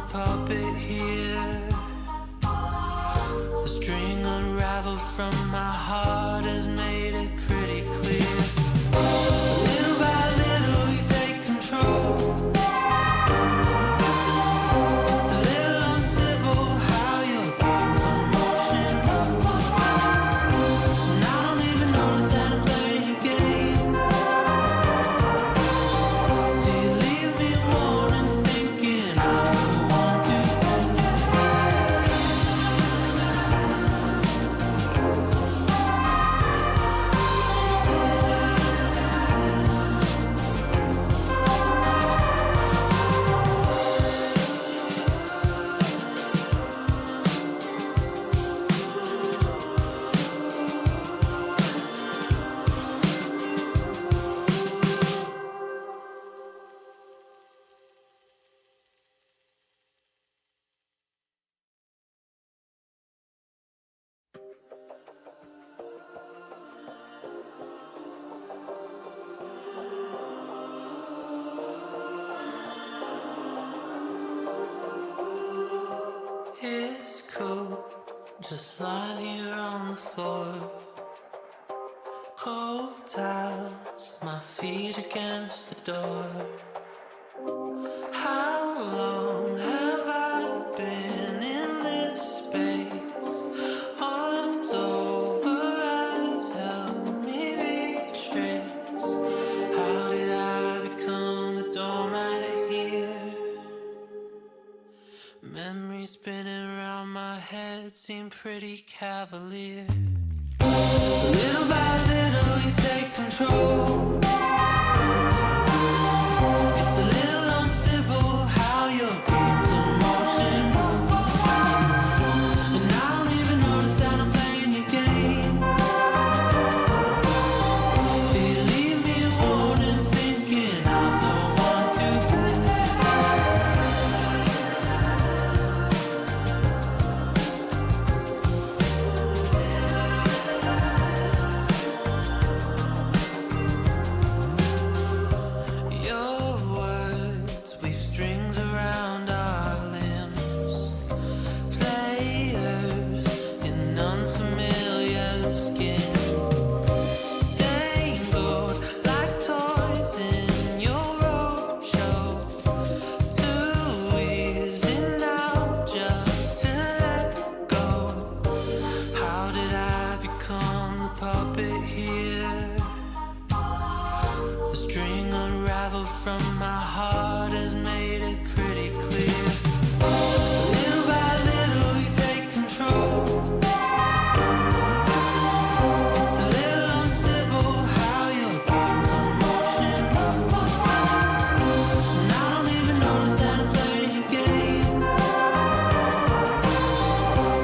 puppet here. The string unraveled from my heart has made it pretty clear. Little by little you take control. It's a little uncivil how your game's emotional. And I don't even notice that I'm playing your game. Do you leave me wanting, thinking I'm the one to It's cool, just lying here on the floor. Cold towels, my feet against the door. How long have I been in this space? Arms over eyes, help me retrace. How did I become the doormat here? Memories spinning around my head seem pretty cavalier. Little by little you take control. It's a little uncivil how your game's emotional. And I don't even notice that I'm playing your game. Do you leave me wanting, thinking I'm the one to blame? Your words weave strings around our limbs. Players in unfamiliar skin. Dangled like toys in your roadshow. Too easy now just to let go. How did I become the puppet here? The string unraveled from my heart has made it pretty clear. Little by little you take control. It's a little uncivil how your game's emotional. And I don't even notice that I'm playing your game.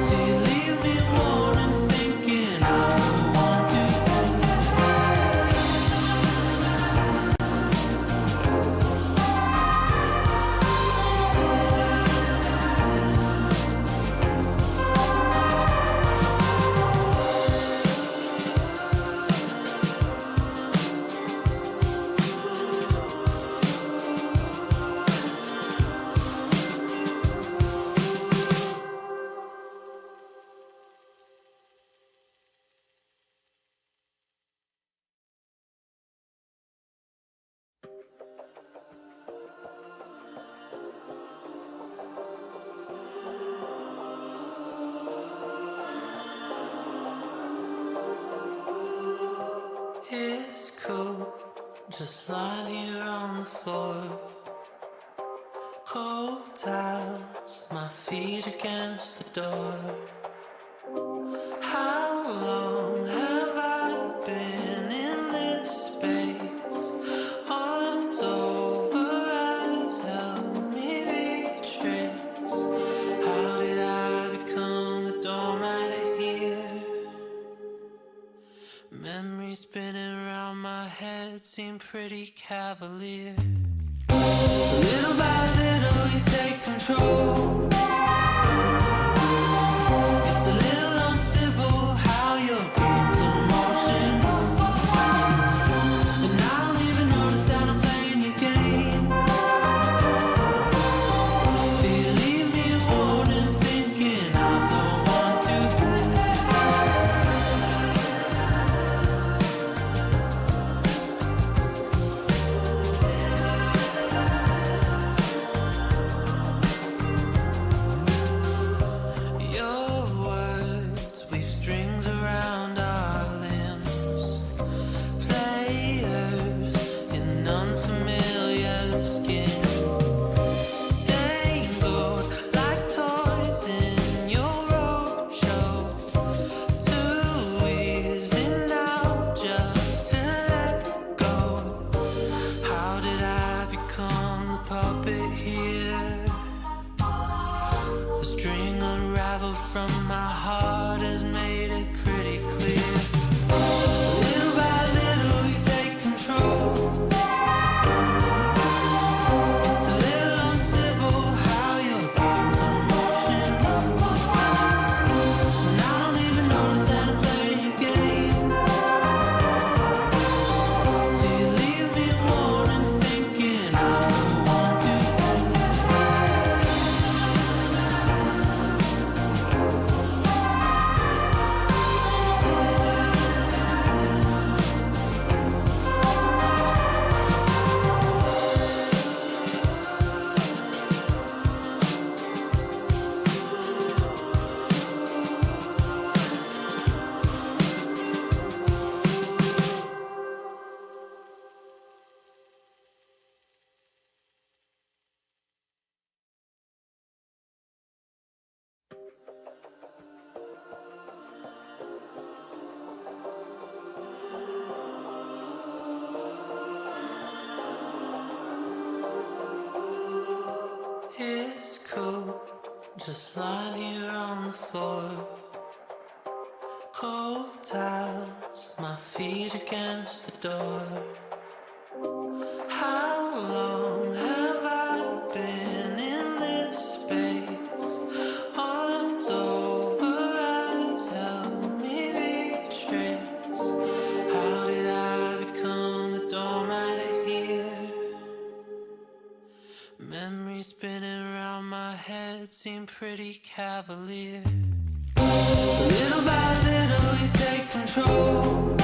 Do you leave me wanting, thinking I'm the one to It's cool, just lying here on the floor. Cold towels, my feet against the door. How long have I been in this space? Arms over eyes, help me retrace. How did I become the doormat here? Memories spinning around my head seem pretty cavalier. Little by little you take control. It's a little uncivil how your game's emotional. And I don't even notice that I'm playing your game. Do you leave from my heart has made it pretty clear. Little by little you take control. It's a little uncivil how your game's in motion. And I don't even notice that I'm playing your game. Do you leave me wanting, thinking I'm the one to It's cold, just lying here on the floor. Cold tiles, my feet against the door. How long have I been in this space? Arms over eyes, help me retrace. How did I become the doormat here? Memories spinning around my head seem pretty cavalier. Little by little you take control.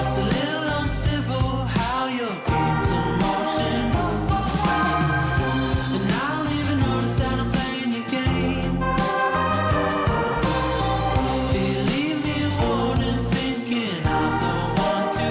It's a little uncivil how your game's in motion. And I don't even notice that I'm playing your game. Do you leave me wanting, thinking I'm the one to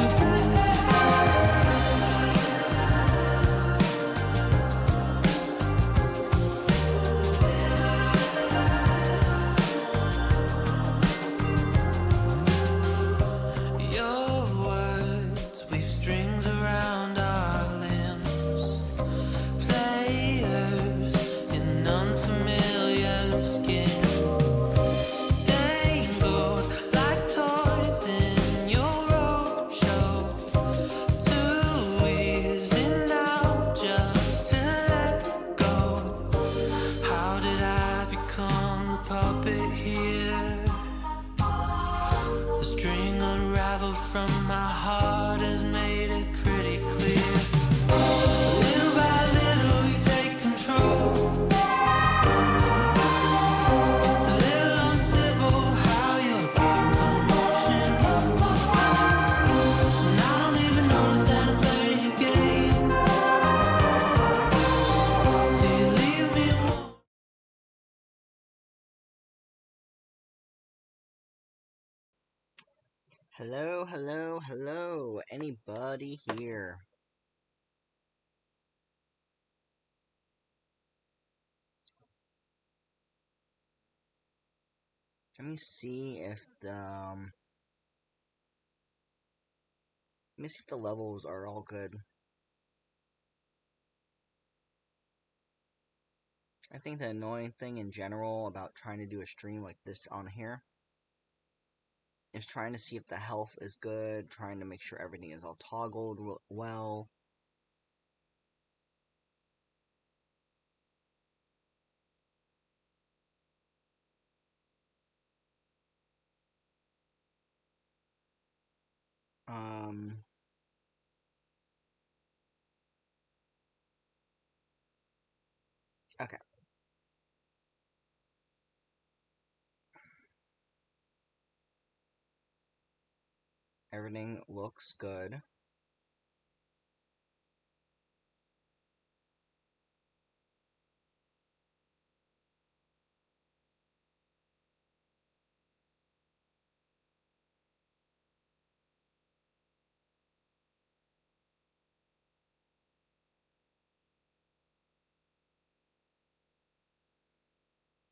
your words weave strings around our limbs. Players in unfamiliar skin, dangled like toys in your roadshow. Too easy now just to let go. How did I become the puppet here? The string unraveled from my heart has made it pretty clear. Little by little you take control. It's a little uncivil how your game's in motion. And I don't even notice that I'm playing your game. Do you leave me alone? Hello, hello, hello. Anybody here? Let me see if the levels are all good. I think the annoying thing in general about trying to do a stream like this on here is trying to see if the health is good, trying to make sure everything is all toggled well. Okay. Everything looks good.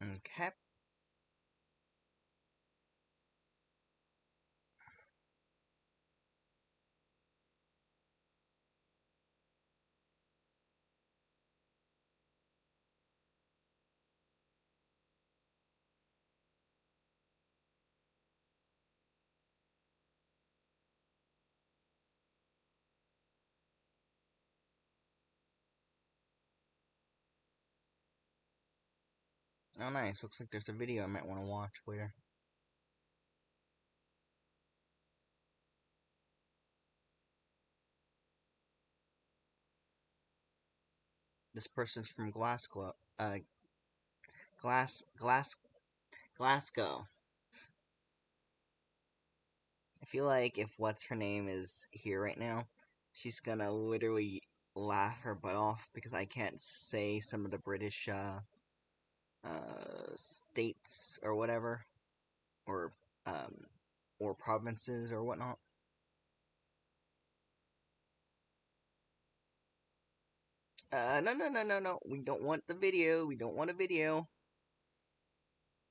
Okay. Oh, nice. Looks like there's a video I might want to watch later. This person's from Glasgow. Glasgow. I feel like if what's her name is here right now, she's gonna literally laugh her butt off because I can't say some of the British states or whatever, or um, or provinces or whatnot. No, no, no, no, no. We don't want the video. We don't want a video.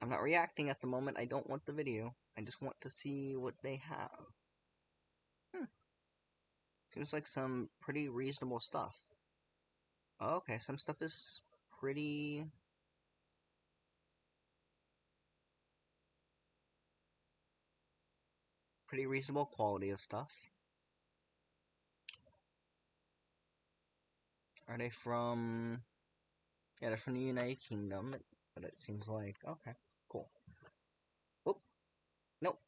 I'm not reacting at the moment. I don't want the video. I just want to see what they have. Hmm. Seems like some pretty reasonable stuff. Okay, some stuff is pretty reasonable quality of stuff. Are they from? Yeah, they're from the United Kingdom. But it seems like okay, cool. Oh, nope.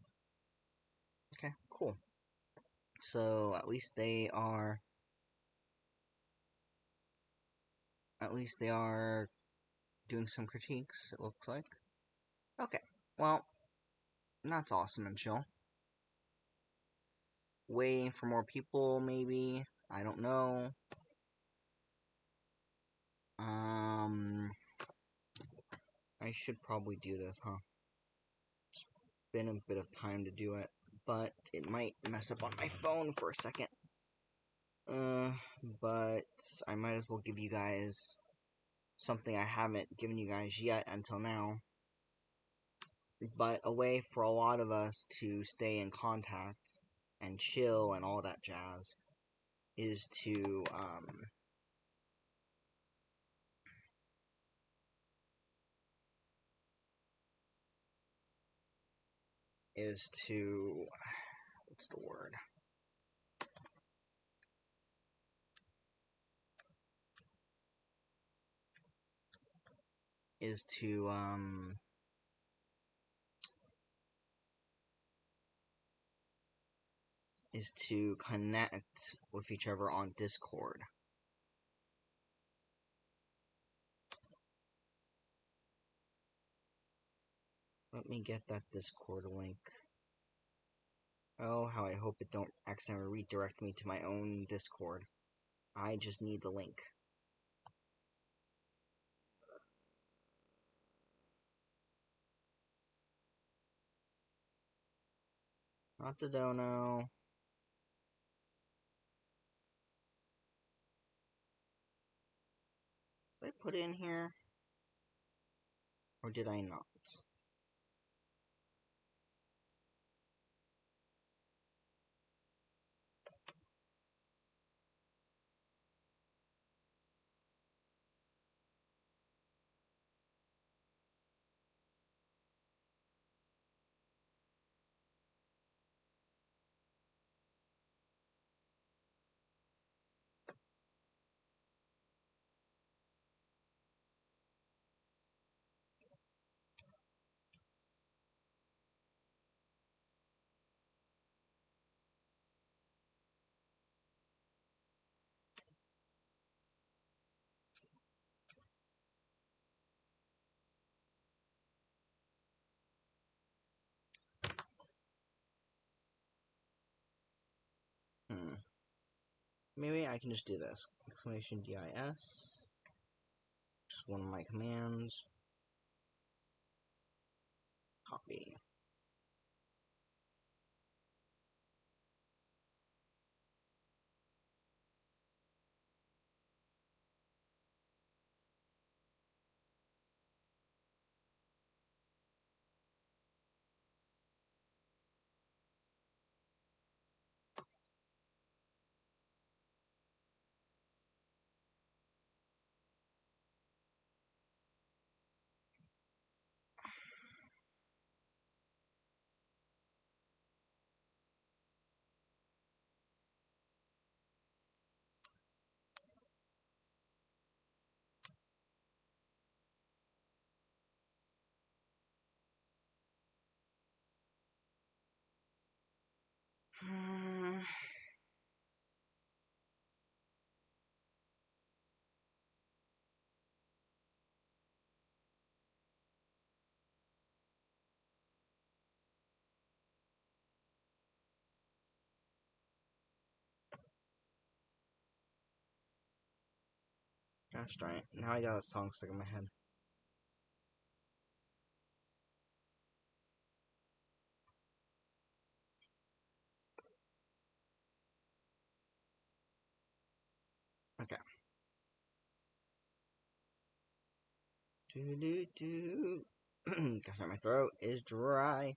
Okay, cool. So at least they are. At least they are doing some critiques. It looks like. Okay, well, that's awesome and chill. Waiting for more people, maybe. I don't know. I should probably do this, huh? It's been a bit of time to do it, but it might mess up on my phone for a second. But I might as well give you guys something I haven't given you guys yet until now. But a way for a lot of us to stay in contact and chill and all that jazz is to, what's the word? Is to, connect with each other on Discord. Let me get that Discord link. Oh, how I hope it don't accidentally redirect me to my own Discord. I just need the link. Not the dono. Did I put it in here? Or did I not? Maybe I can just do this. Exclamation DIS. Just one of my commands. Copy. Gosh darn it. Now I got a song stuck in my head. Okay. Do do do. Gosh, my throat is dry.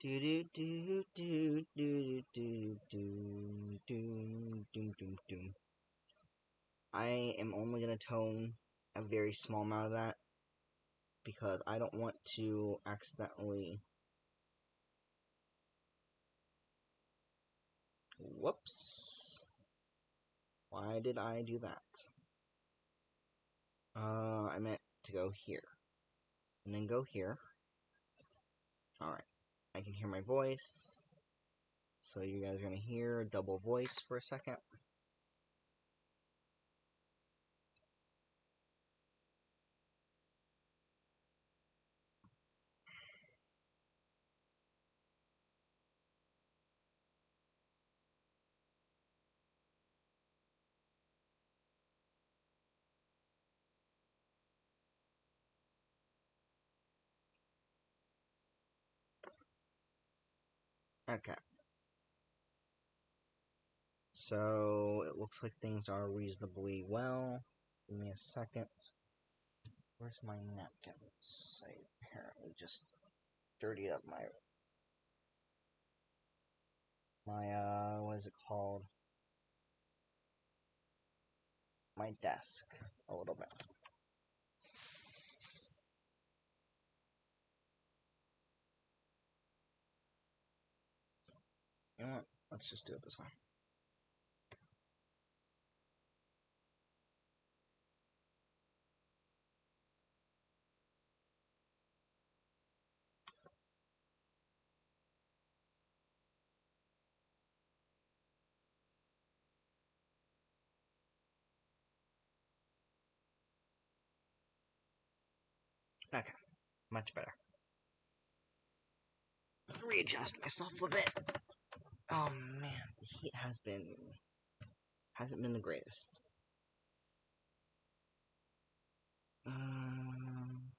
Do do do do do do do do do do do. I am only gonna tone a very small amount of that because I don't want to accidentally. Whoops. Why did I do that? I meant to go here. And then go here. Alright. I can hear my voice. So you guys are gonna hear double voice for a second. Okay. So it looks like things are reasonably well. Give me a second. Where's my napkins? I apparently just dirtied up my what is it called? My desk a little bit. You know what? Let's just do it this way. Okay, much better. Readjust myself a bit. Oh man, the heat hasn't been the greatest. Um,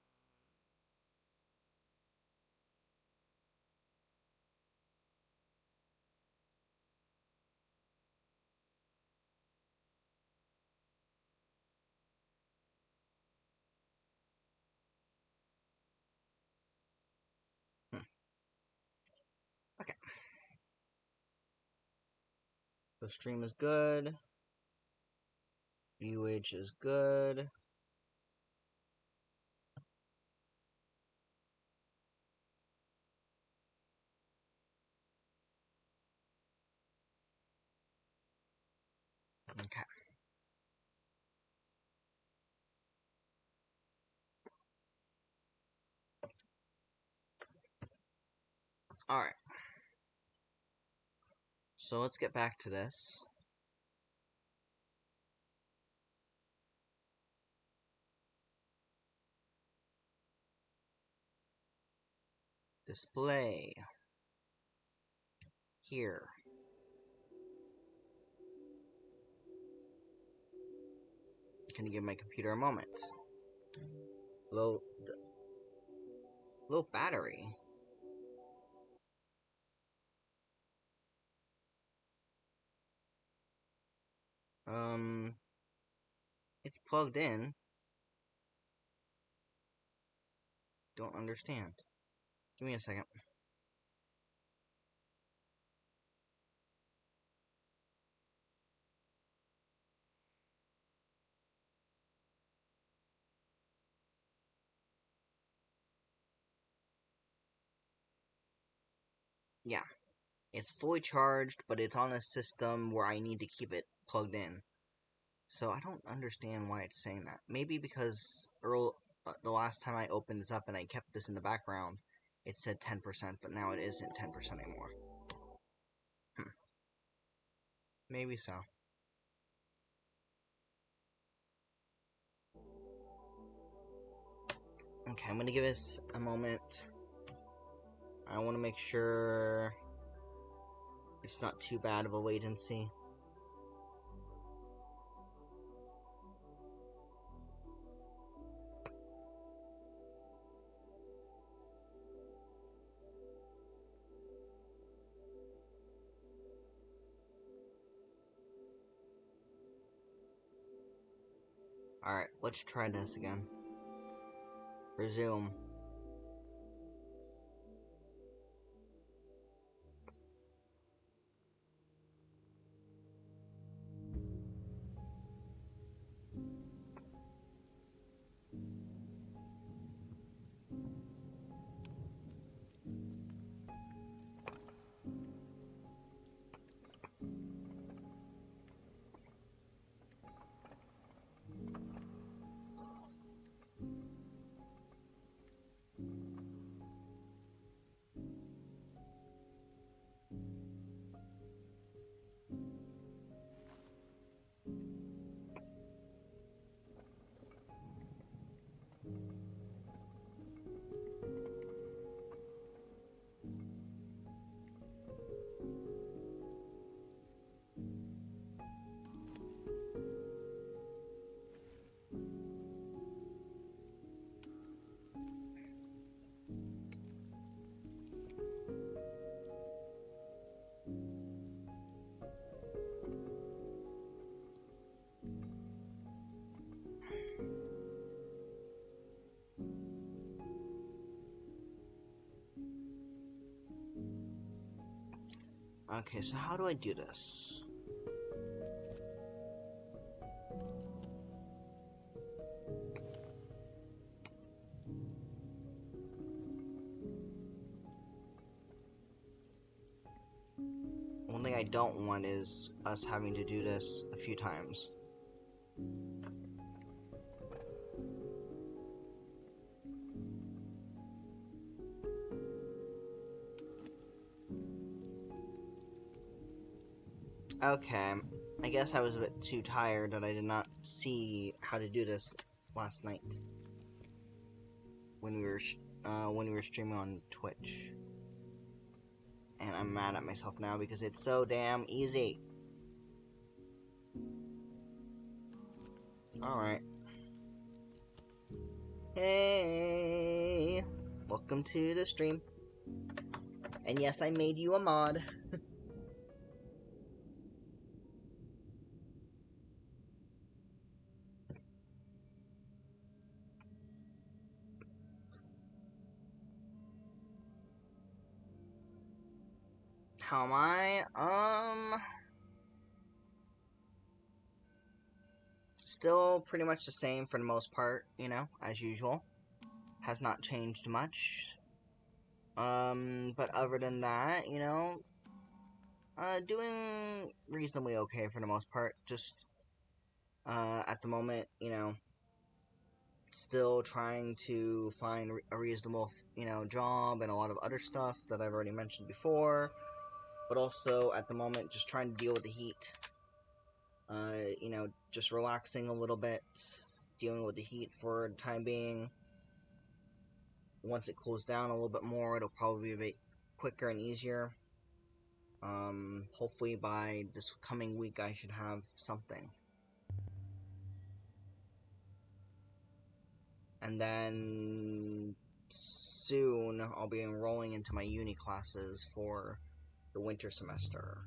okay. The stream is good. Viewage is good. Okay. Alright. So let's get back to this. Display. Here. Gonna give my computer a moment. Low battery. It's plugged in. Don't understand. Give me a second. Yeah. It's fully charged, but it's on a system where I need to keep it plugged in. So I don't understand why it's saying that. Maybe because the last time I opened this up and I kept this in the background, it said 10%, but now it isn't 10% anymore. Maybe so. Okay, I'm gonna give this a moment. I want to make sure it's not too bad of a latency. Alright, let's try this again. Resume. Okay, so how do I do this? One thing I don't want is us having to do this a few times. Okay, I guess I was a bit too tired that I did not see how to do this last night when we were streaming on Twitch. And I'm mad at myself now because it's so damn easy. Alright. Hey! Welcome to the stream. And yes, I made you a mod. How am I? Still pretty much the same for the most part, you know, as usual. Has not changed much. But other than that, you know, doing reasonably okay for the most part. Just, at the moment, you know, still trying to find a reasonable, you know, job and a lot of other stuff that I've already mentioned before. But also, at the moment, just trying to deal with the heat. You know, just relaxing a little bit, dealing with the heat for the time being. Once it cools down a little bit more, it'll probably be a bit quicker and easier. Hopefully by this coming week I should have something. And then soon I'll be enrolling into my uni classes for the winter semester.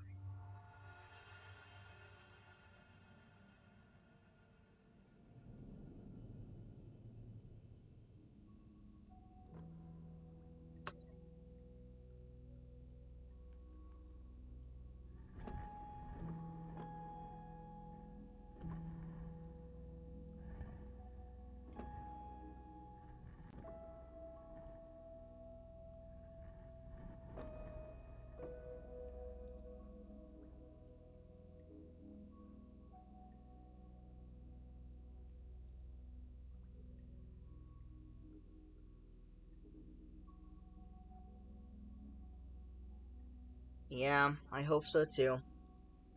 Yeah, I hope so too.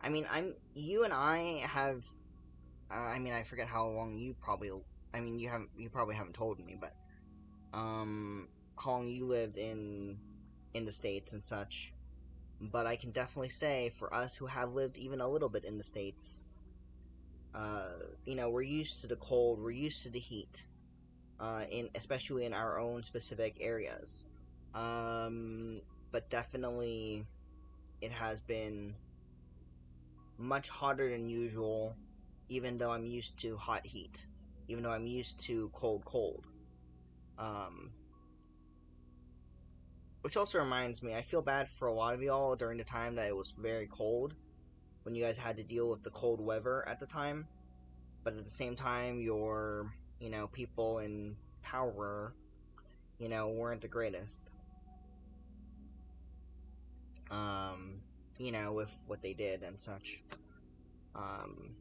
I mean, you and I have, I mean, I forget how long you probably, I mean, you probably haven't told me, but, how long you lived in the States and such. But I can definitely say, for us who have lived even a little bit in the States, we're used to the cold, we're used to the heat, especially in our own specific areas. But definitely, it has been much hotter than usual, even though I'm used to hot heat, even though I'm used to cold. Um, which also reminds me, I feel bad for a lot of y'all during the time that it was very cold, when you guys had to deal with the cold weather at the time. But at the same time, your, people in power, weren't the greatest. With what they did and such. Um,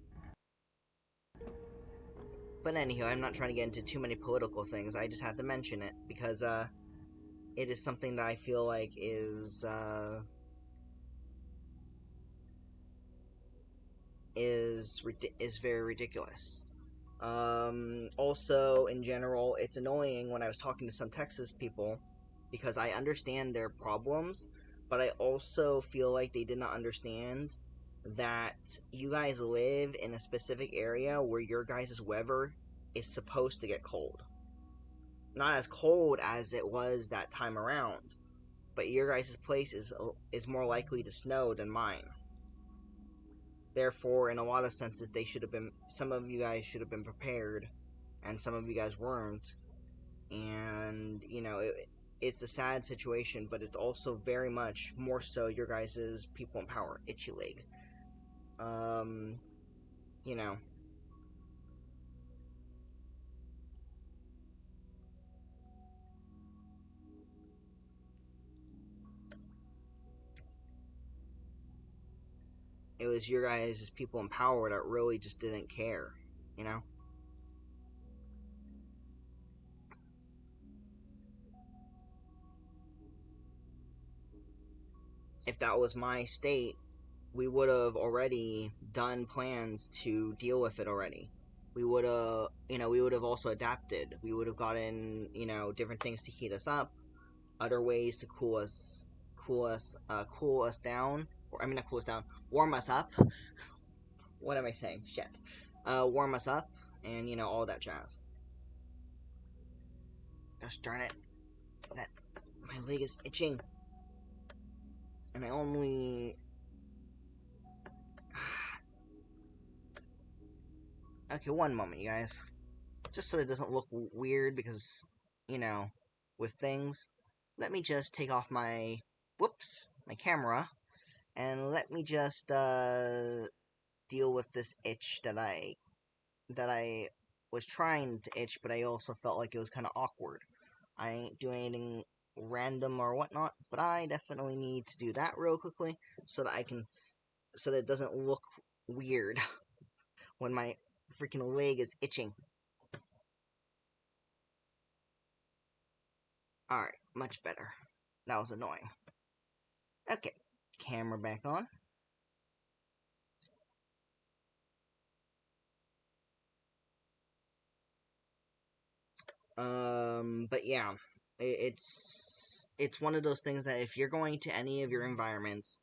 but anywho, I'm not trying to get into too many political things. I just had to mention it because it is something that I feel like is very ridiculous. Also, in general, it's annoying when I was talking to some Texas people because I understand their problems, but I also feel like they did not understand that you guys live in a specific area where your guys' weather is supposed to get cold. Not as cold as it was that time around, but your guys' place is more likely to snow than mine. Therefore, in a lot of senses, some of you guys should have been prepared, and some of you guys weren't. And, it's a sad situation, but it's also very much more so your guys' people in power, itchy leg. Um, you know, it was your guys' people in power that really just didn't care, you know? If that was my state, we would have already done plans to deal with it already. We would have also adapted. We would have gotten, different things to heat us up, other ways to cool us down. Or, I mean, not cool us down, warm us up. What am I saying? Shit. Warm us up, and, all that jazz. Gosh darn it. That, my leg is itching. And I only... Okay, one moment, you guys. Just so it doesn't look weird, because, with things, let me just take off my camera, and let me just deal with this itch that I was trying to itch, but I also felt like it was kind of awkward. I ain't doing anything random or whatnot, but I definitely need to do that real quickly so that it doesn't look weird when my freaking leg is itching. Alright, much better. That was annoying. Okay, camera back on. But yeah, it's one of those things that if you're going to any of your environments,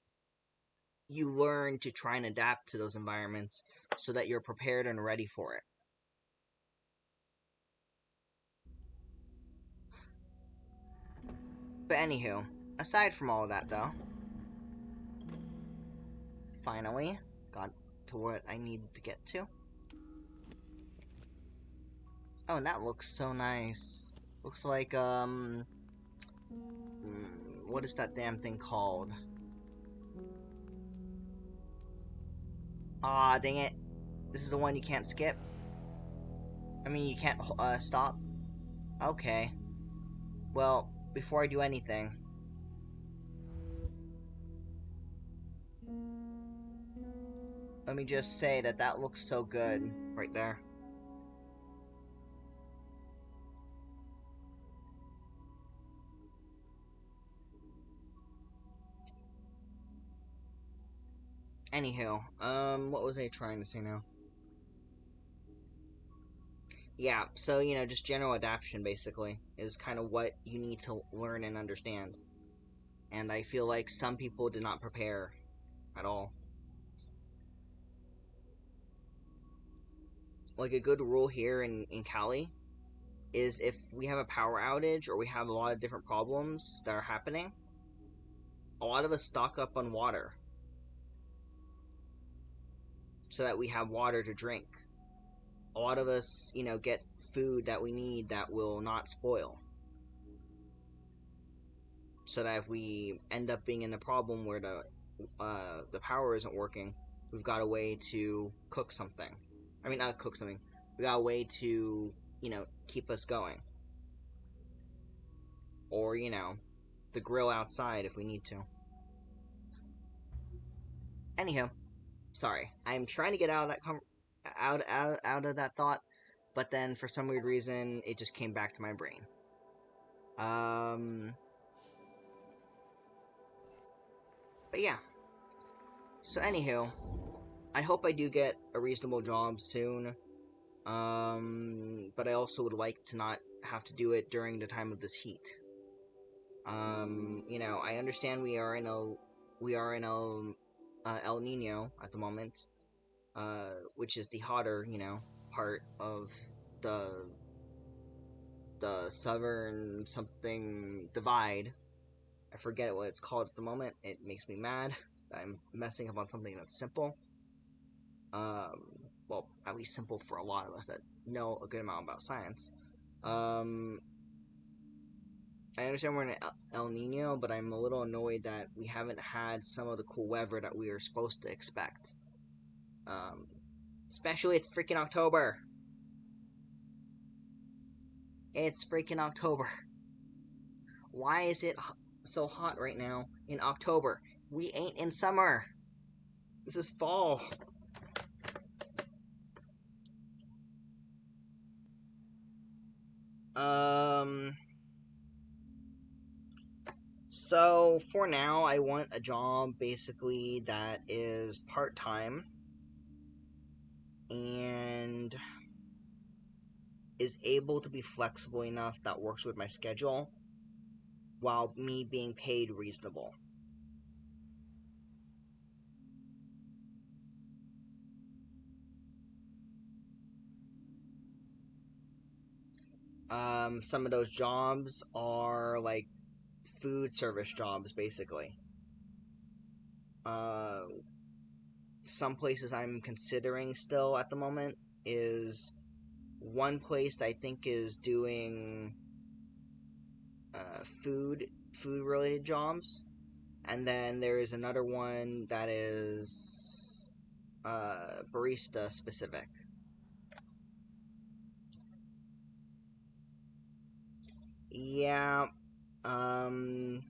you learn to try and adapt to those environments so that you're prepared and ready for it. But anywho, aside from all of that though, finally got to what I needed to get to. Oh, and that looks so nice. Looks like, what is that damn thing called? Ah, dang it. This is the one you can't skip? I mean, you can't, stop? Okay. Well, before I do anything, let me just say that looks so good right there. Anywho, what was I trying to say now? Yeah, so, just general adaptation, basically, is kind of what you need to learn and understand. And I feel like some people did not prepare at all. Like, a good rule here in Cali is if we have a power outage or we have a lot of different problems that are happening, a lot of us stock up on water so that we have water to drink. A lot of us, get food that we need that will not spoil. So that if we end up being in a problem where the power isn't working, we've got a way to cook something. I mean, not cook something. We got a way to, keep us going. Or, the grill outside if we need to. Anyhow, sorry. I'm trying to get out of that out of that thought, but then for some weird reason it just came back to my brain. But yeah. So anywho, I hope I do get a reasonable job soon. But I also would like to not have to do it during the time of this heat. I understand we are in a El Nino at the moment, which is the hotter, part of the southern something divide. I forget what it's called at the moment. It makes me mad that I'm messing up on something that's simple. Um, well, at least simple for a lot of us that know a good amount about science. Um, I understand we're in El Nino, but I'm a little annoyed that we haven't had some of the cool weather that we are supposed to expect. Um, Especially it's freaking October. It's freaking October. Why is it so hot right now in October? We ain't in summer. This is fall. Um, so for now, I want a job basically that is part time and is able to be flexible enough that works with my schedule while me being paid reasonable. Some of those jobs are like food service jobs, basically. Uh, some places I'm considering still at the moment is one place that I think is doing food related jobs, and then there is another one that is barista specific. Yeah, um,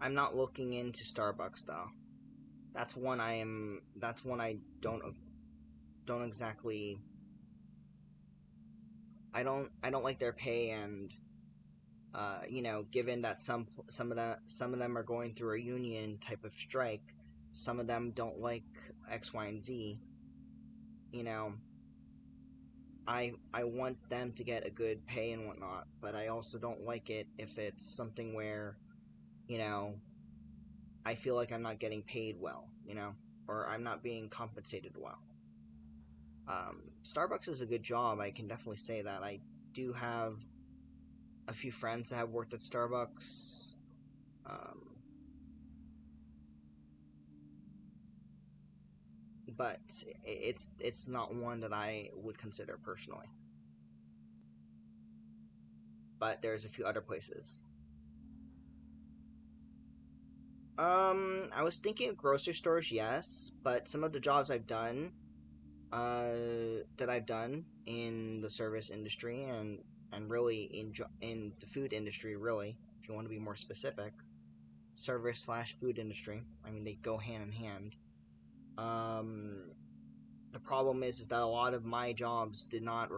I'm not looking into Starbucks though. That's one I am. That's one I don't exactly. I don't like their pay, and given that some of them are going through a union type of strike, some of them don't like X, Y, and Z. You know, I want them to get a good pay and whatnot, but I also don't like it if it's something where you know I feel like I'm not getting paid well, or I'm not being compensated well. Starbucks is a good job. I can definitely say that. I do have a few friends that have worked at Starbucks. Um, but it's not one that I would consider personally. But there's a few other places. I was thinking of grocery stores, yes, but some of the jobs that I've done in the service industry and really in the food industry, really, if you want to be more specific, service slash food industry. I mean, they go hand in hand. Um, the problem is that a lot of my jobs did not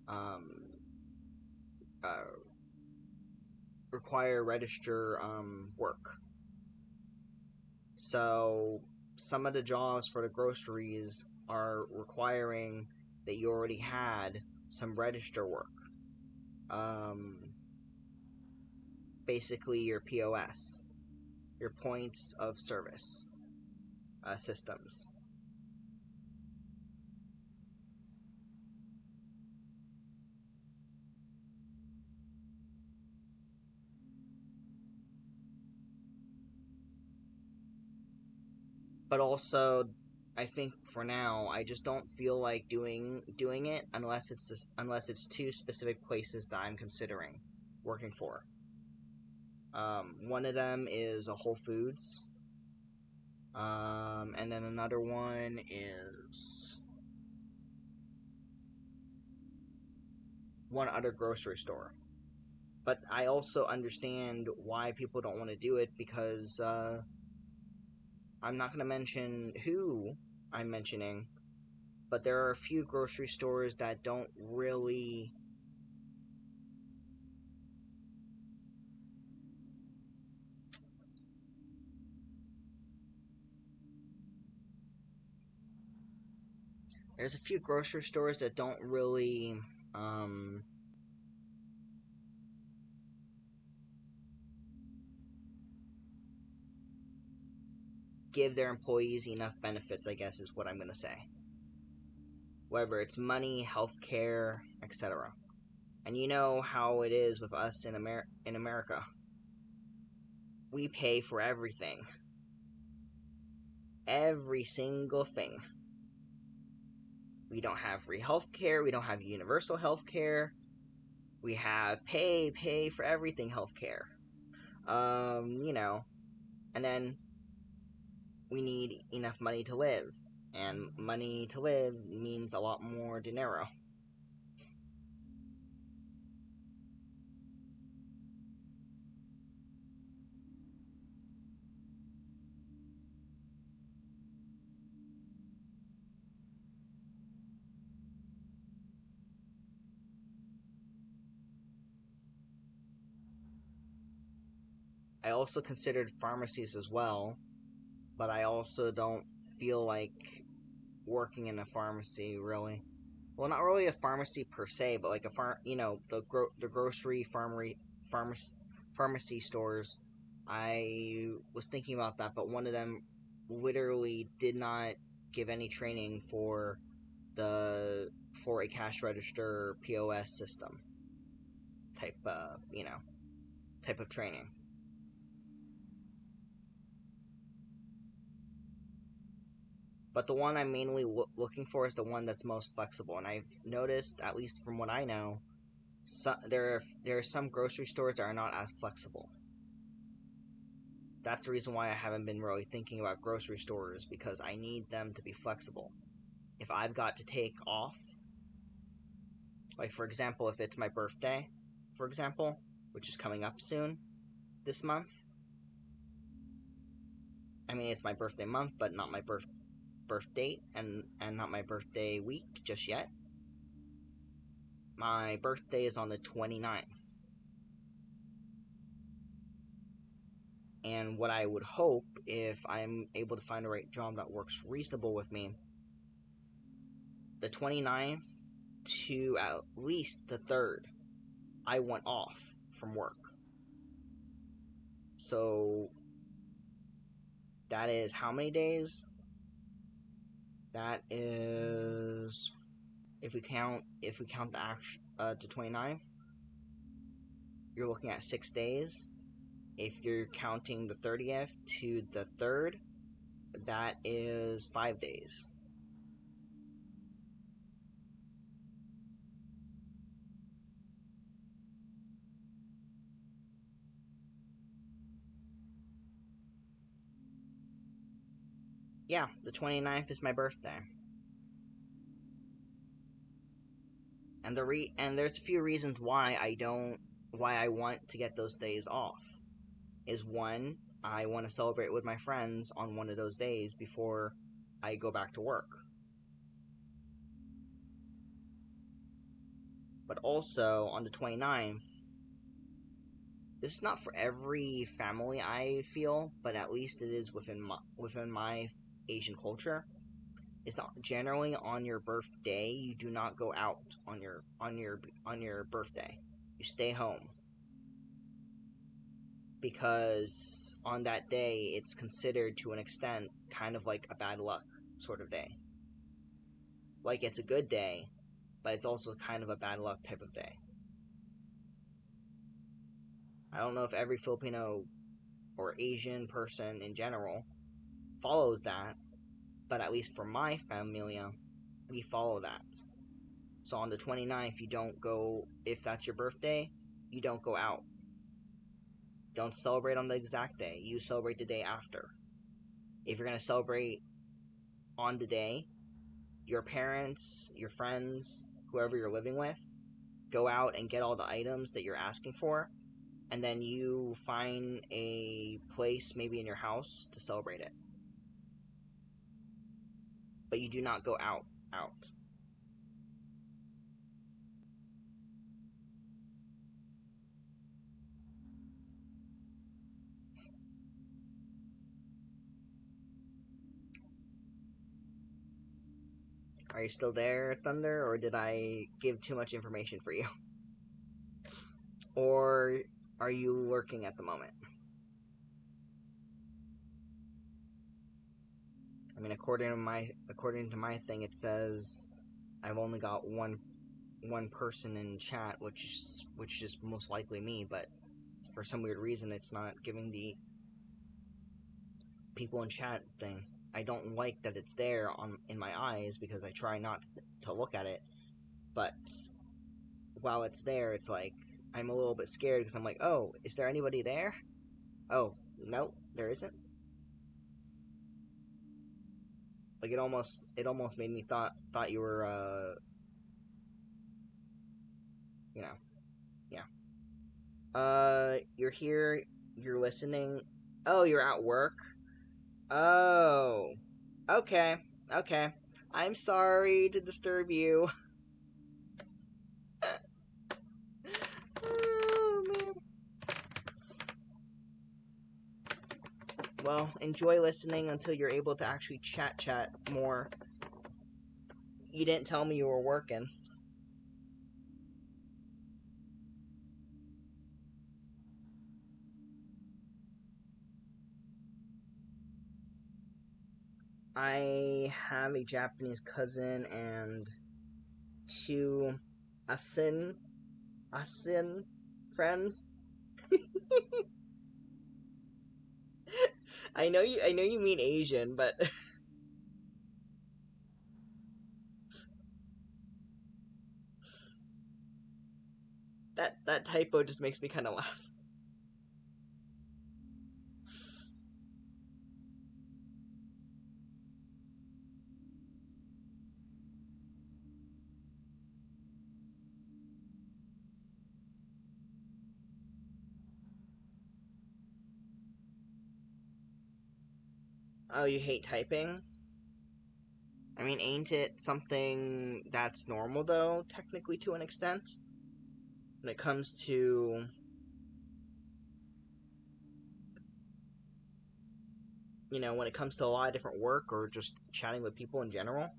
um, uh, require register work. So some of the jobs for the groceries are requiring that you already had some register work. Um, Basically, your POS, your points of service systems. But also, I think for now, I just don't feel like doing it unless it's two specific places that I'm considering working for. One of them is a Whole Foods, and then another one is one other grocery store. But I also understand why people don't want to do it because I'm not going to mention who I'm mentioning, but there are a few grocery stores that don't really. There's a few grocery stores that don't really um, give their employees enough benefits, I guess is what I'm going to say. Whether it's money, healthcare, etc. And you know how it is with us in America. We pay for everything. Every single thing. We don't have free healthcare, we don't have universal healthcare. We have pay for everything healthcare. You know, and then we need enough money to live. And money to live means a lot more dinero. I also considered pharmacies as well, but I also don't feel like working in a pharmacy really. Well, not really a pharmacy per se, but like the grocery pharmacy stores. I was thinking about that, but one of them literally did not give any training the for a cash register POS system type type of training. But the one I'm mainly looking for is the one that's most flexible, and I've noticed, at least from what I know, there are some grocery stores that are not as flexible. That's the reason why I haven't been really thinking about grocery stores, because I need them to be flexible. If I've got to take off, like for example, if it's my birthday, for example, which is coming up soon this month. I mean, it's my birthday month, but not my birth date, and not my birthday week just yet. My birthday is on the 29th. And what I would hope, if I'm able to find the right job that works reasonable with me, the 29th to at least the 3rd, I want off from work. So that is how many days? That is, if we count the 29th, you're looking at 6 days. If you're counting the 30th to the 3rd, that is 5 days. Yeah, the 29th is my birthday. And there's a few reasons why I want to get those days off. Is one, I want to celebrate with my friends on one of those days before I go back to work. But also on the 29th, This is not for every family, I feel, but at least it is within my Asian culture. It's not generally on your birthday. You do not go out on your birthday. You stay home because on that day it's considered to an extent kind of like a bad luck sort of day. Like it's a good day, but it's also kind of a bad luck type of day. I don't know if every Filipino or Asian person in general follows that, but at least for my familia, we follow that. So on the 29th, you don't go, if that's your birthday, you don't go out. Don't celebrate on the exact day. You celebrate the day after. If you're going to celebrate on the day, your parents, your friends, whoever you're living with, go out and get all the items that you're asking for, and then you find a place, maybe in your house, to celebrate it. But you do not go out. Out. Are you still there, Thunder, or did I give too much information for you? Or are you lurking at the moment? I mean, according to my thing, it says I've only got one person in chat, which is most likely me, but for some weird reason, it's not giving the people in chat thing. I don't like that it's there in my eyes because I try not to look at it, but while it's there, it's like I'm a little bit scared because I'm like, oh, is there anybody there? Oh, no, there isn't. Like it almost made me thought you were you know, yeah. You're here, you're listening. Oh, you're at work. Oh, okay, okay. I'm sorry to disturb you. Oh man. Well, enjoy listening until you're able to actually chat more. You didn't tell me you were working. I have a Japanese cousin and two Asin Asin friends. I know you mean Asian, but that typo just makes me kind of laugh. Oh, you hate typing? I mean, ain't it something that's normal though, technically to an extent? When it comes to, when it comes to a lot of different work or just chatting with people in general?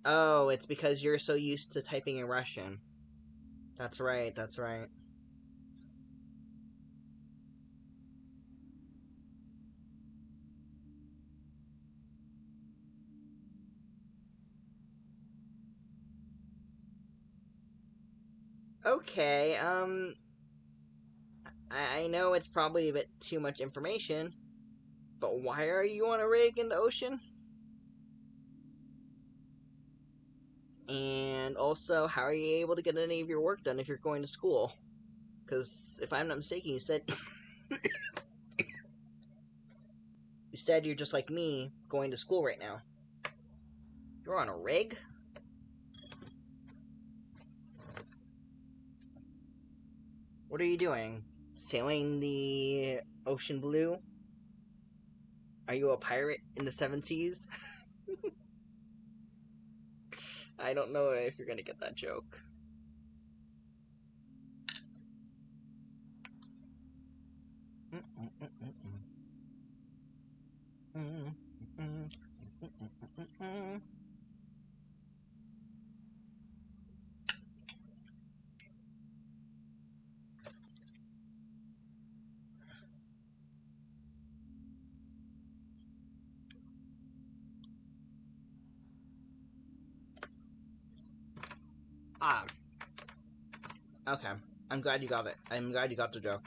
Oh, it's because you're so used to typing in Russian. That's right, that's right. Okay, I know it's probably a bit too much information, but why are you on a rig in the ocean? And also, how are you able to get any of your work done if you're going to school? Because if I'm not mistaken, you said you're just like me, going to school right now. You're on a rig? What are you doing? Sailing the ocean blue? Are you a pirate in the seven seas? I don't know if you're gonna get that joke. Ah, okay. I'm glad you got it. I'm glad you got the joke.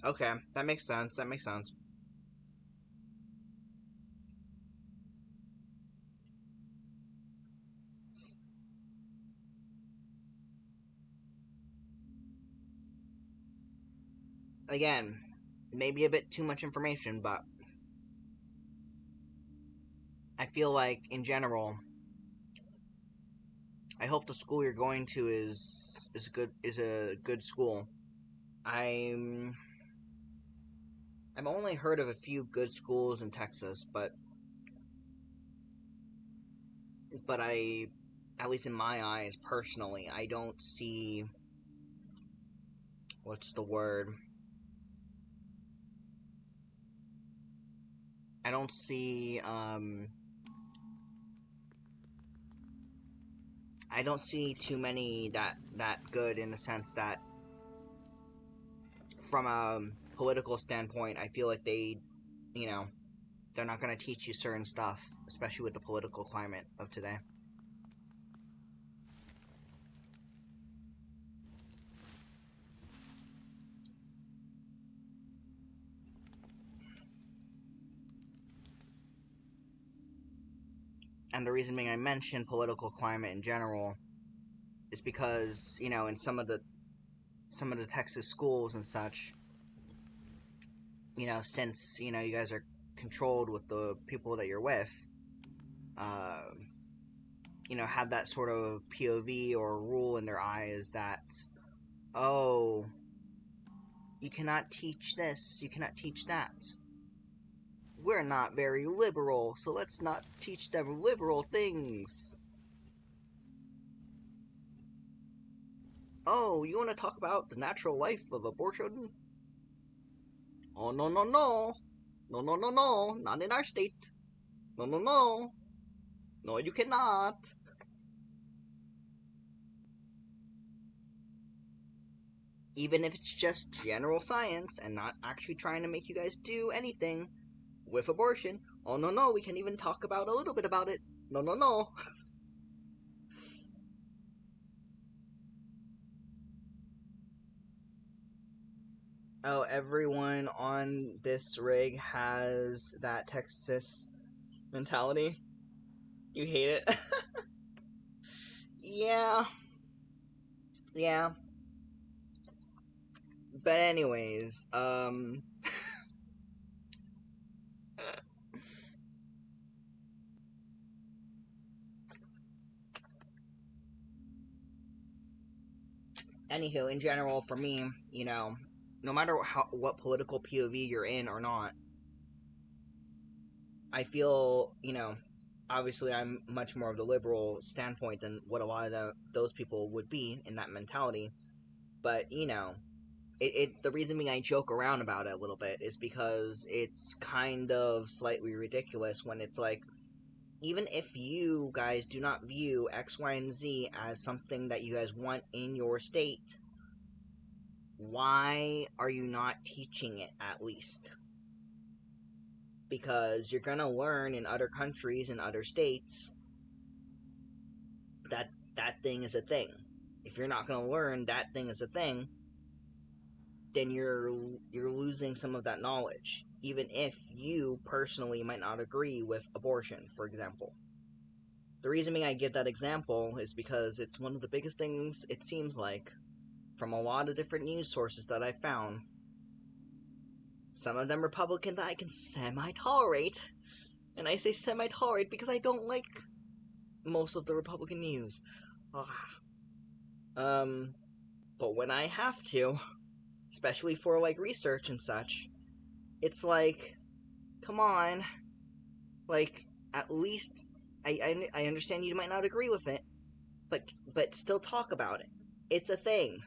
Okay. That makes sense. That makes sense. Again, maybe a bit too much information, but I feel like in general, I hope the school you're going to is a good school. I'm I've only heard of a few good schools in Texas, but I, at least in my eyes personally, I don't see, what's the word? I don't see I don't see too many that good, in the sense that from a political standpoint, I feel like you know, they're not going to teach you certain stuff, especially with the political climate of today. And the reason being I mentioned political climate in general is because, in some of the Texas schools and such, since, you guys are controlled with the people that you're with, uh, have that sort of POV or rule in their eyes that, oh, you cannot teach this, you cannot teach that. We're not very liberal, so let's not teach them liberal things. Oh, you want to talk about the natural life of abortion? Oh, no, no, no. No, no, no, no. Not in our state. No, no, no. No, you cannot. Even if it's just general science and not actually trying to make you guys do anything with abortion. Oh, no, no. We can even talk about a little bit about it. No, no, no. Oh, everyone on this rig has that Texas mentality. You hate it? Yeah, yeah. But anyways, anywho, in general, for me, no matter what political POV you're in or not, I feel, obviously I'm much more of the liberal standpoint than what a lot of those people would be in that mentality. But, the reason being I joke around about it a little bit is because it's kind of slightly ridiculous when it's like, even if you guys do not view X, Y, and Z as something that you guys want in your state, why are you not teaching it at least? Because you're gonna learn in other countries and other states that that thing is a thing. If you're not gonna learn that thing is a thing, then you're losing some of that knowledge, even if you personally might not agree with abortion, for example. The reason being I give that example is because it's one of the biggest things, it seems like, from a lot of different news sources that I found. Some of them Republican that I can semi-tolerate. And I say semi-tolerate because I don't like most of the Republican news. Ah. But when I have to, especially for like research and such. It's like, come on, like at least I understand you might not agree with it, but still talk about it. It's a thing.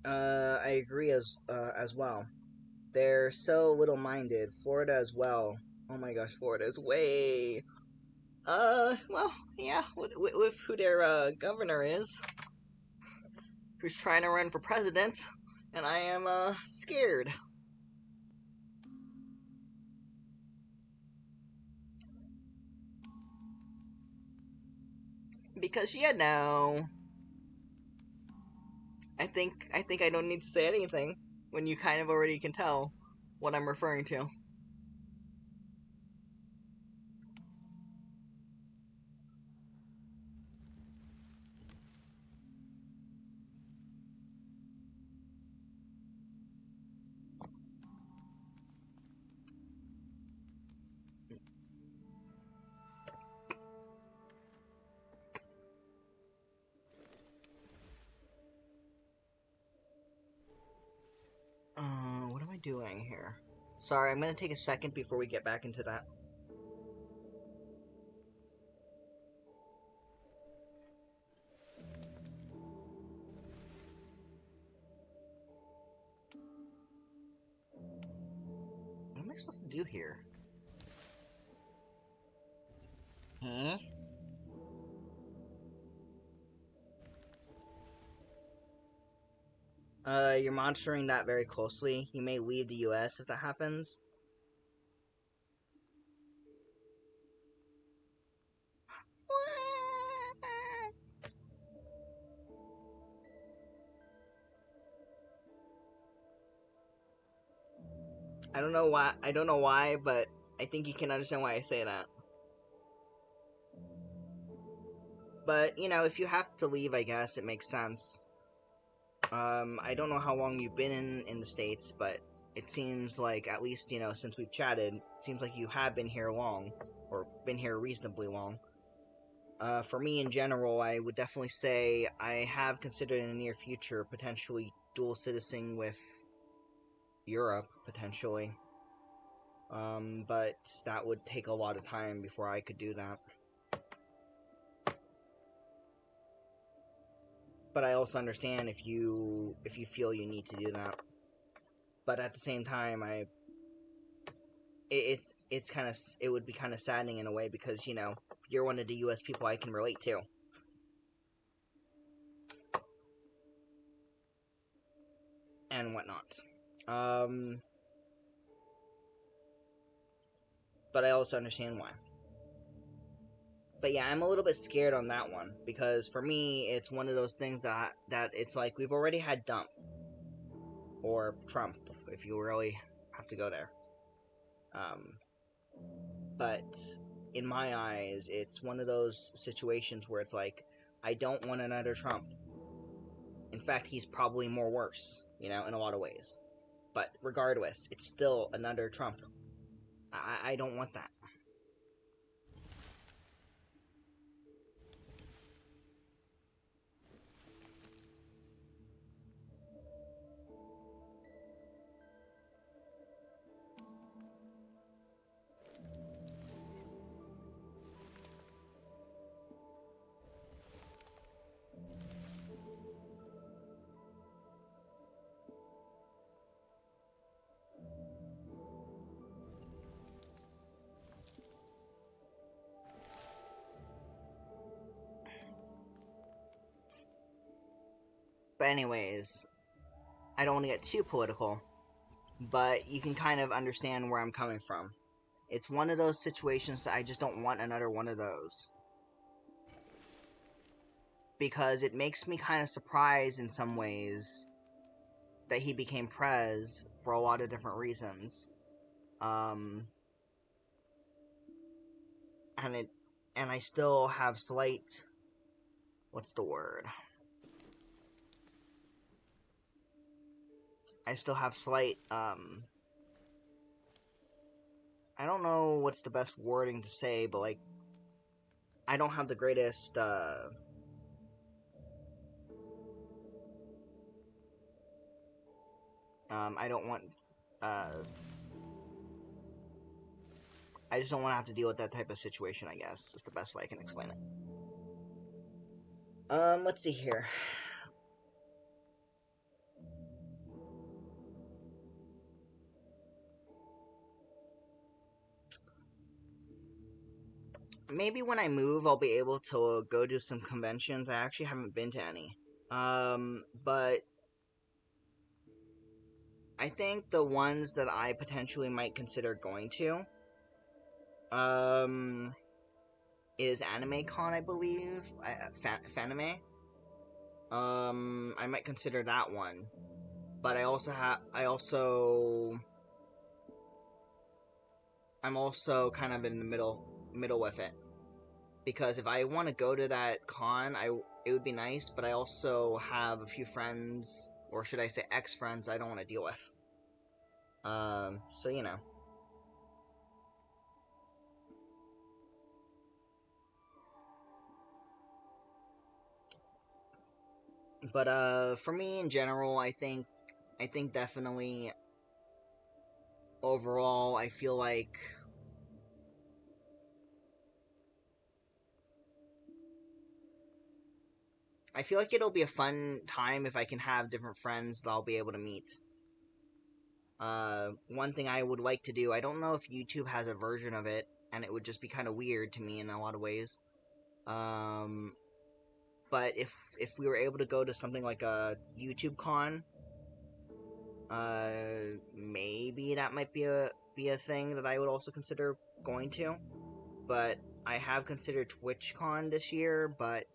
I agree as well. They're so little-minded. Florida as well. Oh my gosh, Florida is way. Well, yeah, with who their governor is, who's trying to run for president, and I am scared because I think I don't need to say anything when you kind of already can tell what I'm referring to. What am I doing here? Sorry, I'm gonna take a second before we get back into that. What am I supposed to do here? Huh? You're monitoring that very closely. You may leave the U.S. if that happens. I don't know why. I don't know why, but I think you can understand why I say that. But if you have to leave, I guess it makes sense. I don't know how long you've been in the States, but it seems like at least since we've chatted, it seems like you have been here long, or been here reasonably long. For me in general, I would definitely say I have considered in the near future potentially dual citizen with Europe, potentially. But that would take a lot of time before I could do that. But I also understand if you feel you need to do that. But at the same time, it's kind of it would be kind of saddening in a way because you're one of the U.S. people I can relate to and whatnot. Um, but I also understand why. But yeah, I'm a little bit scared on that one because for me, it's one of those things that it's like we've already had Dump or Trump, if you really have to go there. Um, but in my eyes, it's one of those situations where it's like I don't want another Trump. In fact, he's probably more worse, in a lot of ways. But regardless, it's still another Trump. I don't want that. But anyways, I don't want to get too political, but you can kind of understand where I'm coming from. It's one of those situations that I just don't want another one of those. Because it makes me kind of surprised in some ways that he became Prez for a lot of different reasons. Um, and it, and I still have slight, what's the word? I still have slight, I don't know what's the best wording to say, but like, I don't have the greatest I don't want I just don't want to have to deal with that type of situation, I guess, is the best way I can explain it. Let's see here. Maybe when I move, I'll be able to go to some conventions. I actually haven't been to any. But I think the ones that I potentially might consider going to, um, is Anime Con, I believe. Fanime. I might consider that one. But I'm also kind of in the middle with it. Because if I want to go to that con, it would be nice, but I also have a few friends, or should I say ex-friends, I don't want to deal with. So you know. But for me in general, I think definitely overall, I feel like it'll be a fun time if I can have different friends that I'll be able to meet. One thing I would like to do, I don't know if YouTube has a version of it, and it would just be kind of weird to me in a lot of ways. Um, but if we were able to go to something like a YouTube con, maybe that might be a thing that I would also consider going to. But I have considered TwitchCon this year, but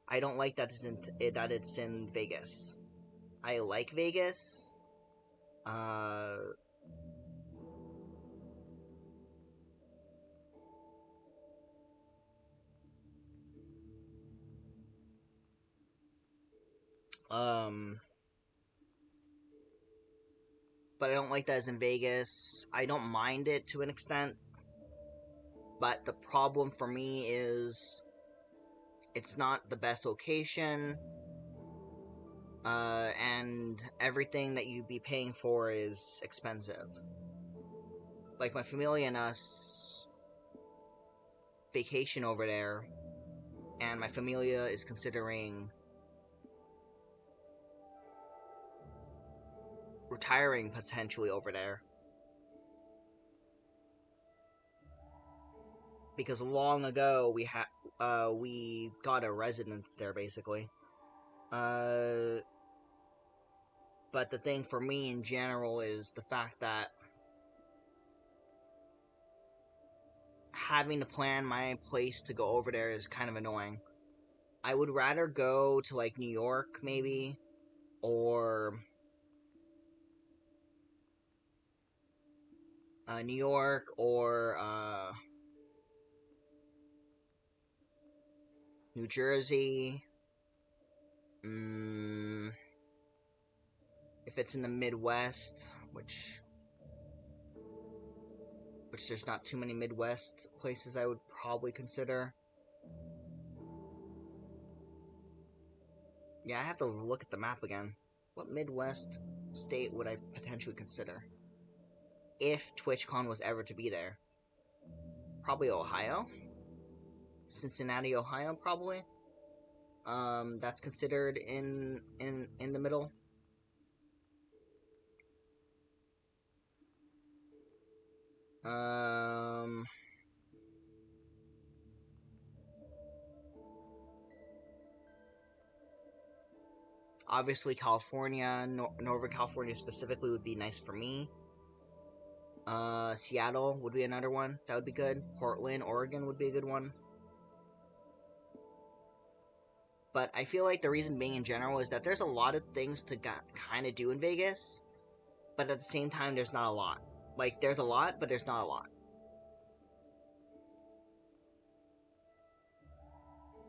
I don't like that it's in Vegas. I like Vegas. Uh, um, but I don't like that it's in Vegas. I don't mind it to an extent, but the problem for me is it's not the best location, and everything that you'd be paying for is expensive. Like my familia and us vacation over there, and my familia is considering retiring potentially over there because long ago we got a residence there basically. Uh, but the thing for me in general is the fact that having to plan my place to go over there is kind of annoying. I would rather go to like New York maybe or New York or New Jersey. Mm, if it's in the Midwest, which there's not too many Midwest places I would probably consider. Yeah, I have to look at the map again. What Midwest state would I potentially consider? If TwitchCon was ever to be there. Probably Ohio? Cincinnati, Ohio, probably. That's considered in the middle. Um, obviously California, Northern California specifically would be nice for me. Seattle would be another one. That would be good. Portland, Oregon would be a good one. But I feel like the reason being in general is that there's a lot of things to kind of do in Vegas, but at the same time, there's not a lot. Like, there's a lot, but there's not a lot.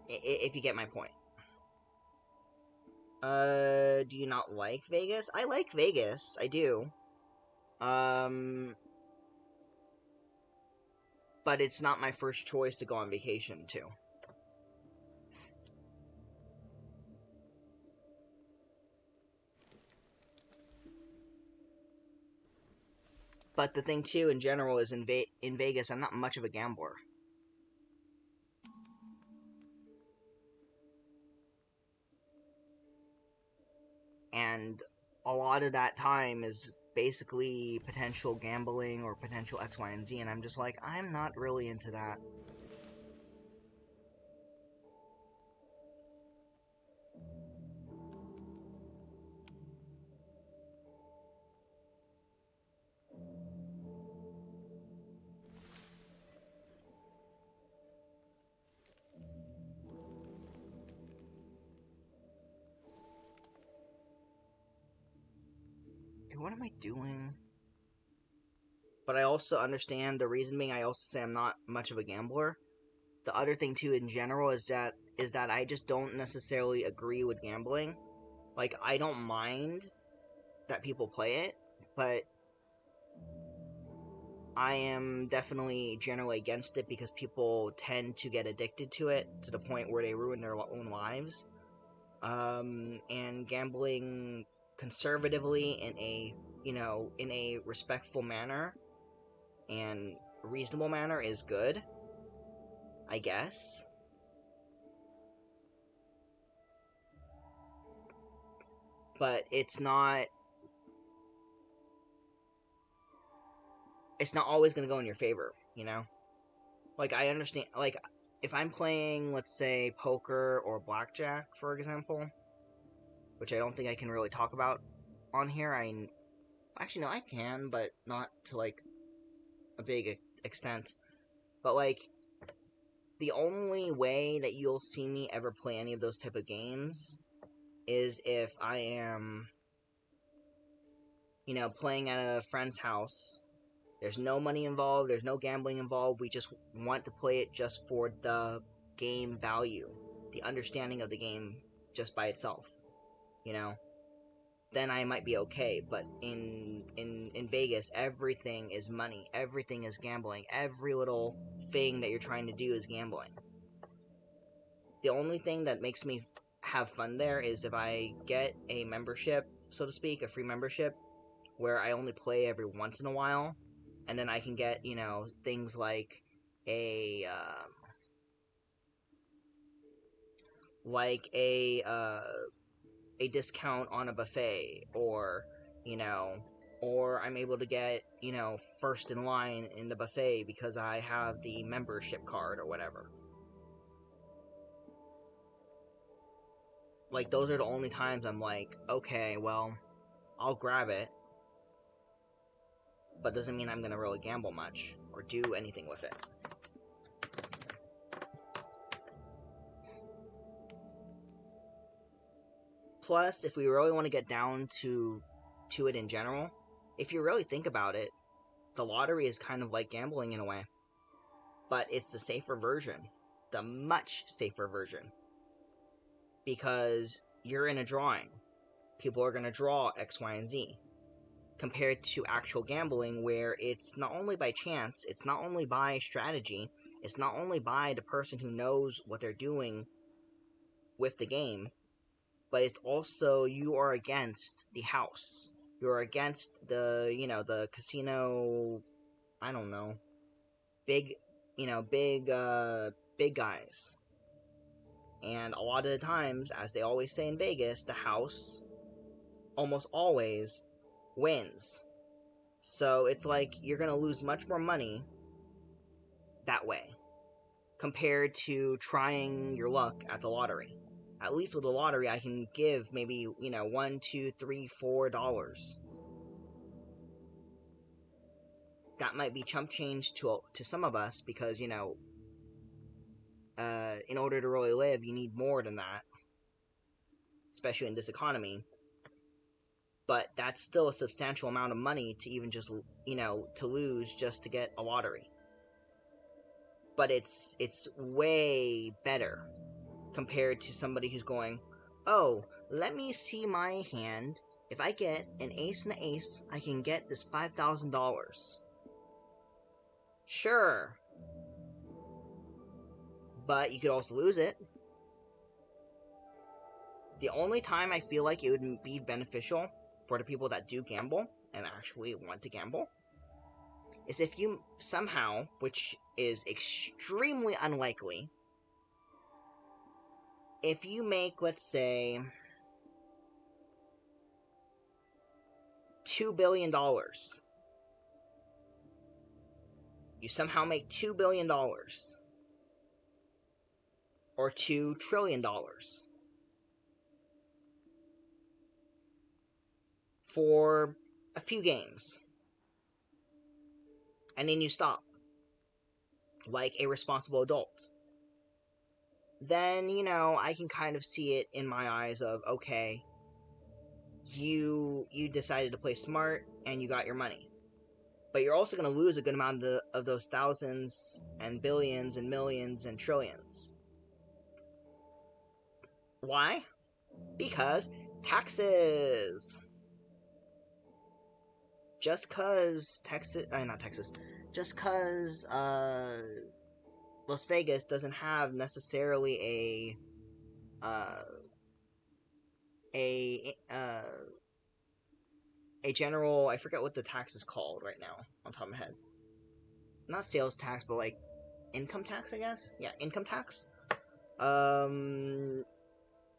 If you get my point. Do you not like Vegas? I like Vegas. I do. Um, but it's not my first choice to go on vacation to. But the thing too, in general, is in Vegas, I'm not much of a gambler. And a lot of that time is basically potential gambling or potential X, Y, and Z, and I'm just like, I'm not really into that. Dude, what am I doing? But I also understand the reason being I also say I'm not much of a gambler. The other thing too in general is that I just don't necessarily agree with gambling. Like I don't mind that people play it, but I am definitely generally against it because people tend to get addicted to it to the point where they ruin their own lives. And gambling conservatively in a respectful manner and reasonable manner is good, I guess. But it's not always going to go in your favor, you know? Like I understand like if I'm playing let's say poker or blackjack for example, which I don't think I can really talk about on here. I actually no I can, but not to like a big extent. But like the only way that you'll see me ever play any of those type of games is if I am, playing at a friend's house. There's no money involved, there's no gambling involved. We just want to play it just for the game value, the understanding of the game just by itself, you know? Then I might be okay, but in Vegas, everything is money, everything is gambling, every little thing that you're trying to do is gambling. The only thing that makes me have fun there is if I get a membership, so to speak, a free membership, where I only play every once in a while, and then I can get, things like a, like a discount on a buffet, you know, or I'm able to get, first in line in the buffet because I have the membership card or whatever. Like, those are the only times I'm like, okay, well, I'll grab it, but doesn't mean I'm gonna really gamble much or do anything with it. Plus, if we really want to get down to it in general, if you really think about it, the lottery is kind of like gambling in a way, but it's the safer version, the much safer version, because you're in a drawing. People are going to draw X, Y, and Z. Compared to actual gambling, where it's not only by chance, it's not only by strategy, it's not only by the person who knows what they're doing with the game, but it's also you are against the house. You're against the casino, I don't know, big, big guys. And a lot of the times, as they always say in Vegas, the house almost always wins. So it's like you're going to lose much more money that way compared to trying your luck at the lottery. At least with the lottery, I can give maybe, $1, $2, $3, $4. That might be chump change to some of us because, in order to really live, you need more than that, especially in this economy. But that's still a substantial amount of money to even just, to lose just to get a lottery. But it's way better compared to somebody who's going, oh, let me see my hand. If I get an ace and an ace, I can get this $5,000. Sure. But you could also lose it. The only time I feel like it would be beneficial for the people that do gamble and actually want to gamble is if you somehow, which is extremely unlikely, if you make, let's say, $2 billion, you somehow make $2 billion, or $2 trillion, for a few games, and then you stop, like a responsible adult, then, I can kind of see it in my eyes of, okay, you decided to play smart, and you got your money. But you're also going to lose a good amount of those thousands, and billions, and millions, and trillions. Why? Because taxes! Just cause Las Vegas doesn't have necessarily a general, I forget what the tax is called right now on top of my head. Not sales tax, but like income tax, I guess. Yeah, income tax.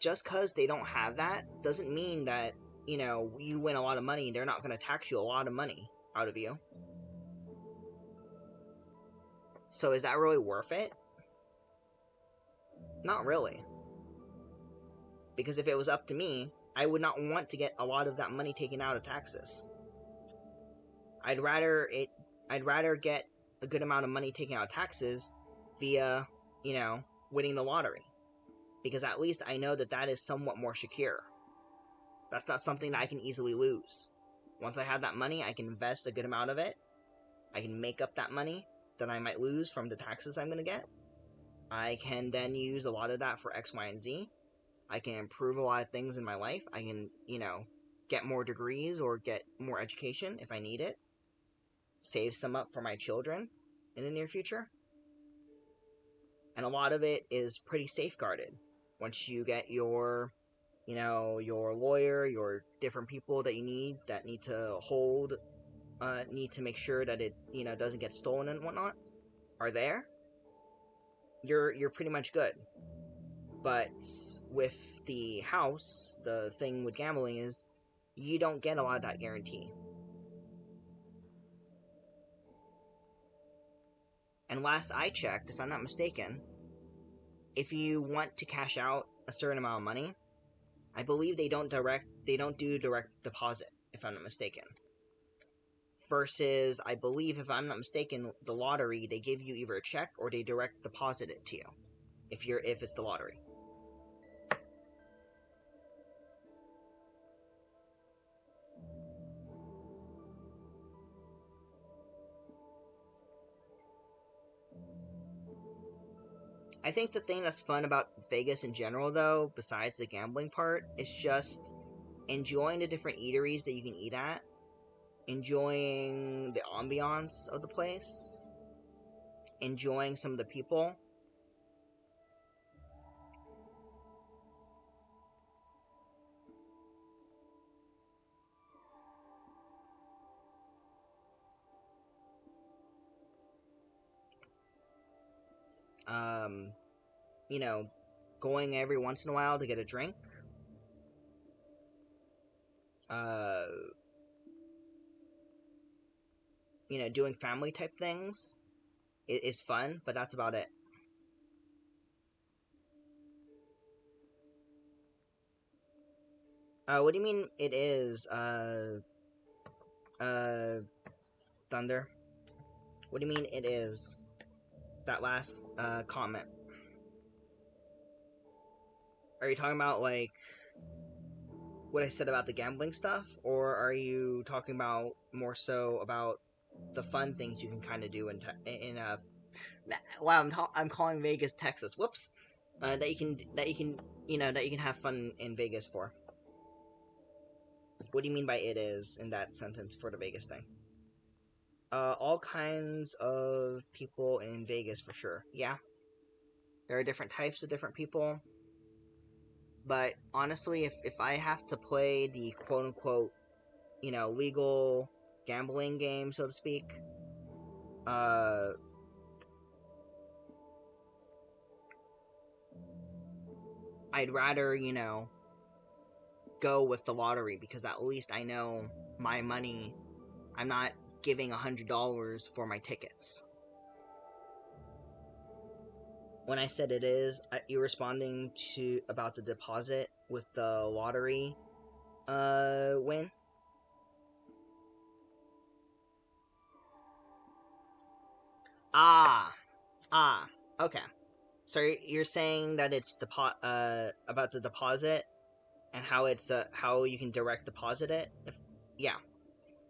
Just cause they don't have that doesn't mean that you win a lot of money. They're not going to tax you a lot of money out of you. So is that really worth it? Not really. Because if it was up to me, I would not want to get a lot of that money taken out of taxes. I'd rather get a good amount of money taken out of taxes via, winning the lottery. Because at least I know that is somewhat more secure. That's not something that I can easily lose. Once I have that money, I can invest a good amount of it. I can make up that money that I might lose from the taxes I'm going to get. I can then use a lot of that for X, Y, and Z. I can improve a lot of things in my life. I can, get more degrees or get more education if I need it. Save some up for my children in the near future. And a lot of it is pretty safeguarded. Once you get your lawyer, your different people that you need that need to make sure that it, doesn't get stolen and whatnot, are there, you're pretty much good. But with the house, the thing with gambling is you don't get a lot of that guarantee. And last I checked, if I'm not mistaken, if you want to cash out a certain amount of money, I believe they don't do direct deposit, if I'm not mistaken. Versus, I believe, if I'm not mistaken, the lottery, they give you either a check or they direct deposit it to you. If it's the lottery. I think the thing that's fun about Vegas in general, though, besides the gambling part, is just enjoying the different eateries that you can eat at, enjoying the ambiance of the place, enjoying some of the people. Um, going every once in a while to get a drink. Uh, doing family type things is fun, but that's about it. What do you mean it is, Thunder? What do you mean it is? That last, comment. Are you talking about, like, what I said about the gambling stuff? Or are you talking about more so about the fun things you can kind of do wow, I'm calling Vegas Texas. Whoops. That you can have fun in Vegas for. What do you mean by it is in that sentence for the Vegas thing? All kinds of people in Vegas for sure. Yeah. There are different types of different people. But honestly, if I have to play the quote unquote, legal gambling game, so to speak, uh, I'd rather, go with the lottery because at least I know my money. I'm not giving $100 for my tickets. When I said it is, you're responding to about the deposit with the lottery win? Ah, okay. So you're saying that it's about the deposit and how it's how you can direct deposit it? Yeah.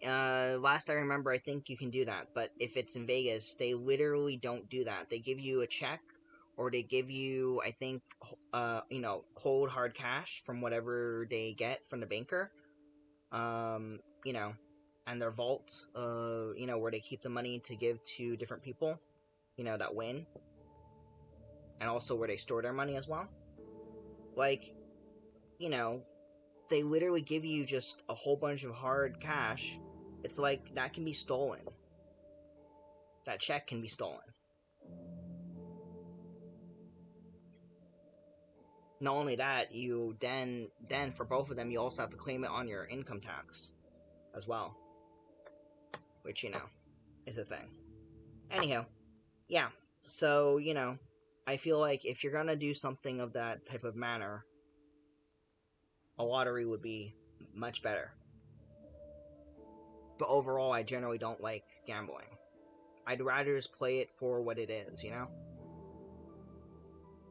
Last I remember, I think you can do that, but if it's in Vegas, they literally don't do that. They give you a check, or they give you, I think, cold hard cash from whatever they get from the banker. Um, you know, and their vault, where they keep the money to give to different people, that win, and also where they store their money as well. Like, you know, they literally give you just a whole bunch of hard cash. It's like that can be stolen. That check can be stolen. Not only that, you then for both of them, you also have to claim it on your income tax as well, which is a thing. Anyhow, yeah. So I feel like if you're gonna do something of that type of manner, a lottery would be much better. But overall, I generally don't like gambling. I'd rather just play it for what it is.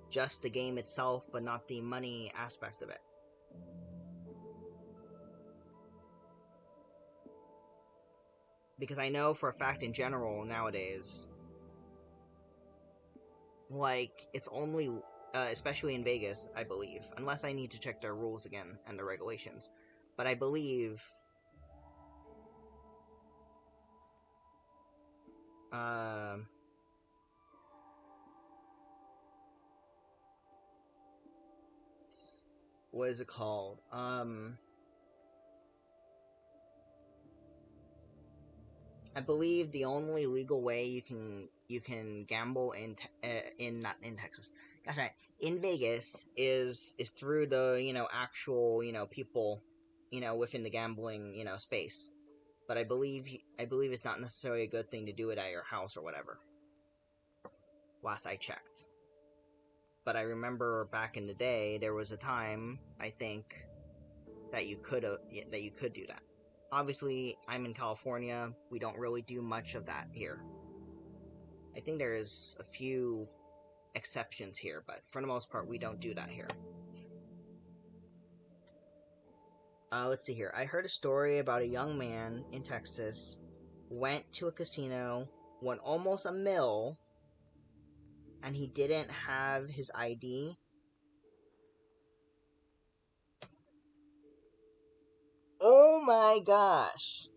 Just the game itself, but not the money aspect of it. Because I know for a fact in general nowadays, like, it's only, especially in Vegas, I believe, unless I need to check their rules again and their regulations, but I believe, uh, what is it called? I believe the only legal way you can gamble in not in Texas, gosh, right, in Vegas is through the actual people within the gambling space. But I believe it's not necessarily a good thing to do it at your house or whatever. Last I checked. But I remember back in the day there was a time I think that you could do that. Obviously, I'm in California. We don't really do much of that here. I think there's a few exceptions here, but for the most part, we don't do that here. Let's see here. I heard a story about a young man in Texas went to a casino, won almost a mil, and he didn't have his ID. Oh my gosh.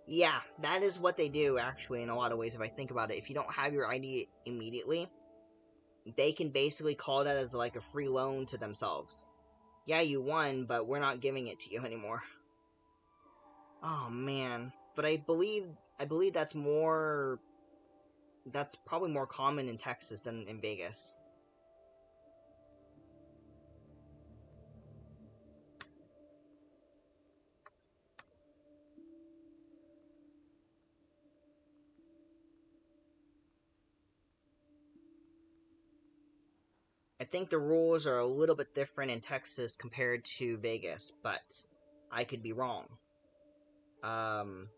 Yeah, that is what they do, actually, in a lot of ways, if I think about it. If you don't have your ID immediately, they can basically call that as like a free loan to themselves. Yeah, you won, but we're not giving it to you anymore. Oh man. But I believe that's probably more common in Texas than in Vegas. I think the rules are a little bit different in Texas compared to Vegas, but I could be wrong. Um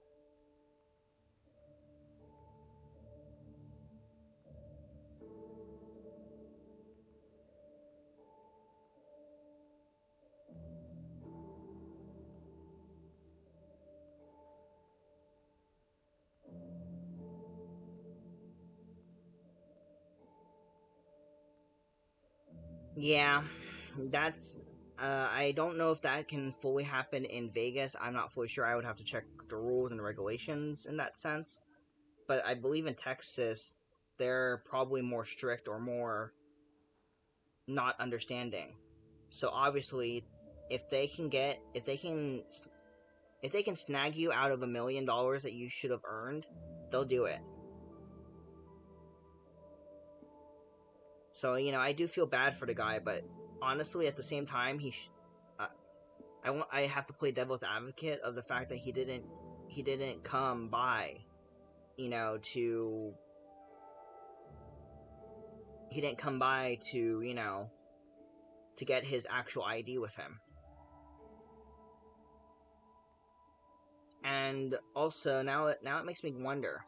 yeah. that's I don't know if that can fully happen in Vegas. I'm not fully sure. I would have to check the rules and regulations in that sense. But I believe in Texas, they're probably more strict or more not understanding. So obviously, if they can get if they can snag you out of $1 million that you should have earned, they'll do it. So I do feel bad for the guy, but honestly, at the same time, uh, I have to play devil's advocate of the fact that he didn't come by, to he didn't come by to get his actual ID with him. And also now it makes me wonder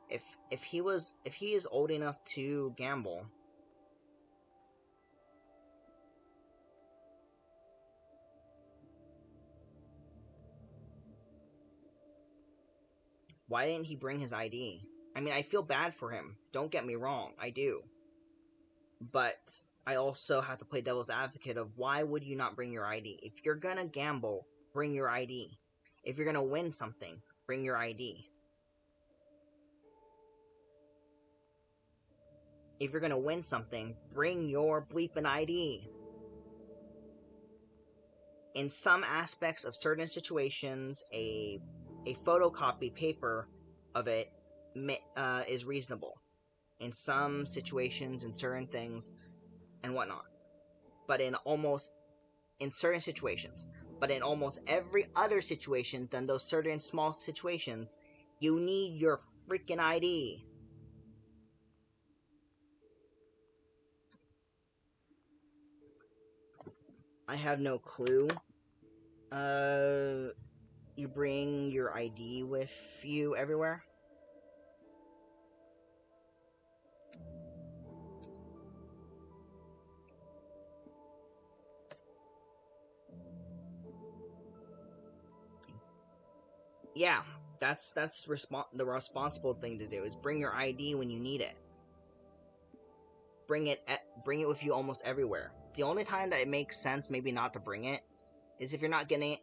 if he is old enough to gamble, why didn't he bring his ID? I mean, I feel bad for him. Don't get me wrong, I do. But I also have to play devil's advocate of why would you not bring your ID? If you're gonna gamble, bring your ID. If you're gonna win something, bring your ID. If you're gonna win something, bring your bleeping ID. In some aspects of certain situations, a photocopy paper of it is reasonable. In some situations, in certain things, and whatnot. But in certain situations, but in almost every other situation than those certain small situations, you need your freaking ID. I have no clue. Uh, you bring your ID with you everywhere? Yeah, that's the responsible thing to do is bring your ID when you need it. Bring it with you almost everywhere. The only time that it makes sense maybe not to bring it is if you're not getting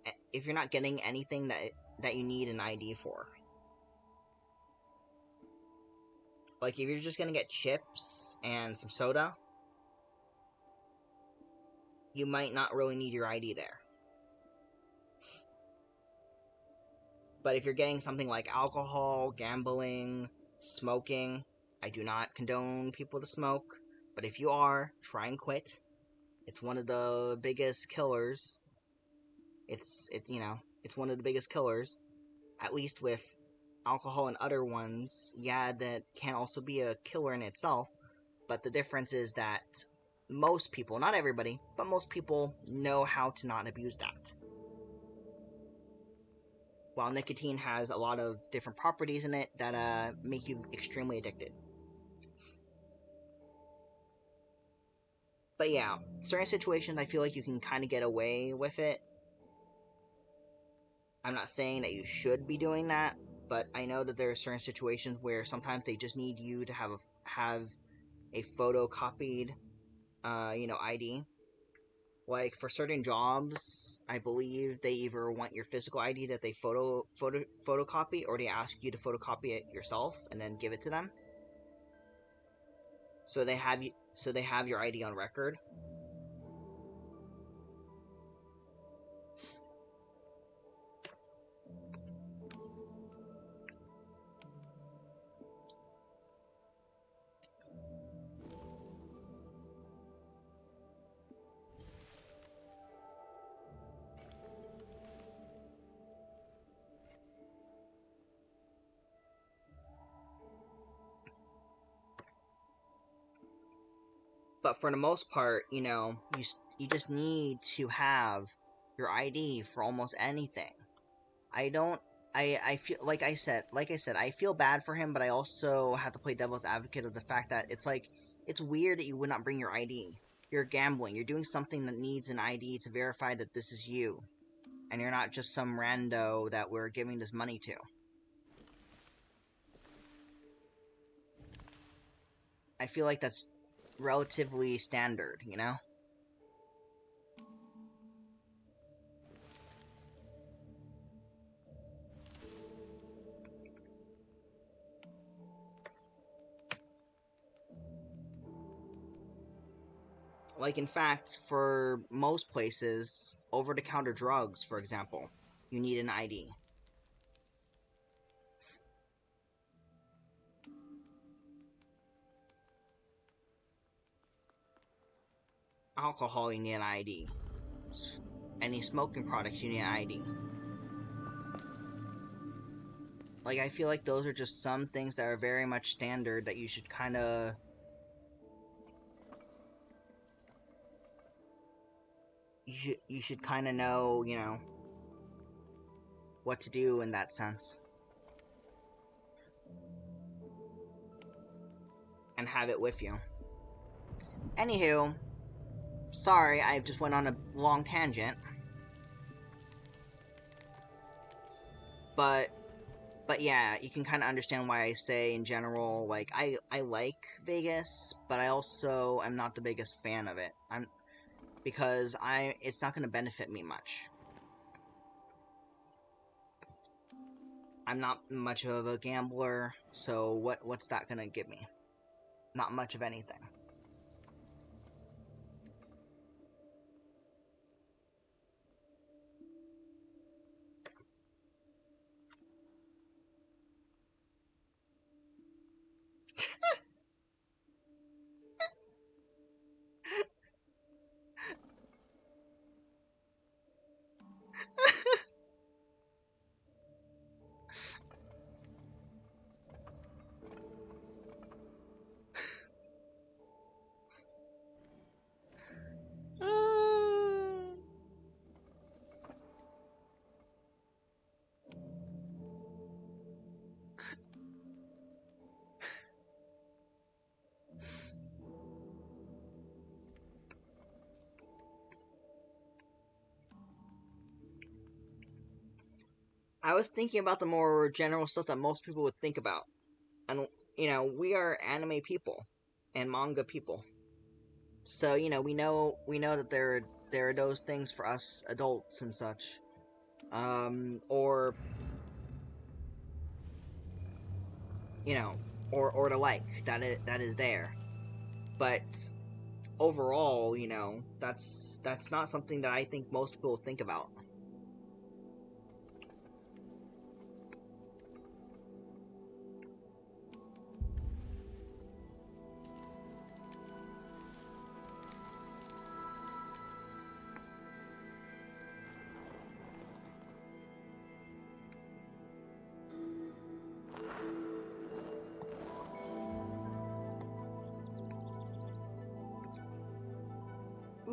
anything that you need an ID for. Like if you're just gonna get chips and some soda, you might not really need your ID there. But if you're getting something like alcohol, gambling, smoking, I do not condone people to smoke, but if you are, try and quit. It's one of the biggest killers. It's one of the biggest killers, at least with alcohol and other ones. Yeah, that can also be a killer in itself, but the difference is that most people, not everybody, but most people know how to not abuse that. While nicotine has a lot of different properties in it that make you extremely addicted. But yeah, certain situations I feel like you can kind of get away with it. I'm not saying that you should be doing that, but I know that there are certain situations where sometimes they just need you to have a photocopied, ID. Like for certain jobs, I believe they either want your physical ID that they photocopy, or they ask you to photocopy it yourself and then give it to them. So they have your ID on record. But for the most part, you just need to have your ID for almost anything. I don't. I feel like I said, I feel bad for him, but I also have to play devil's advocate of the fact that it's weird that you would not bring your ID. You're gambling. You're doing something that needs an ID to verify that this is you, and you're not just some rando that we're giving this money to. I feel like that's relatively standard, Like, in fact, for most places, over-the-counter drugs, for example, you need an ID. Alcohol, you need an ID. Any smoking products, you need an ID. Like, I feel like those are just some things that are very much standard that you should kind of... You should kind of know, you know, what to do in that sense. And have it with you. Anywho, sorry, I just went on a long tangent. But yeah, you can kind of understand why I say in general, like, I like Vegas, but I also am not the biggest fan of it. Because it's not going to benefit me much. I'm not much of a gambler, so what's that going to give me? Not much of anything. I was thinking about the more general stuff that most people would think about. And, you know, we are anime people and manga people. So, you know, we know that there are those things for us adults and such. Or, you know, or the like, that is there. But overall, you know, that's not something that I think most people think about.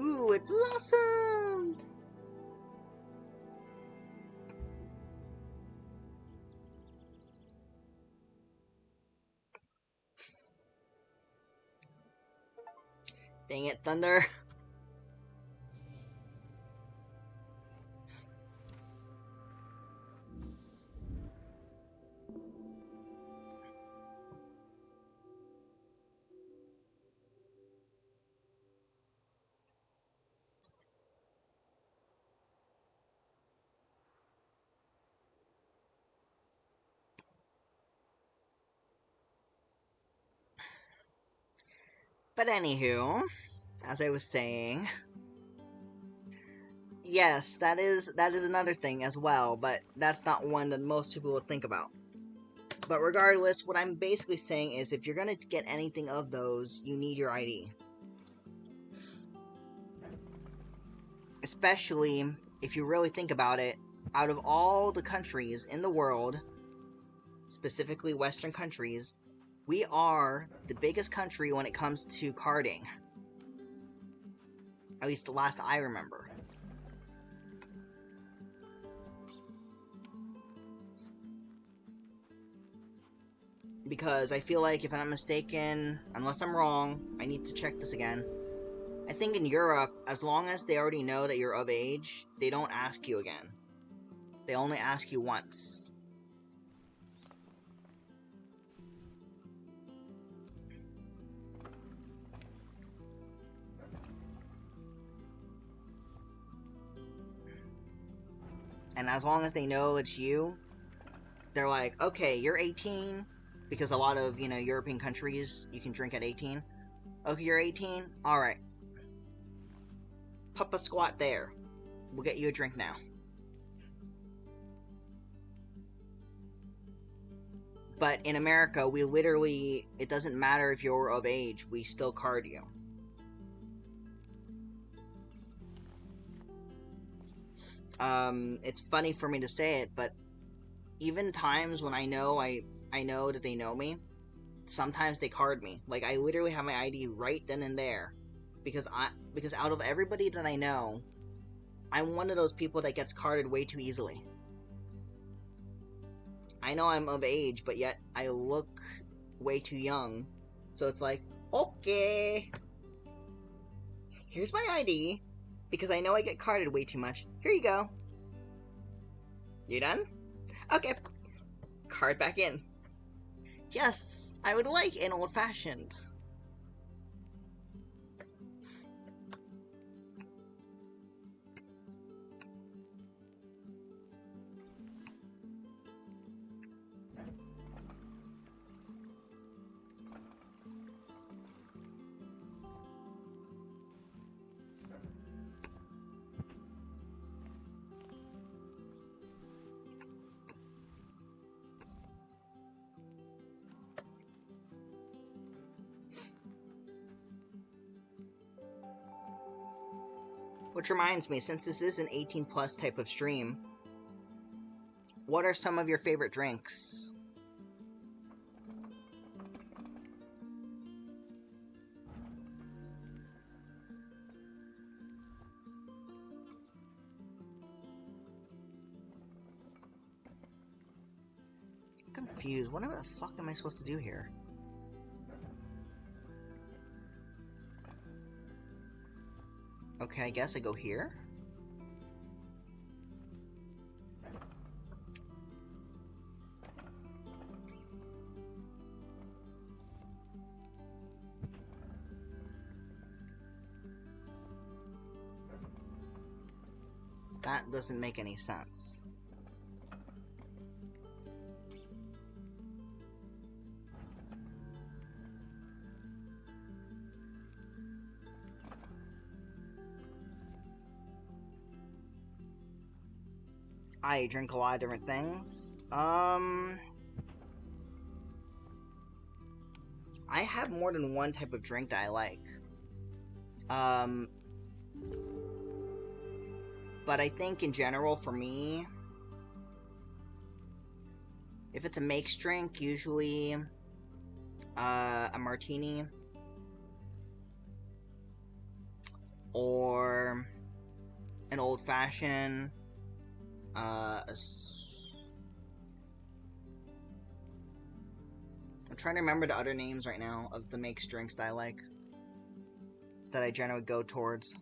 Ooh, it blossomed! Dang it, Thunder. But anywho, as I was saying, yes, that is another thing as well, but that's not one that most people would think about. But regardless, what I'm basically saying is if you're gonna get anything of those, you need your ID. Especially if you really think about it, out of all the countries in the world, specifically Western countries, we are the biggest country when it comes to carding. At least the last I remember. Because I feel like, if I'm not mistaken, unless I'm wrong, I need to check this again. I think in Europe, as long as they already know that you're of age, they don't ask you again. They only ask you once. And as long as they know it's you, they're like, okay, you're 18, because a lot of, you know, European countries, you can drink at 18. Okay, you're 18? Alright. Papa squat there. We'll get you a drink now. But in America, we literally, it doesn't matter if you're of age, we still card you. It's funny for me to say it, but even times when I know that they know me, sometimes they card me. Like, I literally have my ID right then and there. Because out of everybody that I know, I'm one of those people that gets carded way too easily. I know I'm of age, but yet I look way too young. So it's like, okay, here's my ID. Because I know I get carded way too much. Here you go. You done? Okay. Card back in. Yes, I would like an old-fashioned. Which reminds me, since this is an 18 plus type of stream, what are some of your favorite drinks? I'm confused. What the fuck am I supposed to do here? Okay, I guess I go here? That doesn't make any sense. I drink a lot of different things. I have more than one type of drink that I like. But I think in general, for me, if it's a makes drink, usually a martini or an old-fashioned. I'm trying to remember the other names right now of the makes drinks that I like, that I generally go towards.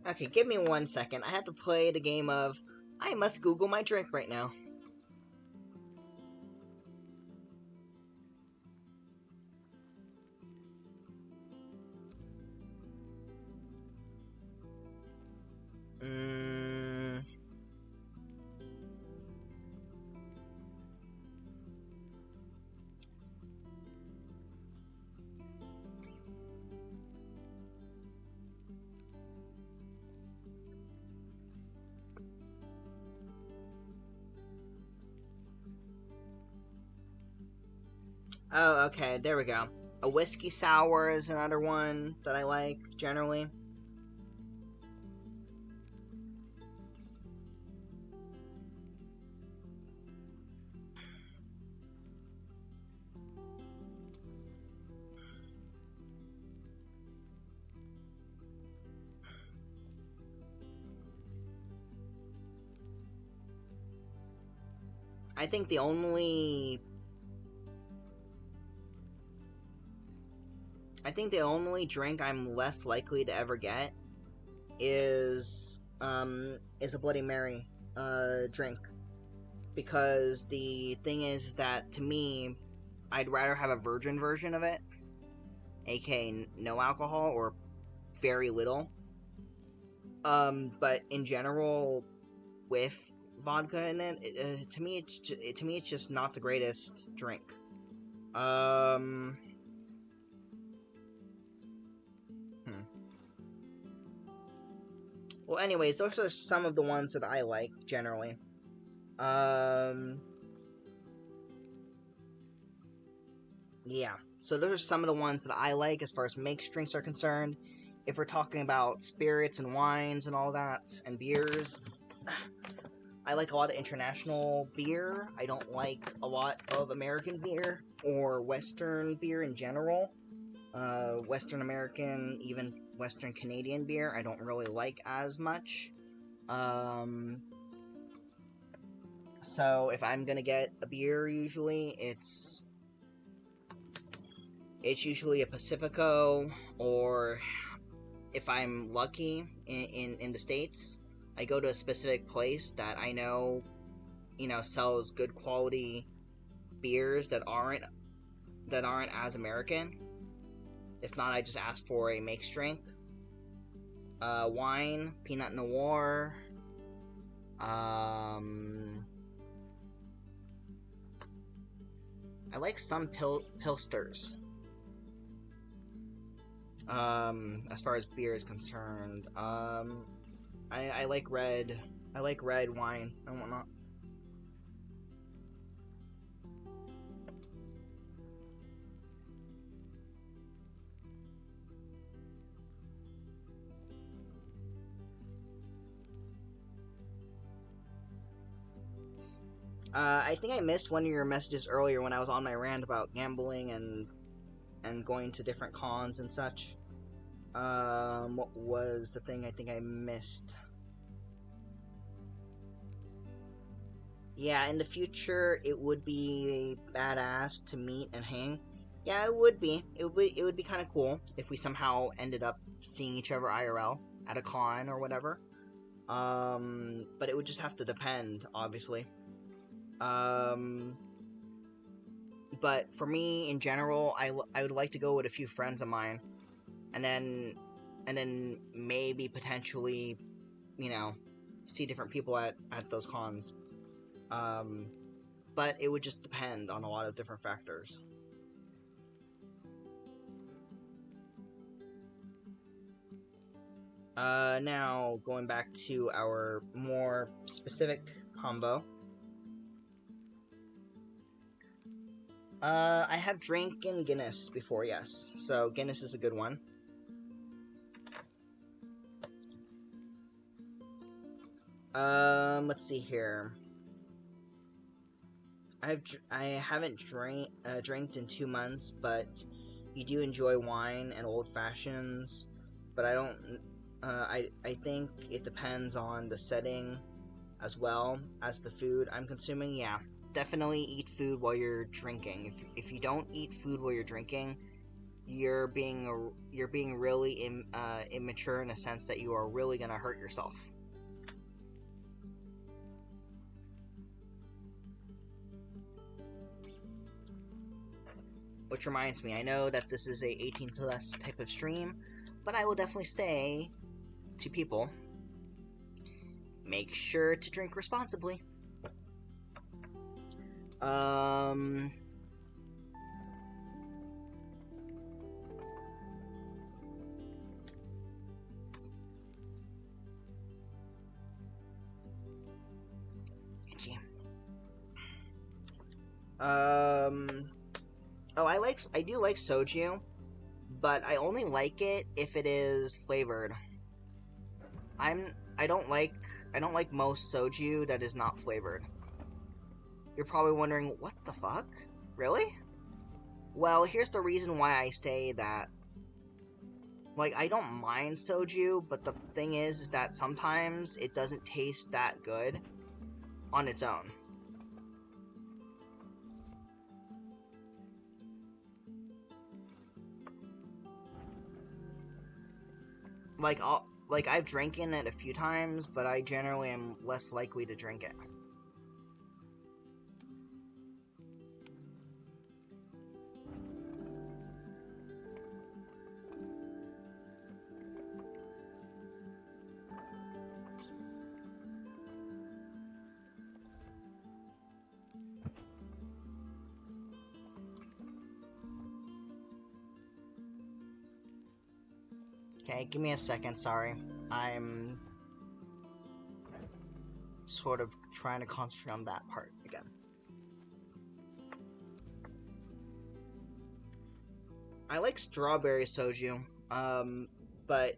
Okay, give me 1 second. I have to play the game of I must Google my drink right now. Oh, okay, there we go. A whiskey sour is another one that I like, generally. I think the only drink I'm less likely to ever get is a Bloody Mary drink, because the thing is that, to me, I'd rather have a virgin version of it, aka no alcohol or very little. But in general, with vodka in it, to me it's just not the greatest drink. Well, anyways, those are some of the ones that I like generally. Yeah. So those are some of the ones that I like as far as mixed drinks are concerned. If we're talking about spirits and wines and all that, and beers, I like a lot of international beer. I don't like a lot of American beer or Western beer in general. Western American, even Western Canadian beer, I don't really like as much. So if I'm gonna get a beer, usually it's usually a Pacifico, or if I'm lucky in the States, I go to a specific place that I know, sells good quality beers that aren't as American. If not, I just ask for a mixed drink. Wine, Pinot Noir. I like some Pilsters. As far as beer is concerned, I like red. I like red wine and whatnot. I think I missed one of your messages earlier when I was on my rant about gambling and going to different cons and such. What was the thing I think I missed? Yeah, in the future, it would be badass to meet and hang. Yeah, it would be. It would be kind of cool if we somehow ended up seeing each other IRL at a con or whatever. But it would just have to depend, obviously. But for me, in general, I would like to go with a few friends of mine, and then maybe potentially, see different people at those cons. But it would just depend on a lot of different factors. Now, going back to our more specific combo. I have drinking Guinness before, yes. So, Guinness is a good one. Let's see here. I haven't drank in 2 months, but you do enjoy wine and old fashions. But I don't. I think it depends on the setting, as well as the food I'm consuming. Yeah, definitely eat food while you're drinking. If you don't eat food while you're drinking, you're being really immature, in a sense that you are really gonna hurt yourself. Which reminds me, I know that this is a 18 plus type of stream, but I will definitely say to people, make sure to drink responsibly. Oh, I do like soju, but I only like it if it is flavored. I don't like most soju that is not flavored. You're probably wondering, what the fuck? Really? Well, here's the reason why I say that. Like, I don't mind soju, but the thing is that sometimes it doesn't taste that good on its own. like I've drinking it a few times, but I generally am less likely to drink it. Okay, give me a second, sorry. I'm sort of trying to concentrate on that part again. I like strawberry soju, but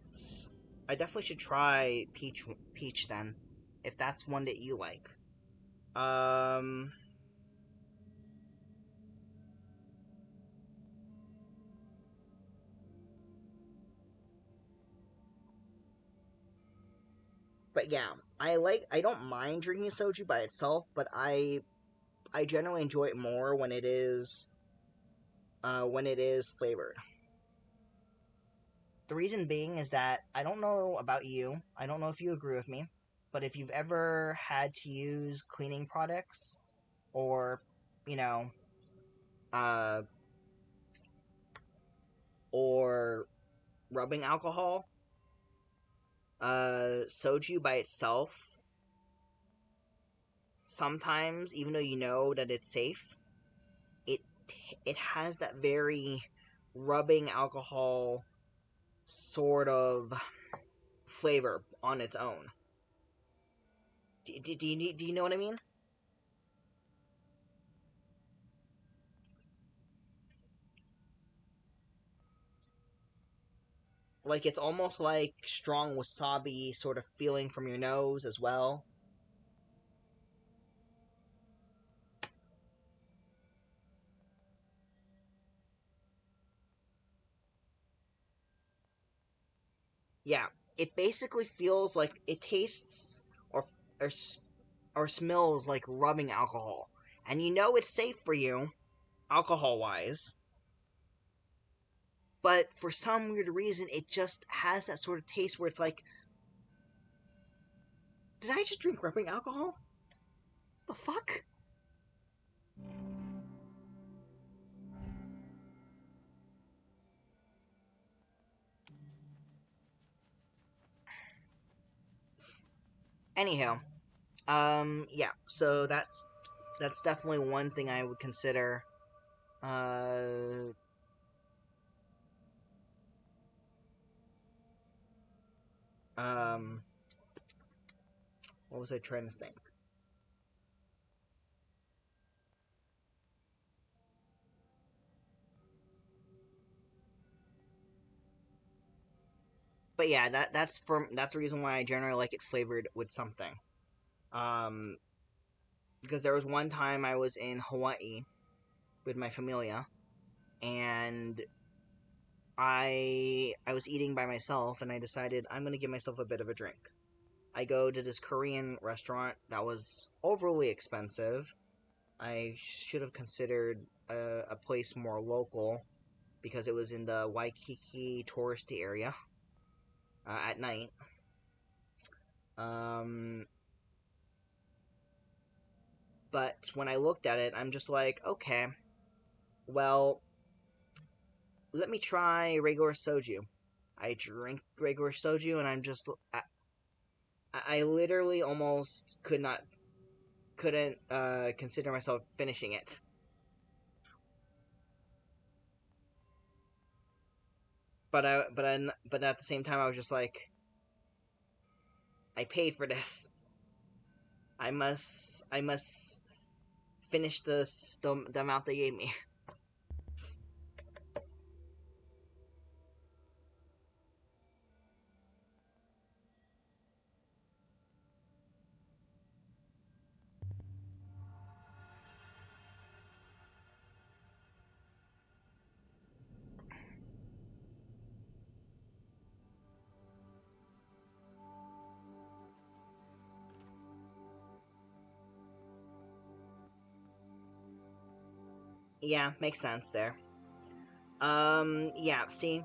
I definitely should try peach then, if that's one that you like. Um, but yeah, I don't mind drinking soju by itself, but I generally enjoy it more when it is flavored. The reason being is that I don't know about you. I don't know if you agree with me, but if you've ever had to use cleaning products or, you know, uh, or rubbing alcohol, soju by itself, sometimes, even though you know that it's safe, it it has that very rubbing alcohol sort of flavor on its own. Do you know what I mean? Like it's almost like strong wasabi sort of feeling from your nose as well. Yeah, it basically feels like it tastes or or smells like rubbing alcohol, and you know it's safe for you alcohol wise, but for some weird reason it just has that sort of taste where it's like, did I just drink rubbing alcohol? The fuck? Anyhow, yeah. So that's definitely one thing I would consider. Uh, um, what was I trying to think? But yeah, that's the reason why I generally like it flavored with something. Um, because there was one time I was in Hawaii with my familia, and I was eating by myself, and I decided I'm gonna give myself a bit of a drink. I go to this Korean restaurant that was overly expensive. I should have considered a place more local because it was in the Waikiki touristy area at night. Um, but when I looked at it, I'm just like, okay, well, let me try regular soju. I drink regular soju, and I literally almost couldn't consider myself finishing it. But at the same time, I was just like, I paid for this. I must finish the amount they gave me. Yeah, makes sense there. Yeah. See,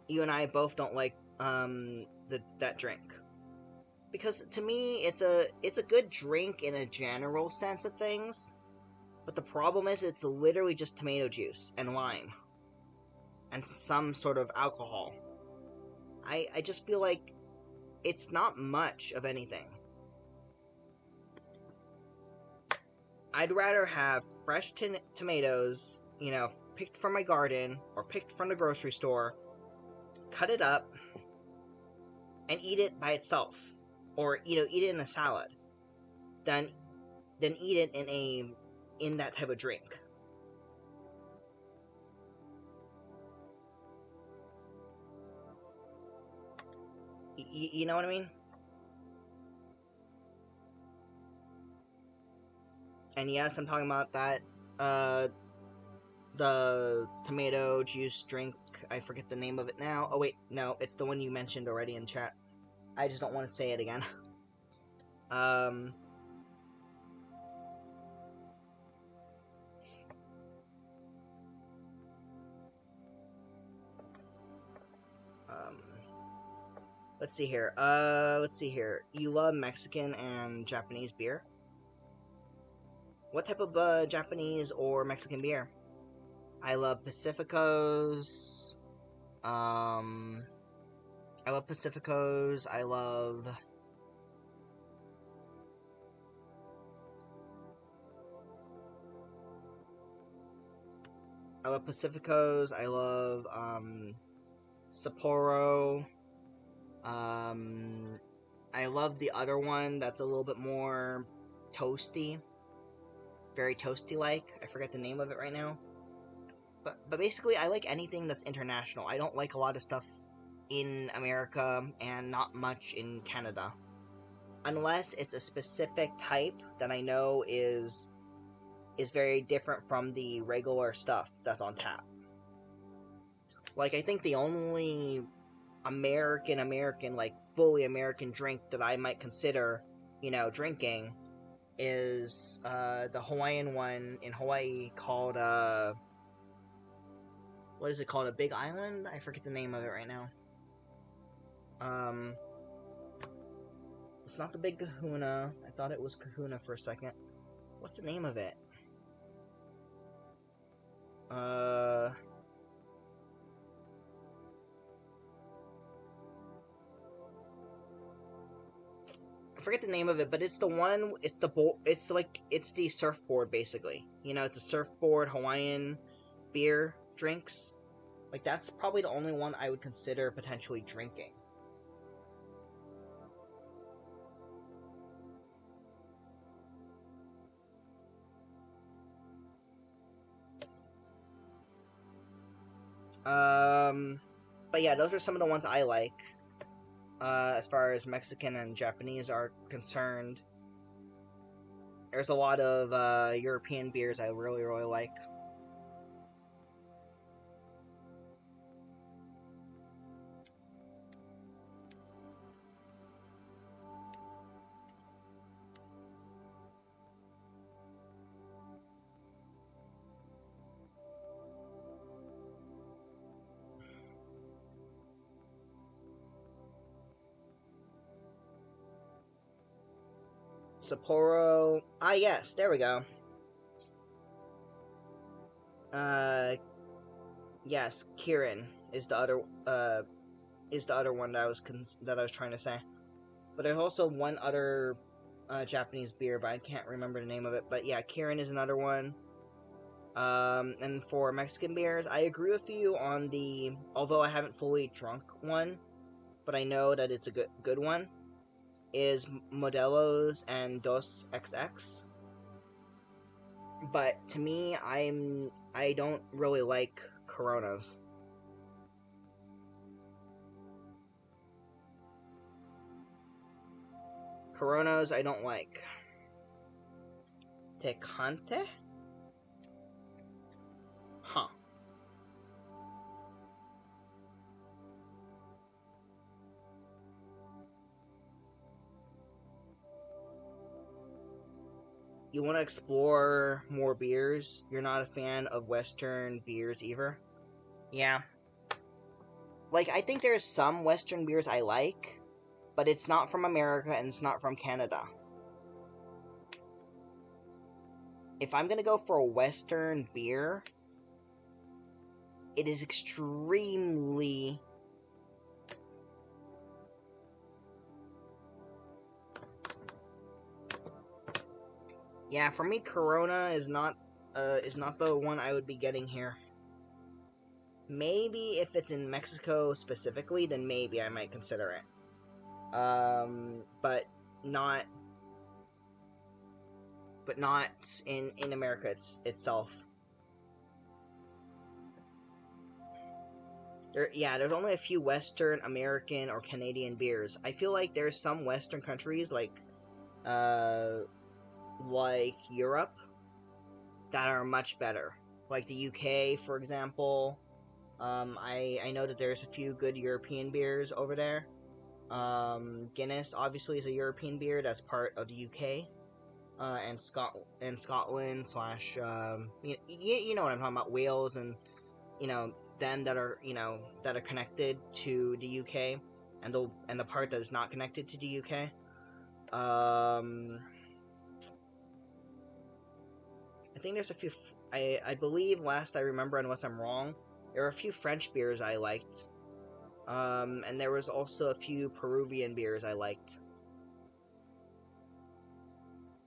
you and I both don't like that drink. Because to me, it's a good drink in a general sense of things, but the problem is it's literally just tomato juice and lime and some sort of alcohol. I just feel like it's not much of anything. I'd rather have fresh tomatoes, picked from my garden or picked from the grocery store, cut it up, and eat it by itself, or eat it in a salad, than eat it in that type of drink. You know what I mean? And yes, I'm talking about that, the tomato juice drink. I forget the name of it now. Oh wait, no, it's the one you mentioned already in chat. I just don't want to say it again. um, let's see here. You love Mexican and Japanese beer? What type of Japanese or Mexican beer? I love Pacificos. I love Pacificos. I love Pacificos. I love Sapporo. I love the other one that's a little bit more toasty, very toasty like. I forget the name of it right now. But basically, I like anything that's international. I don't like a lot of stuff in America and not much in Canada, unless it's a specific type that I know is very different from the regular stuff that's on tap. Like, I think the only American, like fully American drink that I might consider, drinking is the Hawaiian one in Hawaii called what is it called? A Big Island? I forget the name of it right now. It's not the Big Kahuna. I thought it was Kahuna for a second. What's the name of it? I forget the name of it, but it's the one. It's the surfboard basically. It's a surfboard Hawaiian beer drinks. Like, that's probably the only one I would consider potentially drinking. But yeah, those are some of the ones I like. As far as Mexican and Japanese are concerned, there's a lot of European beers I really, really like. Sapporo. Ah, yes, there we go. Yes, Kirin is the other one that I was trying to say. But there's also one other Japanese beer, but I can't remember the name of it. But yeah, Kirin is another one. And for Mexican beers, I agree with you on the, although I haven't fully drunk one, but I know that it's a good one, is Modelo's and Dos XX. But to me, I don't really like Coronas. Coronas I don't like. Tecate? Huh. You want to explore more beers? You're not a fan of Western beers either? Yeah. like, I think there's some Western beers I like, but it's not from America and it's not from Canada. If I'm gonna go for a Western beer, it is extremely... Yeah, for me, Corona is not the one I would be getting here. Maybe if it's in Mexico specifically, then maybe I might consider it. But not in America itself. There's only a few Western, American, or Canadian beers. I feel like there's some Western countries like Europe that are much better. Like the UK, for example. I know that there's a few good European beers over there. Guinness obviously is a European beer that's part of the UK. And Scotland slash you know what I'm talking about, Wales, and them that are that are connected to the UK, and the part that is not connected to the UK. I think there's a few. I believe, last I remember, unless I'm wrong, there were a few French beers I liked. And there was also a few Peruvian beers I liked.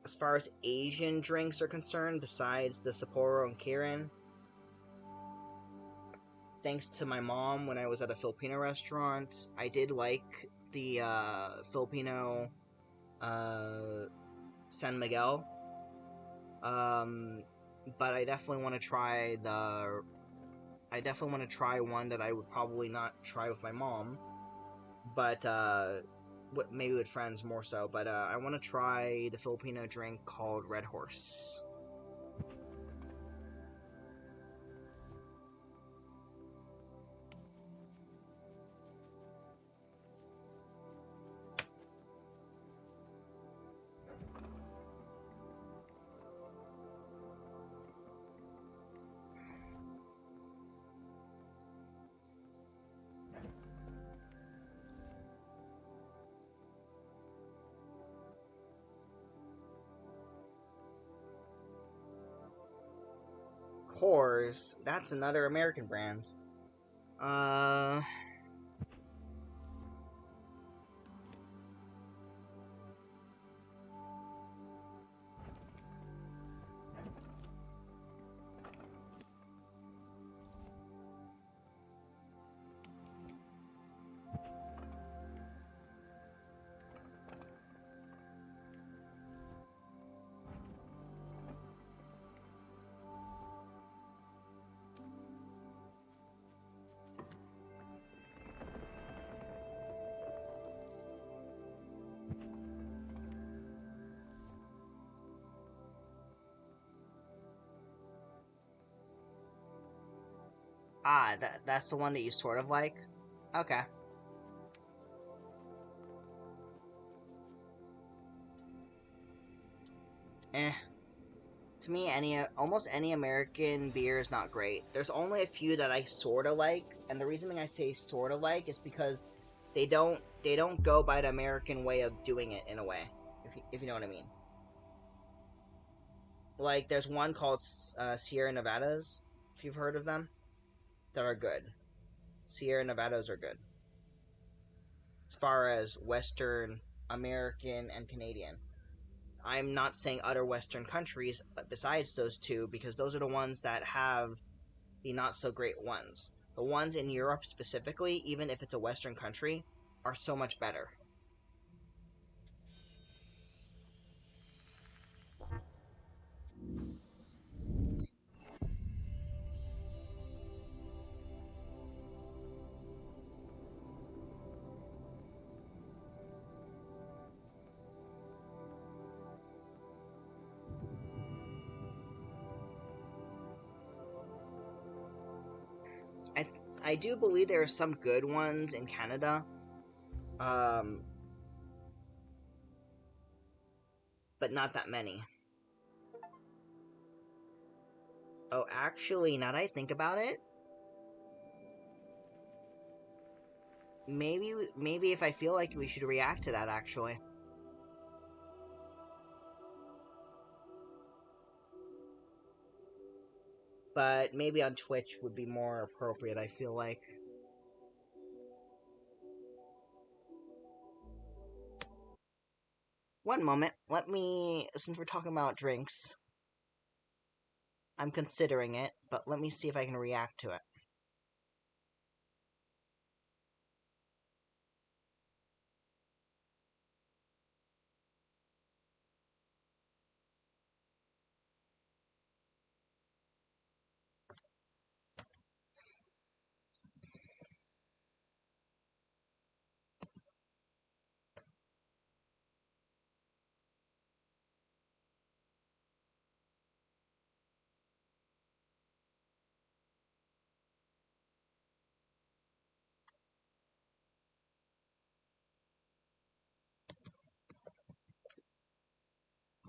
As far as Asian drinks are concerned, besides the Sapporo and Kirin, thanks to my mom when I was at a Filipino restaurant, I did like the Filipino San Miguel. But I definitely want to try one that I would probably not try with my mom, but maybe with friends more so. But I want to try the Filipino drink called Red Horse. Coors, that's another American brand. Uh, that's the one that you sort of like? Okay. Eh. To me, almost any American beer is not great. There's only a few that I sort of like, and the reason I say sort of like is because they don't go by the American way of doing it in a way, if you know what I mean. Like there's one called Sierra Nevadas, if you've heard of them, that are good. Sierra Nevadas are good as far as Western, American, and Canadian. I'm not saying other Western countries besides those two, because those are the ones that have the not so great ones. The ones in Europe specifically, even if it's a Western country, are so much better. I I do believe there are some good ones in Canada, um, but not that many. Oh, actually, now that I think about it, maybe if I feel like we should react to that actually. But maybe on Twitch would be more appropriate, I feel like. One moment. Let me, since we're talking about drinks, I'm considering it, but let me see if I can react to it.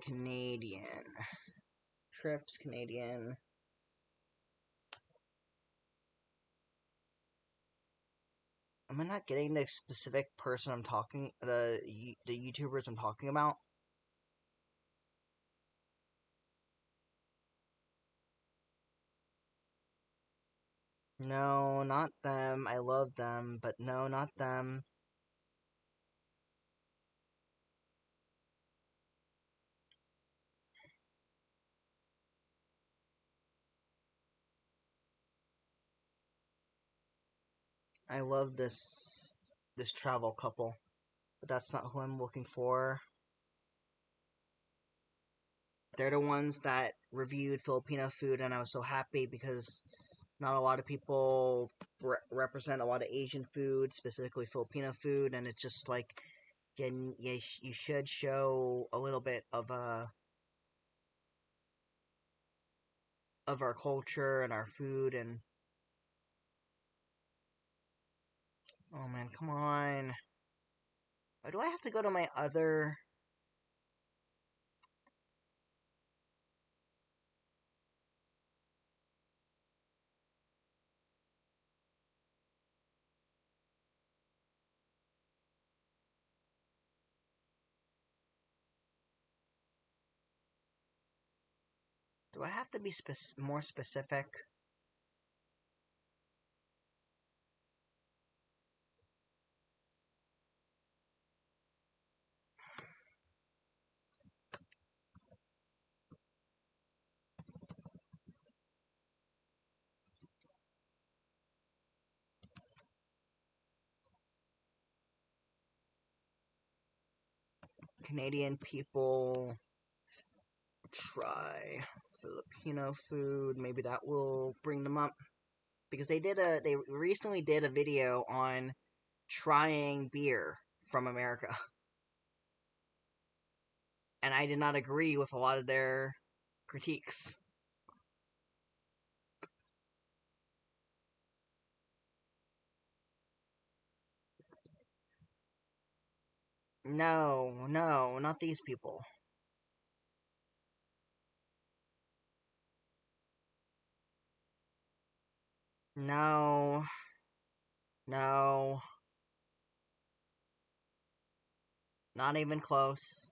Canadian. Trips, Canadian. Am I not getting the specific person I'm talking, the YouTubers I'm talking about? No, not them. I love them, but no, not them. I love this travel couple, but that's not who I'm looking for. They're the ones that reviewed Filipino food, and I was so happy because not a lot of people represent a lot of Asian food, specifically Filipino food, and it's just like you should show a little bit of our culture and our food. And oh man, come on, why do I have to go to my other? Do I have to be more specific? Canadian people try Filipino food. Maybe that will bring them up because they recently did a video on trying beer from America, and I did not agree with a lot of their critiques. No, no, not these people. No, no, not even close.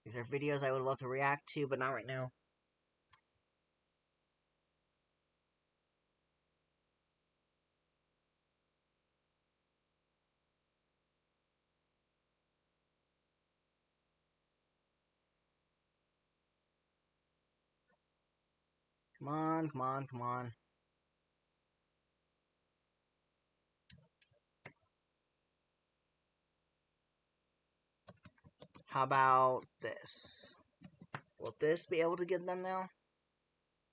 These are videos I would love to react to, but not right now. Come on, come on, come on. How about this? Will this be able to get them now?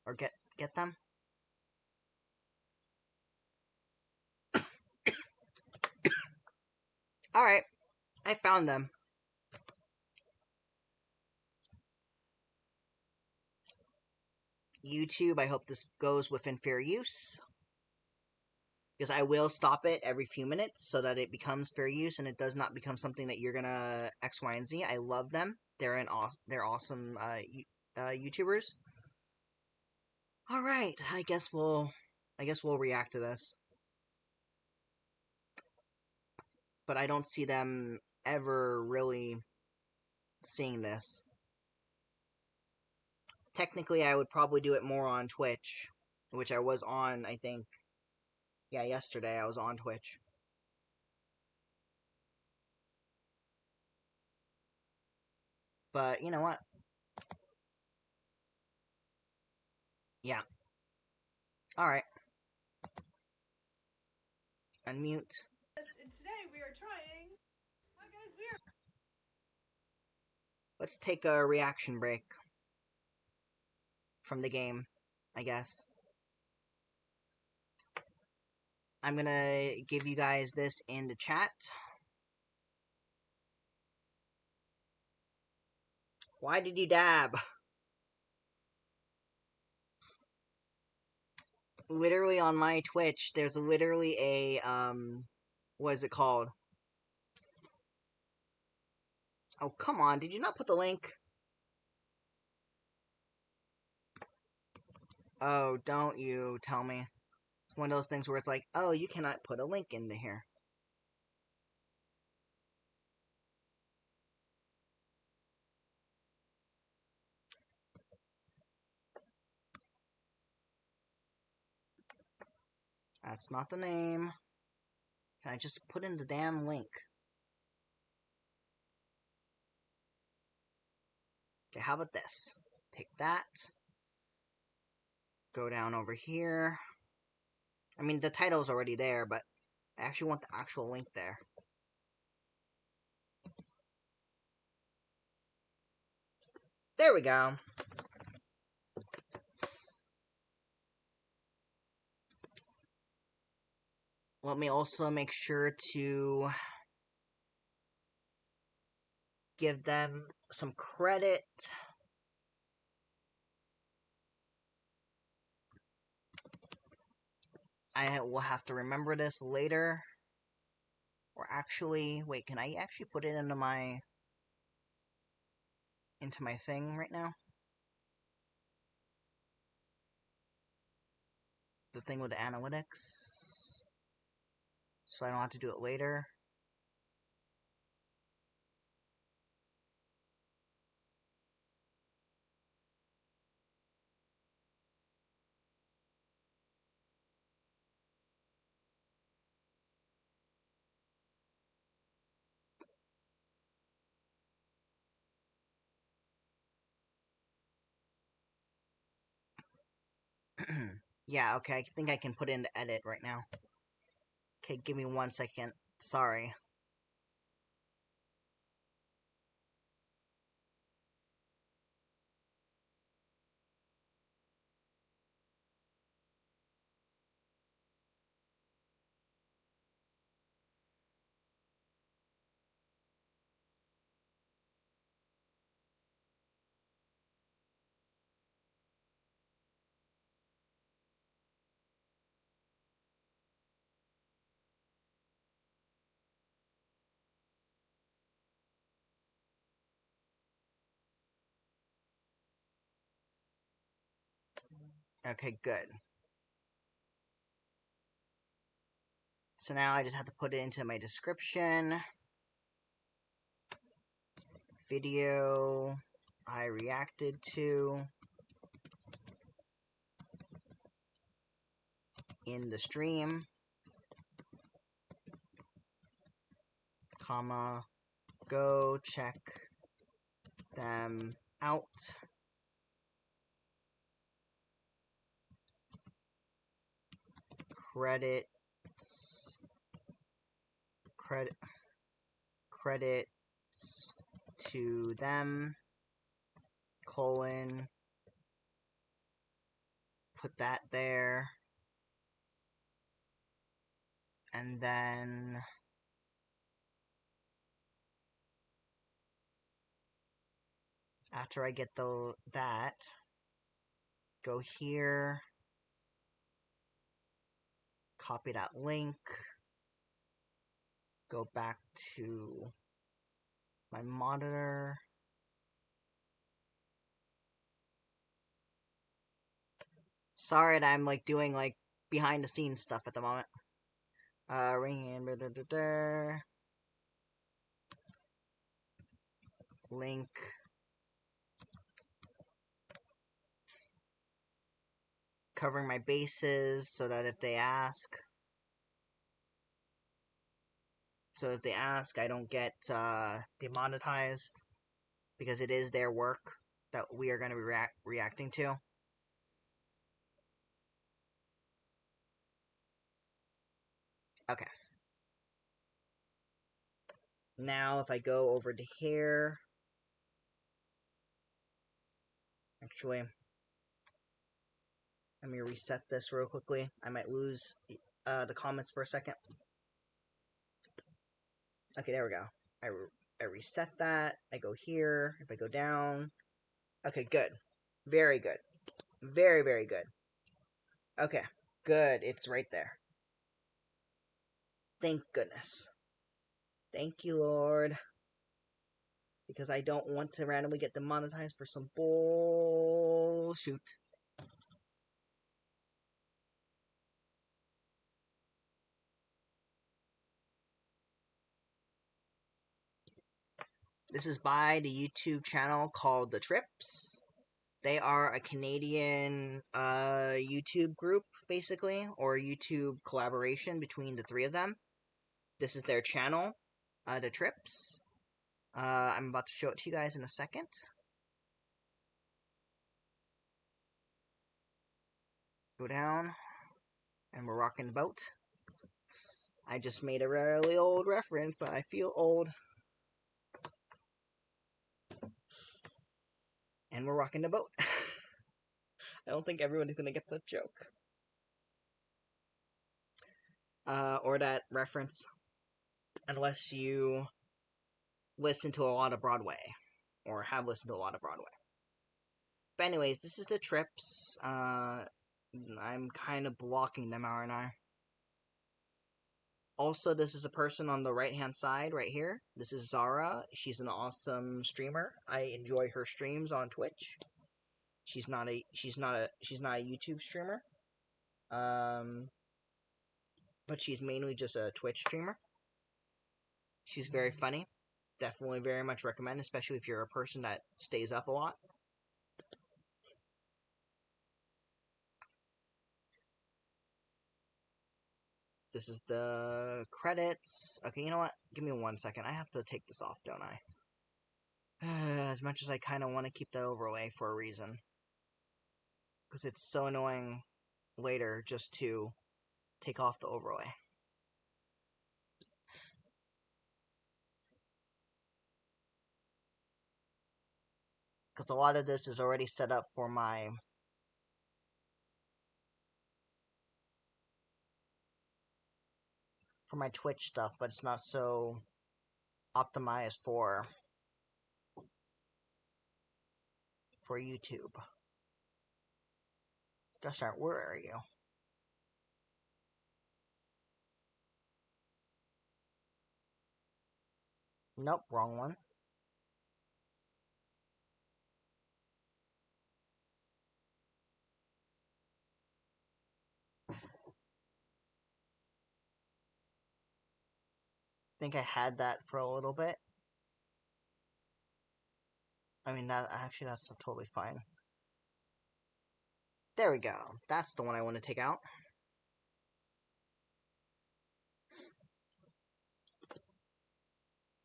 Or get them? Alright, I found them. YouTube, I hope this goes within fair use. Because I will stop it every few minutes so that it becomes fair use and it does not become something that you're gonna X, Y, and Z. I love them. They're awesome YouTubers. Alright, I guess we'll react to this. but I don't see them ever really seeing this. Technically, I would probably do it more on Twitch, which I was on, I think, yeah, yesterday I was on Twitch. But, you know what? Yeah. Alright. Unmute. And today we are trying. Hi guys, we are. Let's take a reaction break from the game, I guess. I'm gonna give you guys this in the chat. Why did you dab? Literally on my Twitch, there's literally a, what is it called? Oh, come on, did you not put the link? Oh, don't you tell me. It's one of those things where it's like, oh, you cannot put a link into here. That's not the name. Can I just put in the damn link? Okay, how about this? Take that. Go down over here. I mean, the title's already there, but I actually want the actual link there. There we go. Let me also make sure to give them some credit. I will have to remember this later. Or actually, wait, can I actually put it into my thing right now? The thing with the analytics. So I don't have to do it later. Yeah, okay, I think I can put in the edit right now. Okay, give me 1 second. Sorry. Okay, good. So now I just have to put it into my description. Video I reacted to in the stream, comma, go check them out. Credits to them, colon, put that there, and then after I get that, go here, copy that link, go back to my monitor. Sorry that I'm like doing like behind the scenes stuff at the moment. Ring in, link. Covering my bases so that if they ask, I don't get demonetized because it is their work that we are going to be reacting to. Okay. Now, if I go over to here, actually, let me reset this real quickly. I might lose the comments for a second. Okay, there we go. I reset that. I go here. If I go down. Okay, good. Very good. Very, very good. Okay, good. It's right there. Thank goodness. Thank you, Lord. Because I don't want to randomly get demonetized for some bullshit. This is by the YouTube channel called The Trips. They are a Canadian YouTube group, basically, or YouTube collaboration between the three of them. This is their channel, The Trips. I'm about to show it to you guys in a second. Go down, and we're rocking the boat. I just made a really old reference. I feel old. And we're rocking the boat. I don't think everybody's gonna get the joke. Or that reference. Unless you listen to a lot of Broadway. Or have listened to a lot of Broadway. But anyways, this is the Trips. I'm kind of blocking them, aren't I? Also, this is a person on the right-hand side, right here. This is Zara. She's an awesome streamer. I enjoy her streams on Twitch. She's not a YouTube streamer. But she's mainly just a Twitch streamer. She's very funny. Definitely very much recommend, especially if you're a person that stays up a lot. This is the credits. Okay, you know what? Give me 1 second. I have to take this off, don't I? As much as I kind of want to keep that overlay for a reason. Because it's so annoying later just to take off the overlay. Because a lot of this is already set up for my Twitch stuff, but it's not so optimized for YouTube. Gosh darn, where are you? Nope, wrong one. I think I had that for a little bit. I mean, that's totally fine. There we go. That's the one I want to take out.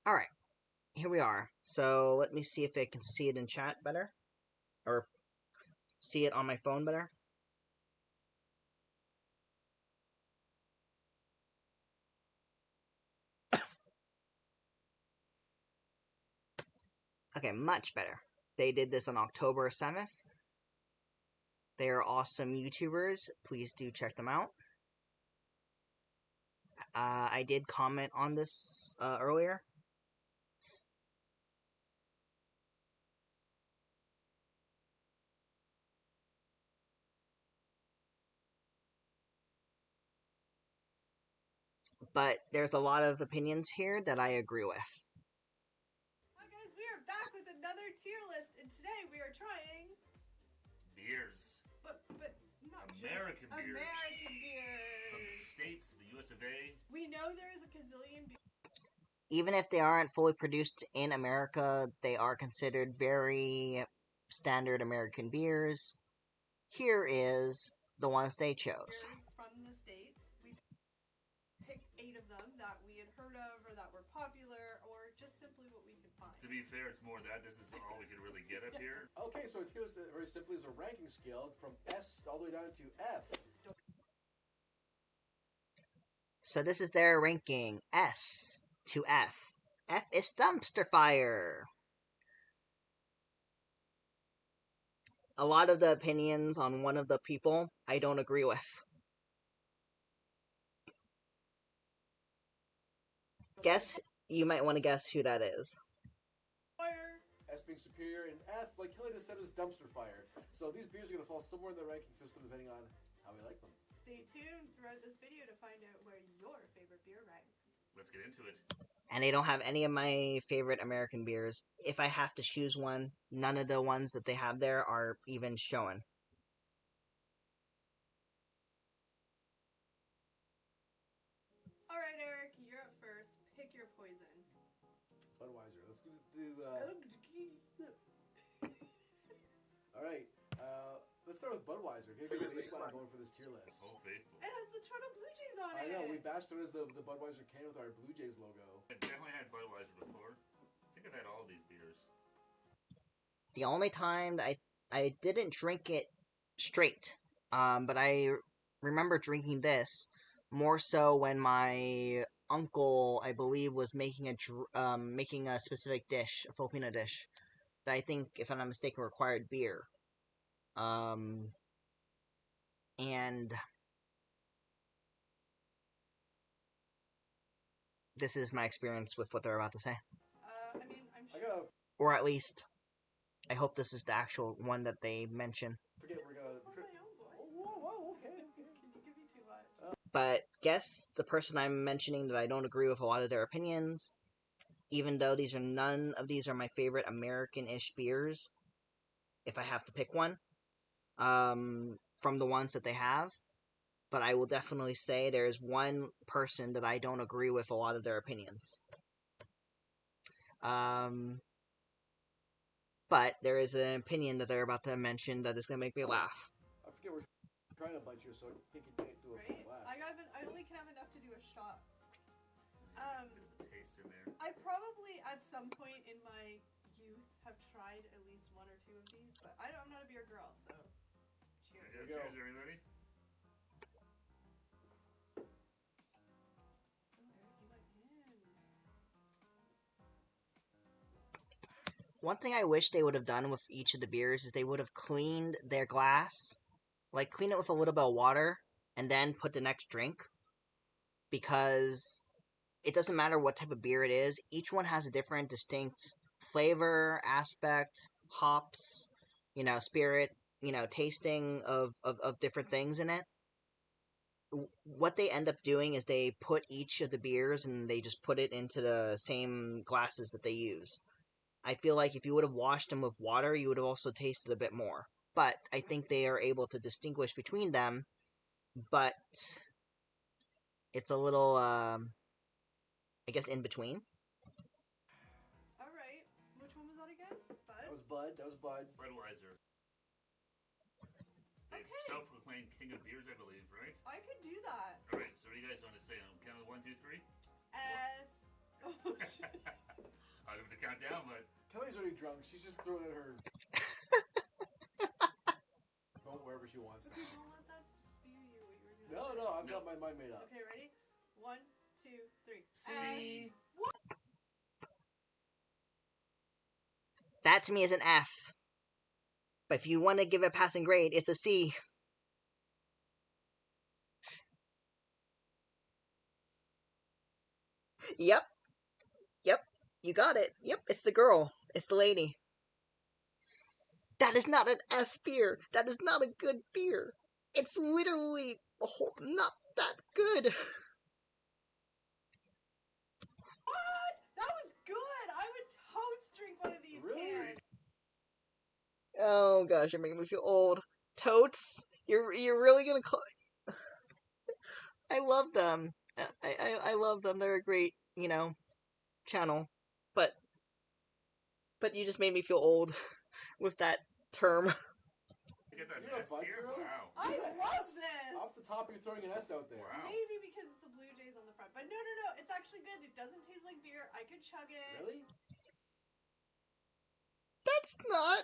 Alright. Here we are. So, let me see if I can see it in chat better. Or, see it on my phone better. Okay, much better. They did this on October 7th. They are awesome YouTubers. Please do check them out. I did comment on this earlier. But there's a lot of opinions here that I agree with. Hi guys, we are back with another tier list, and today we are trying beers. but not American just beers. American beers. From the States, the US of A. We know there is a gazillion beers. even if they aren't fully produced in America, they are considered very standard American beers. Here is the ones they chose. beers from the States. We picked 8 of them that we had heard of or that were popular or just simply what we could find. To be fair, it's more that this is all we could really get up here. Okay, so it goes very simply as a ranking scale from S all the way down to F. So this is their ranking, S to F. F is dumpster fire. A lot of the opinions on one of the people I don't agree with. You might want to guess who that is. Fire. S being superior, and F, like Hilly just said, is dumpster fire. So these beers are going to fall somewhere in the ranking system depending on how we like them. Stay tuned throughout this video to find out where your favorite beer ranks. Let's get into it. And they don't have any of my favorite American beers. If I have to choose one, none of the ones that they have there are even shown. Alright, Eric, you're up first. Pick your poison. Budweiser. Let's do. All right. Let's start with Budweiser. Get a baseline going for this tier list. Oh, faithful. It has the Toronto Blue Jays on it! I know, we bashed it as the Budweiser can with our Blue Jays logo. I definitely had Budweiser before. I think I've had all these beers. The only time that I didn't drink it straight, but I remember drinking this more so when my uncle, I believe, was making a specific dish, a Filipino dish, that I think, if I'm not mistaken, required beer. And this is my experience with what they're about to say. I mean, I'm I sure. gotta Or at least, I hope this is the actual one that they mention. forget we're gonna. Oh, my own boy. Whoa, okay. You give me too much. But guess the person I'm mentioning that I don't agree with a lot of their opinions, even though none of these are my favorite American-ish beers, if I have to pick one, from the ones that they have. But I will definitely say there is one person that I don't agree with a lot of their opinions. But there is an opinion that they're about to mention that is going to make me laugh. I forget we're trying to bite you, so I think you can't do a Right? full laugh. I only can have enough to do a shot. A bit of a taste in there. I probably at some point in my youth have tried at least 1 or 2 of these, but I'm not a beer girl, so cheers. Here we go. Cheers, everybody. Oh, Eric, you went in. One thing I wish they would have done with each of the beers is they would have cleaned their glass, like clean it with a little bit of water, and then put the next drink. Because it doesn't matter what type of beer it is, each one has a different distinct flavor, aspect, hops, spirit, tasting of different things in it. What they end up doing is they put each of the beers and they just put it into the same glasses that they use. I feel like if you would have washed them with water, you would have also tasted a bit more. But I think they are able to distinguish between them, but it's a little, I guess, in between. Alright, which one was that again? That Bud? was Bud. Budweiser. The Okay. self-proclaimed king of beers, I believe, right? I could do that. All right. So what do you guys want to say? On count of 1, 2, 3. S. Oh, shit. I'll have to count down, but Kelly's already drunk. She's just throwing at her. Going wherever she wants Okay, now. don't let that spew you what you were doing. No, I've No. got my mind made up. Okay, ready? 1, 2, 3. C. That to me is an F. But if you want to give it a passing grade, it's a C. Yep. You got it. Yep, it's the girl. It's the lady. That is not an S beer. That is not a good beer. It's literally not that good. What? That was good! I would totes drink one of these Really? cans. Oh gosh, you're making me feel old. Totes? You're really gonna call... I love them. I love them. They're a great, channel, but you just made me feel old with that term. You get that You're a S bud tier? girl? Wow. I Look at love S. this. Off the top, you're throwing an S out there. Wow. Maybe because it's a Blue Jays on the front, but no, it's actually good. It doesn't taste like beer. I could chug it. Really? That's not.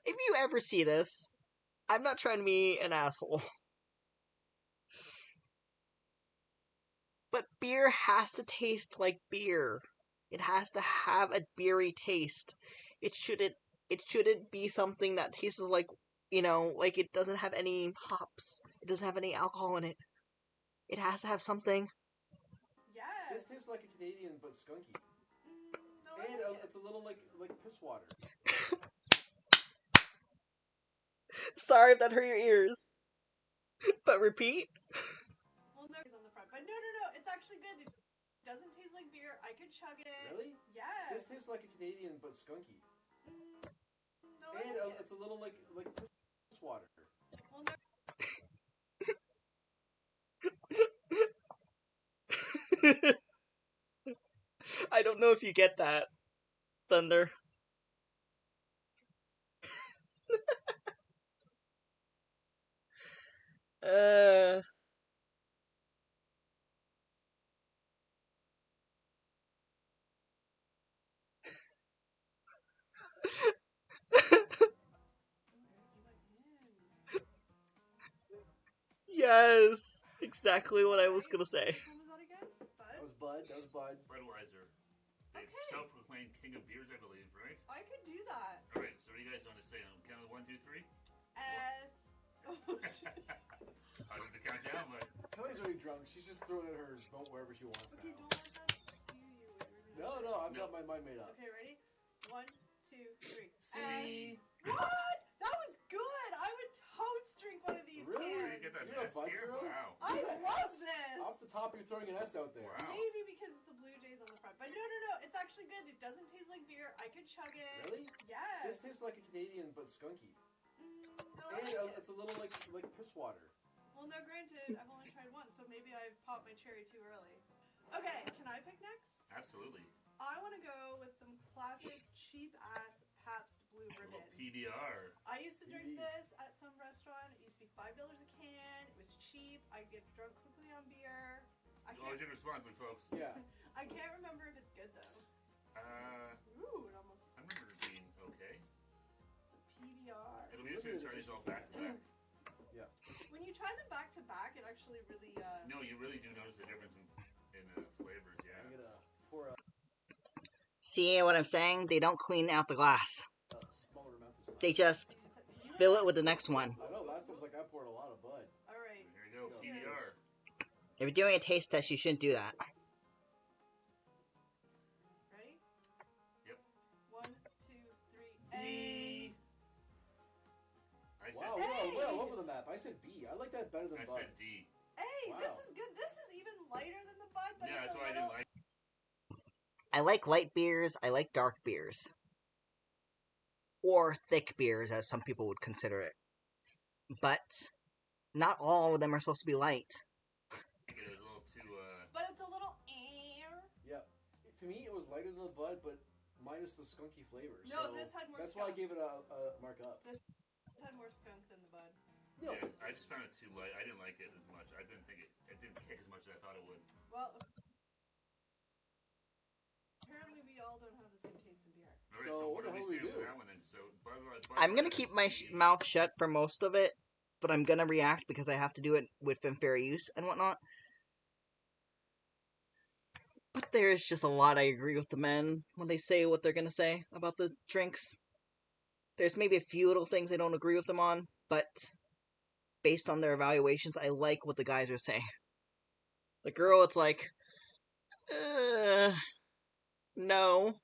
If you ever see this, I'm not trying to be an asshole. But beer has to taste like beer. It has to have a beery taste. It shouldn't be something that tastes like, like it doesn't have any hops. It doesn't have any alcohol in it. It has to have something. Yes. This tastes like a Canadian, but skunky. No, I And like it. it's a little like piss water. Sorry if that hurt your ears. But repeat. Well, no, it's on the front, but no, it's actually good. It doesn't taste like beer. I could chug it. Really? Yes. This tastes like a Canadian, but skunky. No, I And like it. it's a little like piss water. Well, no. I don't know if you get that, Thunder. Yes, exactly what I was gonna say. Which one was that again? Bud? That was Bud. Budweiser. The Okay. self-proclaimed king of beers, I believe, right? I could do that. All right. So what do you guys want to say on count of 1, 2, 3? S. Oh, shit. I don't have to count down, but Kelly's already drunk. She's just throwing in her vote wherever she wants Okay, now. don't let that skew you. No, I've got my mind made up. Okay, ready? 1, 2, 3. C. What? That was good. I would totes drink one of these Really? where do you cans. get that You're a S bud tier? girl? Wow. I love this. Off the top, you're throwing an S out there. Wow. Maybe because it's a Blue Jays on the front, but no, it's actually good. It doesn't taste like beer. I could chug it. Really? Yes. This tastes like a Canadian, but skunky. No, I And like it. it's a little like piss water. Well, no, granted, I've only tried one, so maybe I've popped my cherry too early. Okay, can I pick next? Absolutely. I want to go with some classic cheap-ass Pabst Blue A little Ribbon. PBR. I used to drink PB. this at some restaurant. It used to be $5 a can. It was cheap. I get drunk quickly on beer. I Always can't, your responsibility, folks. Yeah. I can't remember if it's good though. Ooh, it almost. I remember it being okay. It's a PBR. It'll be interesting to try these all back to back. When you try them back to back, it actually really. No, you really do notice the difference in flavors, yeah. I'm gonna pour a See what I'm saying? They don't clean out the glass. smaller amount this time. They just fill it with the next one. I know. Last time was like I poured a lot of Bud. All right. Here you go, Go. PBR. If you're doing a taste test, you shouldn't do that. Ready? Yep. 1, 2, 3. A. I said Wow, we're all over the map. I said B. I like that better than I Bud. said D. Hey, Wow. this is good. This is even lighter than the Bud, but Yeah, it's that's a why I little. didn't like I like light beers, I like dark beers. Or thick beers, as some people would consider it. But not all of them are supposed to be light. it. It was a little too, But it's a little air. Yeah. To me, it was lighter than the Bud, but minus the skunky flavor. No, so this had more That's why I skunk. gave it a mark up. This had more skunk than the Bud. No. yeah, I just found it too light. I didn't like it as much. I didn't think it didn't kick as much as I thought it would. Well, apparently we all don't have the same taste in beer. Alright, So, what what the are hell we do we saying on do? that one then? So, I'm gonna keep my mouth shut for most of it, but I'm gonna react because I have to do it with fair use and whatnot. But there's just a lot I agree with the men when they say what they're gonna say about the drinks. There's maybe a few little things I don't agree with them on, but based on their evaluations, I like what the guys are saying. The girl, it's like, no.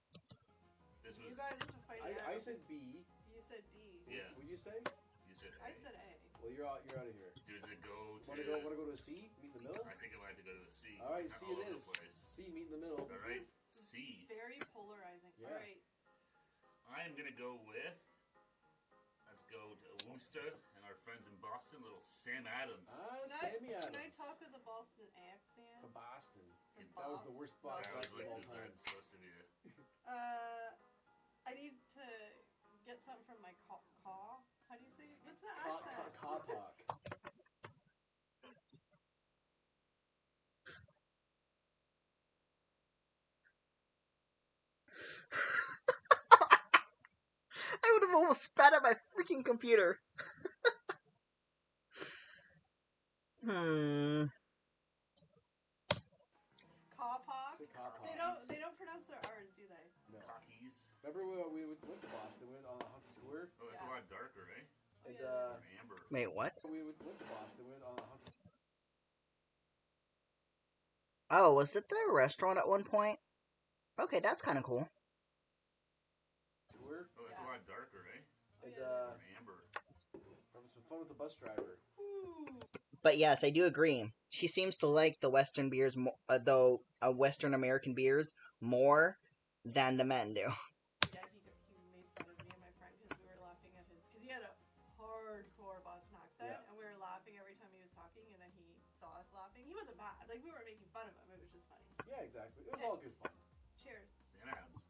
This You was, guys have to fight it I out. said B. You said D. yes. What did you say? You said I A. said A. Well, you're out of here. Does it go to... Wanna go to a C? Meet in the middle? I think it might have to go to the C. All right, Not C all it over is. the place. C, meet in the middle. All right, C. Very polarizing. Yeah. All right. I am gonna go with... Let's go to Worcester and our friends in Boston, little Sam Adams. Sammy Adams. Can I talk with a Boston accent? From Boston. From That was the worst Boston. That was Boston like of all designed time. supposed to be. I need to get something from my caw. How do you say? What's the accent? Cawpock. I would have almost spat at my freaking computer. Cawpock. Say Cawpock. They don't pronounce their R's, do they? No. Cockies. Remember we went to Boston, we went on a hunter tour? Oh, it's Yeah. a lot darker, eh? Oh, And, yeah. Or amber. Wait, what? We went to Boston, we went on a hunter Oh, was it the restaurant at one point? Okay, that's kind of cool. tour. Oh, it's Yeah. a lot darker, eh? Oh, And, yeah. Or amber. having some fun with the bus driver. Ooh. But yes, I do agree. She seems to like the Western beers, though Western American beers, more than the men do. Yeah, he made fun of me and my friend because we were laughing at his... Because he had a hardcore Boston accent, Yeah. and we were laughing every time he was talking, and then he saw us laughing. He wasn't mad. Like, we weren't making fun of him. It was just funny. Yeah, exactly. It was all good fun. Cheers. Sam Adams.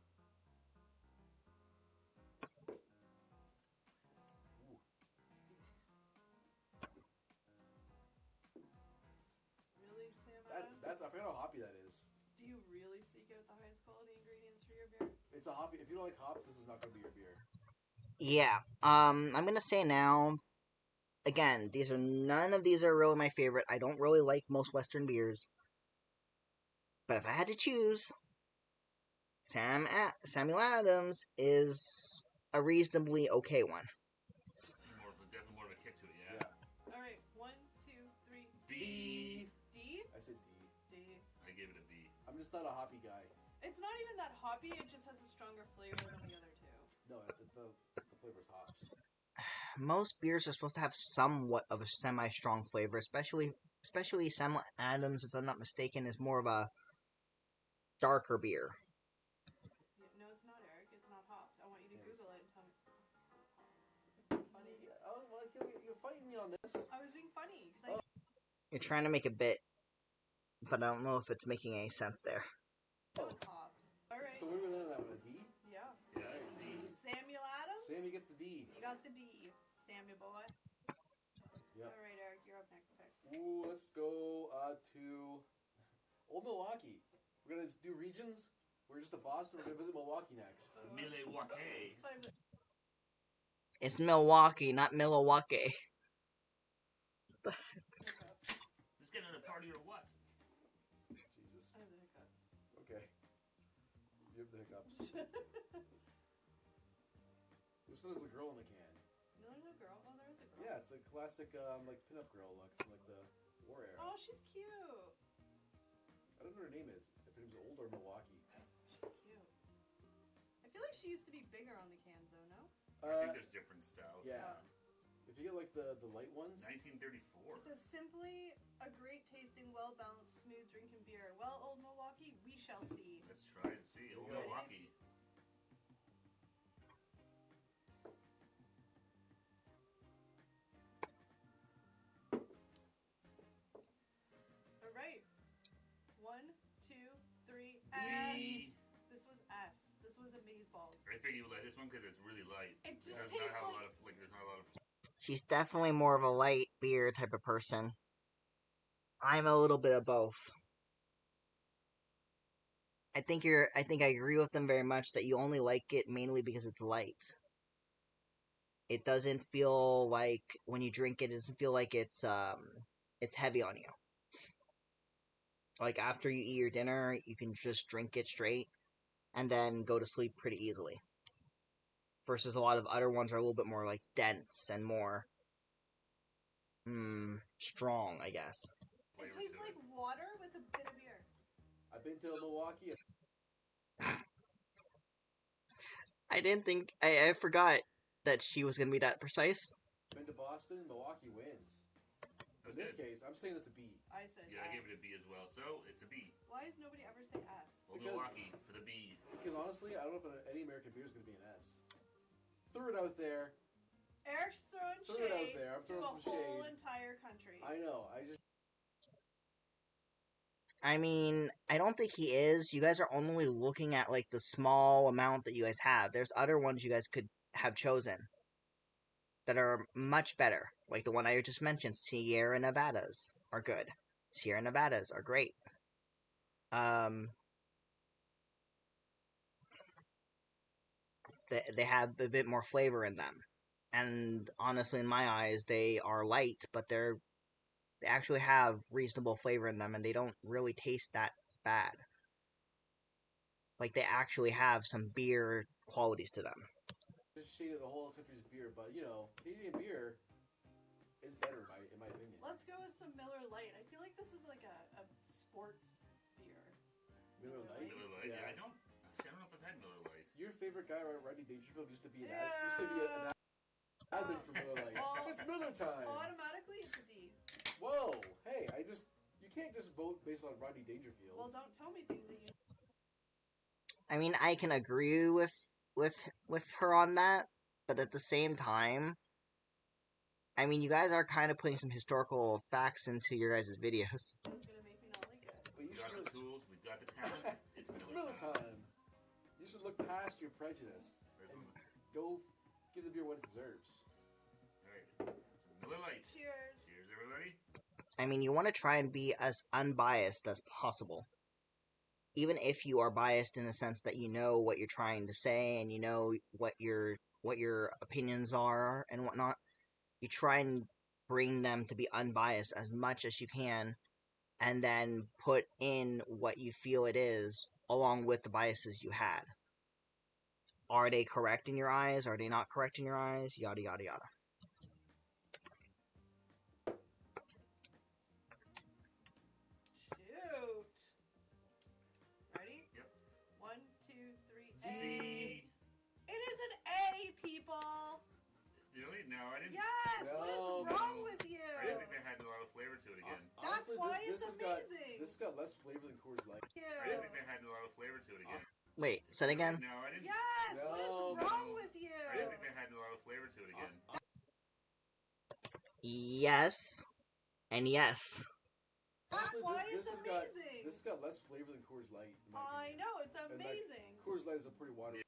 Really, Sam That, Adams? that's I forget how hoppy that is. Do you really seek out the highest quality ingredients for your beer? It's a hoppy. If you don't like hops, this is not going to be your beer. Yeah. I'm gonna say now. Again, none of these are really my favorite. I don't really like most Western beers. But if I had to choose, Samuel Adams is a reasonably okay one. Definitely more of a kick to it, yeah. Yeah. All right, 1, 2, 3. D. D? I said D. D. I gave it a B. I'm just not a hoppy guy. It's not even that hoppy, it just has a stronger flavor than the other two. No, the flavor's hops. Most beers are supposed to have somewhat of a semi-strong flavor, especially Samuel Adams, if I'm not mistaken, is more of a darker beer. No, it's not, Eric. It's not hops. I want you to Yes. Google it and tell me. Funny. Oh, well, you're fighting me on this. I was being funny because You're trying to make a bit, but I don't know if it's making any sense there. I know it's hops. All right. So where were we landing on that one? A D? Yeah. Yeah, it's a D. Samuel Adams? Sammy gets the D. You got the D. Sammy boy. Yep. All right, Eric. You're up next pick. Ooh, let's go to Old Milwaukee. We're gonna do regions. We're just to Boston. We're gonna visit Milwaukee next. Milwaukee. It's Milwaukee, not Milwaukee. Let's get in a party or what? Jesus. I have the hiccups. Okay. You have the hiccups. This one is the girl in the can. No, there's no girl. Oh, there is a girl. Yeah, it's the classic like pinup girl look from like the war era. Oh, she's cute. I don't know what her name is. If it was old or Milwaukee. She's cute. I feel like she used to be bigger on the cans, though, no? I think there's different styles. Yeah. If you get like the light ones. 1934. It says simply a great tasting, well balanced, smooth drinking beer. Well, Old Milwaukee, we shall see. Let's try and see. Old Ready? Milwaukee. All right. 1, 2, 3. S. D. This was S. This was amazeballs. I think you would like this one because it's really light. It It just does tastes not have a like lot of there's not a lot of. She's definitely more of a light beer type of person. I'm a little bit of both. I think I agree with them very much that you only like it mainly because it's light. It doesn't feel like when you drink it doesn't feel like it's heavy on you. Like after you eat your dinner, you can just drink it straight and then go to sleep pretty easily. Versus a lot of other ones are a little bit more like dense and more strong, I guess. It Flavor tastes to like it. water with a bit of beer. I've been to Milwaukee. I didn't think I forgot that she was gonna be that precise. Been to Boston. Milwaukee wins. In That's this good. case, I'm saying it's a B. I said Yeah, I S. gave it a B as well. So it's a B. Why does nobody ever say S? Old Because- Milwaukee for the B. Because honestly, I don't know if any American beer is going to be an S. Threw it out there. Eric's throwing Threw it out shade. there. I'm to a throwing some whole shade. entire country. I know. I mean, I don't think he is. You guys are only looking at like the small amount that you guys have. There's other ones you guys could have chosen that are much better. Like the one I just mentioned, Sierra Nevadas are good. Sierra Nevadas are great. They have a bit more flavor in them. And honestly, in my eyes, they are light, but they actually have reasonable flavor in them, and they don't really taste that bad. Like they actually have some beer qualities to them. just shaded the whole country's beer, but you know, Canadian beer is better in my opinion. Let's go with some Miller Lite. I feel like this is like a sports beer. Miller Lite. Miller Lite. Yeah, I don't know if I've had Miller Lite. Your favorite guy, Rodney Dangerfield, used to be an admin for Miller Lite. Well, It's Miller time. Automatically, it's a D. Whoa, hey, you can't just vote based on Rodney Dangerfield. Well, don't tell me things that you. I mean, I can agree with her on that, but at the same time, I mean, you guys are kind of putting some historical facts into your guys' videos. It's gonna make me not like it. But you We've got should the tools, we've got the talent. It's Miller time. You should look past your prejudice and go give the beer what it deserves. Alright, Miller Lite. Cheers. Cheers, everybody. I mean, you want to try and be as unbiased as possible. Even if you are biased in the sense that you know what you're trying to say and you know what your opinions are and whatnot, you try and bring them to be unbiased as much as you can, and then put in what you feel it is along with the biases you had. Are they correct in your eyes? Are they not correct in your eyes? Yada yada yada. Shoot. Ready? Yep. 1, 2, 3. A. C. It is an A, people. Really? No, I didn't. Yes. No, what is wrong with you? I didn't think they had a lot of flavor to it again. That's why it's has amazing. This has got less flavor than Coors Light. Thank I you. didn't think they had a lot of flavor to it again. Wait, say it again. No, I didn't. Yes. What No. is wrong with you? I didn't think they had a lot of flavor to it again. Yes, and yes. That's Honestly, why this it's has got amazing. this has got less flavor than Coors Light. In my I opinion. know it's And that- amazing. Coors Light is a pretty watery.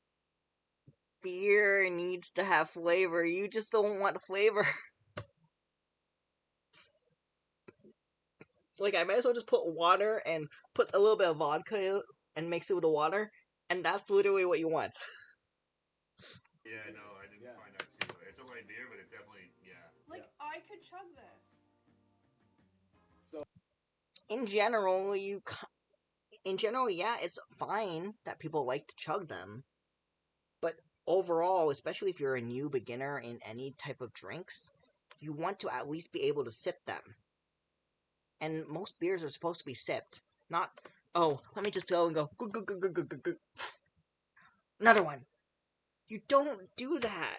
Beer needs to have flavor. You just don't want flavor. Like, I might as well just put water and put a little bit of vodka and mix it with the water, and that's literally what you want. Yeah, no, I didn't Yeah. find that too. It's a light beer, but it definitely, yeah. Like I could chug this. So In general, yeah, it's fine that people like to chug them, but overall, especially if you're a new beginner in any type of drinks, you want to at least be able to sip them. And most beers are supposed to be sipped, not, oh, let me just go and go, goo, goo, goo, goo, goo, goo, goo. Another one. You don't do that.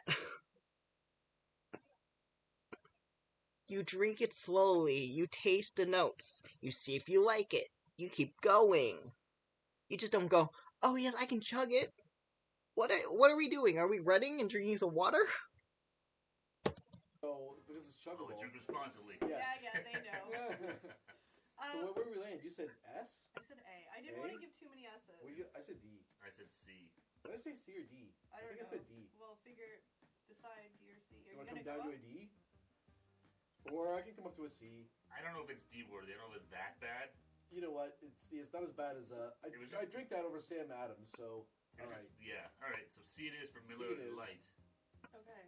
You drink it slowly, you taste the notes, you see if you like it, you keep going. You just don't go, oh yes, I can chug it. What are we doing? Are we running and drinking some water? because it's Oh, chuggable. drink responsibly. Yeah. Yeah, they know. So where we land? You said S? I said A. I didn't want to A? give too many S's. I said D. I said C. Did I say C or D? I don't think know. I said D. Well, decide D or C. Are You you want to gonna come down go to a D? Or I can come up to a C. I don't know if it's D worthy. I don't know if it's that bad. You know what? It's not as bad as It was I just- drink that over Sam Adams. So It's all just- right, yeah. All right. So C it is for C Miller it is. Lite. Okay.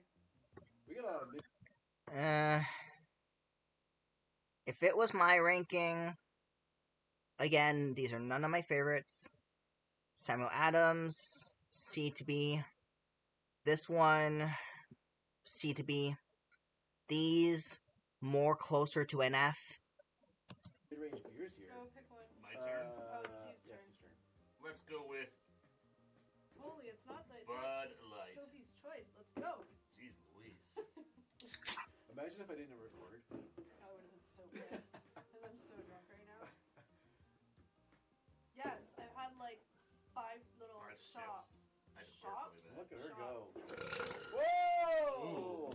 we got a lot of mid. If it was my ranking, again, these are none of my favorites. Samuel Adams, C to B. This one, C to B. These, more closer to an F. mid-range beers here. Go pick one. My turn. Oh, Steve's yes, turn. Steve's turn. Let's go with Holy, it's not the. It's Bud not Light. Sophie's choice. Let's go. Jeez Louise. Imagine if I didn't record. I would have been so pissed because I'm so drunk right now. Yes, I've had like 5 little 5 sips. shops. I had to pour it really Shops? bad. Look at her Shots. go. Whoa!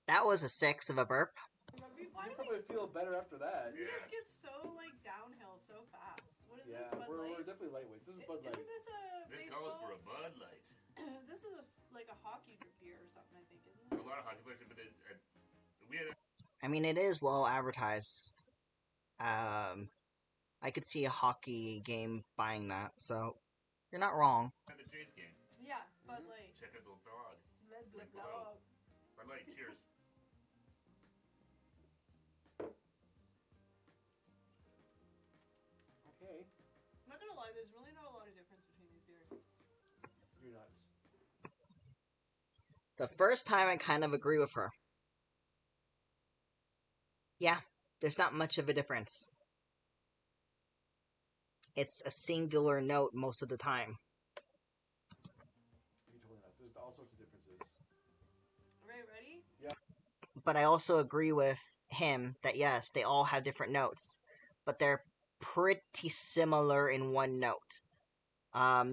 That was a 6 of a burp. Why You do we? probably feel better after that. You Yeah. just get so like downhill so fast. What is Yeah, this? Bud we're Light? definitely lightweights. This is Bud Light. Isn't this a This baseball? calls for a Bud Light. This is like a hockey beer or something, I think, isn't A it? lot of hockey players, but we had I mean, it is well advertised. I could see a hockey game buying that, so you're not wrong. at the Jays game. Yeah, Bud Light. Check out the blog. Blah, blah, Like blah. below. Bud Light, cheers. Okay. I'm not gonna lie, there's really not a lot of difference between these beers. You're nuts. The first time I kind of agree with her. Yeah, there's not much of a difference. It's a singular note most of the time. You're totally nuts. There's all sorts of differences. Alright, ready? But I also agree with him that yes, they all have different notes, but they're pretty similar in one note.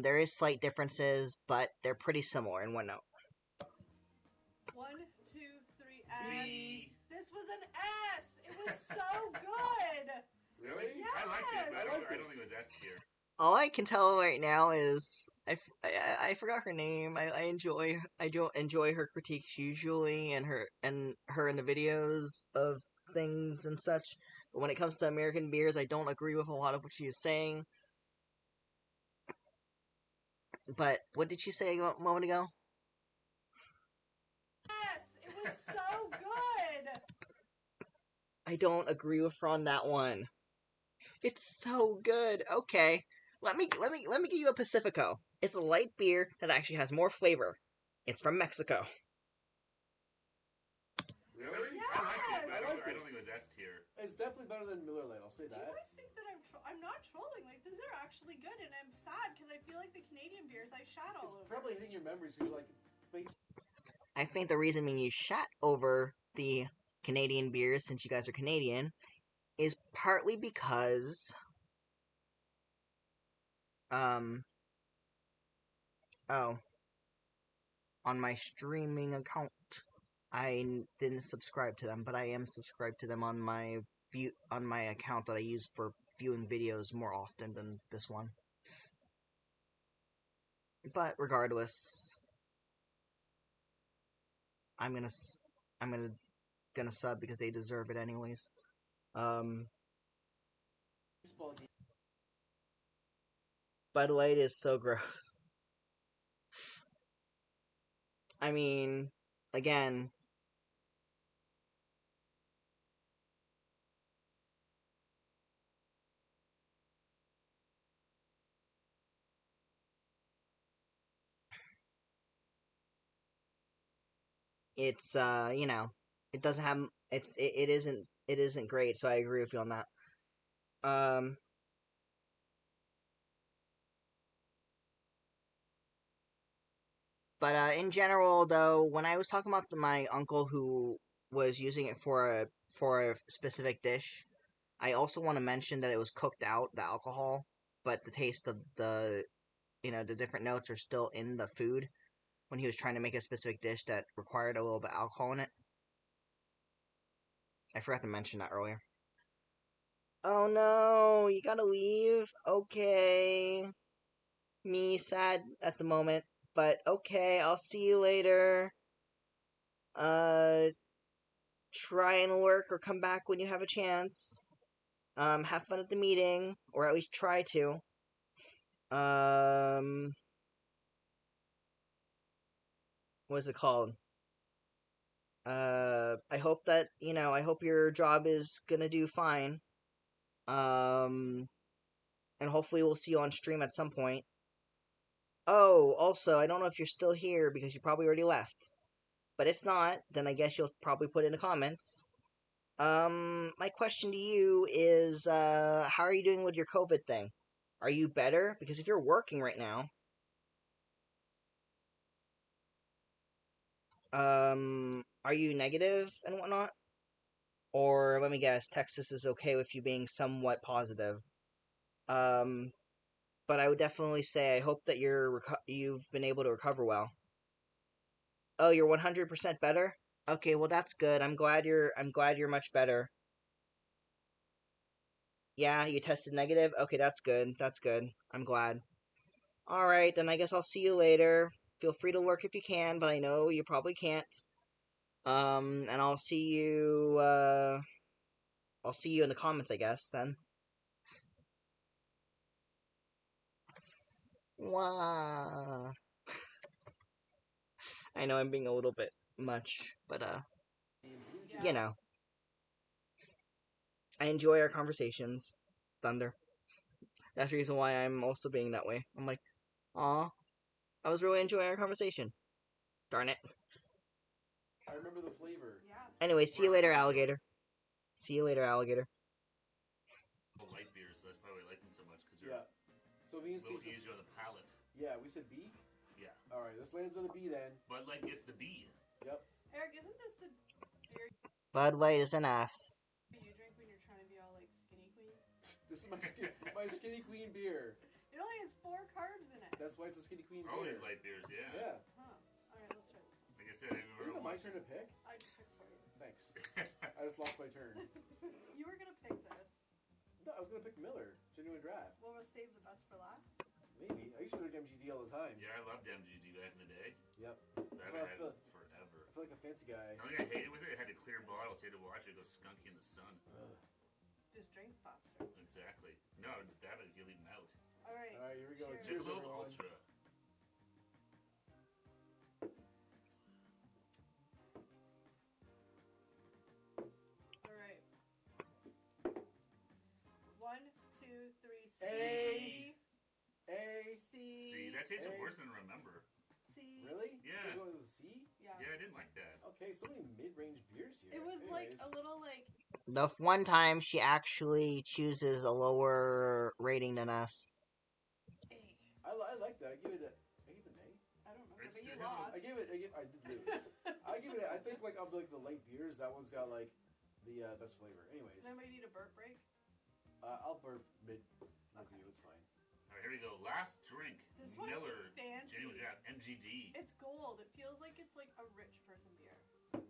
There is slight differences, but they're pretty similar in one note. 1, 2, 3, S. Me. This was an S! It was so good! Really? Yes! I liked it. I But liked I it. don't think it was S tier. All I can tell right now is I forgot her name. I enjoy her critiques usually and her in the videos of things and such. But when it comes to American beers, I don't agree with a lot of what she is saying. But what did she say a moment ago? Yes! It was so good! I don't agree with her on that one. It's so good. Okay. Let me give you a Pacifico. It's a light beer that actually has more flavor. It's from Mexico. Really? Yes! I liked it. But I liked I it. don't think it was S tier. It's definitely better than Miller Lite. I'll say Do you that. guys think that I'm not trolling? Like, these are actually good, and I'm sad because I feel like the Canadian beers I shat all It's over. probably hitting your memories. So you're like, base. I think the reason you shat over the Canadian beers, since you guys are Canadian, is partly because on my streaming account didn't subscribe to them, but I am subscribed to them on my account that I use for viewing videos more often than this one. But regardless, I'm gonna sub because they deserve it anyways. Baseball game. Bud Light is so gross. I mean, again, it's it doesn't have it isn't great, so I agree with you on that. But in general, though, when I was talking about my uncle who was using it for a specific dish, I also want to mention that it was cooked out, the alcohol, but the taste of the the different notes are still in the food when he was trying to make a specific dish that required a little bit of alcohol in it. I forgot to mention that earlier. Oh no, you gotta leave? Okay. Me sad at the moment, but okay, I'll see you later. Try and work or come back when you have a chance. Have fun at the meeting, or at least try to. What is it called? I hope that, I hope your job is gonna do fine. And hopefully we'll see you on stream at some point. Oh, also, I don't know if you're still here because you probably already left. But if not, then I guess you'll probably put in the comments. My question to you is, how are you doing with your COVID thing? Are you better? Because if you're working right now, are you negative and whatnot? Or, let me guess, Texas is okay with you being somewhat positive. But I would definitely say I hope that you've been able to recover well. Oh, you're 100% better? Okay, well that's good. I'm glad you're much better. Yeah, you tested negative? Okay, that's good. That's good. I'm glad. Alright, then I guess I'll see you later. Feel free to work if you can, but I know you probably can't. And I'll see you in the comments, I guess, then. Wow. I know I'm being a little bit much, but Yeah. you know. I enjoy our conversations, Thunder. That's the reason why I'm also being that way. I'm like, aw, I was really enjoying our conversation. Darn it. I remember the flavor. Yeah. Anyway, see you later, alligator. See you later, alligator. Oh, light beers, so that's probably why I like them so much because they're Yeah. So me a and little Steve. easier on the palate. Yeah, we said B. Yeah. All right, this lands on the B then. Bud Light gets the B. Yep. Eric, isn't this the beer Bud Light is an F. you drink when you're trying to be all like skinny queen? This is my Skinny Queen beer. It only has 4 carbs in it. That's why it's a Skinny Queen All beer. these light beers, yeah. Yeah. Huh. Alright, let's try this one. Like I said, I Is remember it my turn to pick? I just picked for you. Thanks. I just lost my turn. You were gonna pick this. No, I was gonna pick Miller. Genuine draft. Well, we'll save the best for last. Maybe. I used to drink MGD all the time. Yeah, I loved MGD back in the day. Yep. I haven't had it forever. I feel like a fancy guy. The only thing I hated with it, it had a clear bottle, so you had to watch it go skunky in the sun. Ugh. Just drink faster. Exactly. No, that would you'll even out. Alright. All right, here we go. Cheers. Cheers, Michelob everyone. Ultra. Alright. 1, 2, 3, C. A. A. C. See, that tasted Hey. worse than I remember. C. Really? Yeah. You're going with a C? Yeah. Yeah, I didn't like that. Okay, so many mid-range beers here. It was like Anyways. a little like The one time she actually chooses a lower rating than us. A. I like that. I give it an A. I don't remember, It's- but you it lost. I did lose. I give it. I think like of like the light beers, that one's got like the best flavor. Anyways, Does anybody need a burp break? I'll burp mid Okay. you. It's fine. All right, here we go. Last drink. This one's Miller fancy. Genuine Draft MGD. It's gold. It feels like it's like a rich person beer.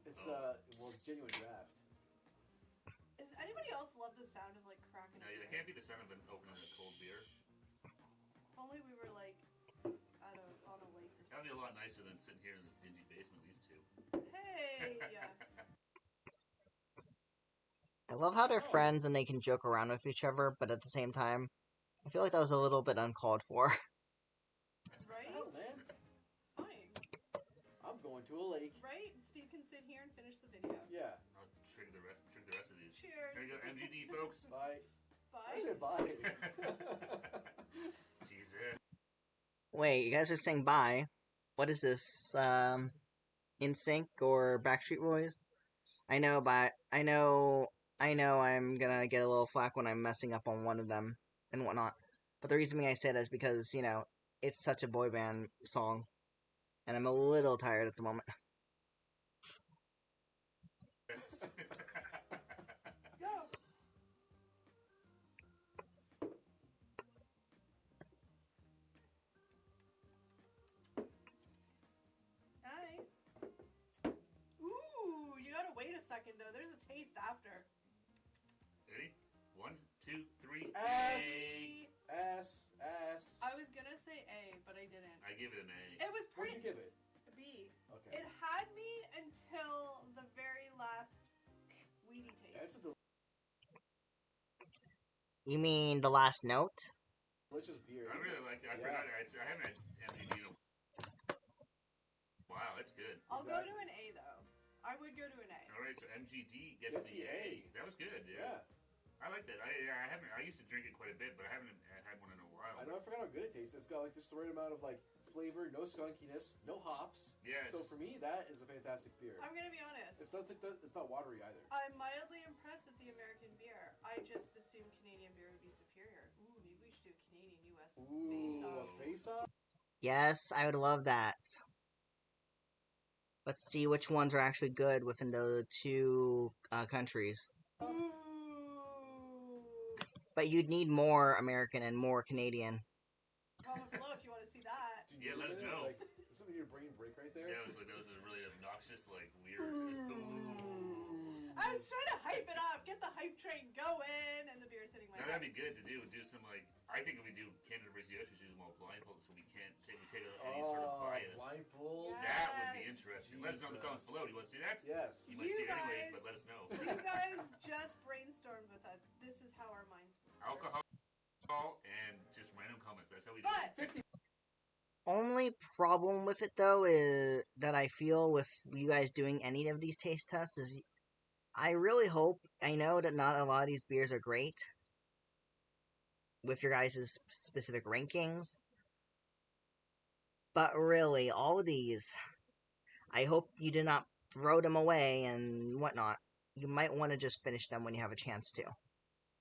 It's Oh. well, it's genuine draft. Does anybody else love the sound of like cracking No, a that beer? can't be the sound of an opening a cold beer. If only we were like on a lake or That would be something. a lot nicer than sitting here in this dingy basement, these two. Hey! I love how they're Oh. friends and they can joke around with each other, but at the same time, I feel like that was a little bit uncalled for. Right? Hell, man. Fine. I'm going to a lake. Right? Steve can sit here and finish the video. Yeah. I'll drink the rest of these. Cheers. There you go, MGD, folks. Bye. I Bye. said bye. Jesus. Wait, you guys are saying bye. What is this? NSYNC or Backstreet Boys? I know, but I know I'm gonna get a little flack when I'm messing up on one of them and whatnot. But the reason I say that is because, you know, it's such a boy band song. And I'm a little tired at the moment. Yes. Let's go. Hi. Ooh, you gotta wait a second though. There's a taste after. Ready? 1, 2, 3. S. A. S. I was gonna say A, but I didn't. I give it an A. It was What do pretty you give it? B. Okay. It had me until the very last weedy taste. That's a You mean the last note? delicious beer. I really like it. I Yeah. forgot it. I haven't had MGD in a Wow, that's good. I'll go to Exactly. an A though. I would go to an A. Alright, so MGD gets Gets the the A. A. That was good, yeah. Yeah. I like that. I used to drink it quite a bit, but I haven't had one in a while. I know. I forgot how good it tastes. It's got like just the right amount of like flavor, no skunkiness, no hops. Yeah. So for me, that is a fantastic beer. I'm gonna be honest. It's not watery either. I'm mildly impressed at the American beer. I just assumed Canadian beer would be superior. Ooh, maybe we should do a Canadian-US Ooh, a face-off. face-off. Yes, I would love that. Let's see which ones are actually good within the two countries. Ooh. But you'd need more American and more Canadian. Comment below if you want to see that. Dude, Yeah, you let us look at it, know. Like, is something in your brain break right there? Yeah, that was a really obnoxious this like weird. Ooh. I was trying to hype it up, get the hype train going, and the beer's hitting my Now that'd head. be good to do. Do some like I think if we do Canada versus the US, we should do them all blindfolded, so we can't take any sort of bias. Blindfold. Yeah. That would be Yes. interesting. Let us know in the comments below. Do you want to see that? Yes. You might You see it anyways, guys- but let us know. You guys just brainstormed with us. This is how our minds work. Alcohol and just random comments. That's how we do But it. Only problem with it though is that I feel with you guys doing any of these taste tests is I really hope, I know that not a lot of these beers are great with your guys' specific rankings, but really, all of these, I hope you do not throw them away and whatnot. You might want to just finish them when you have a chance to.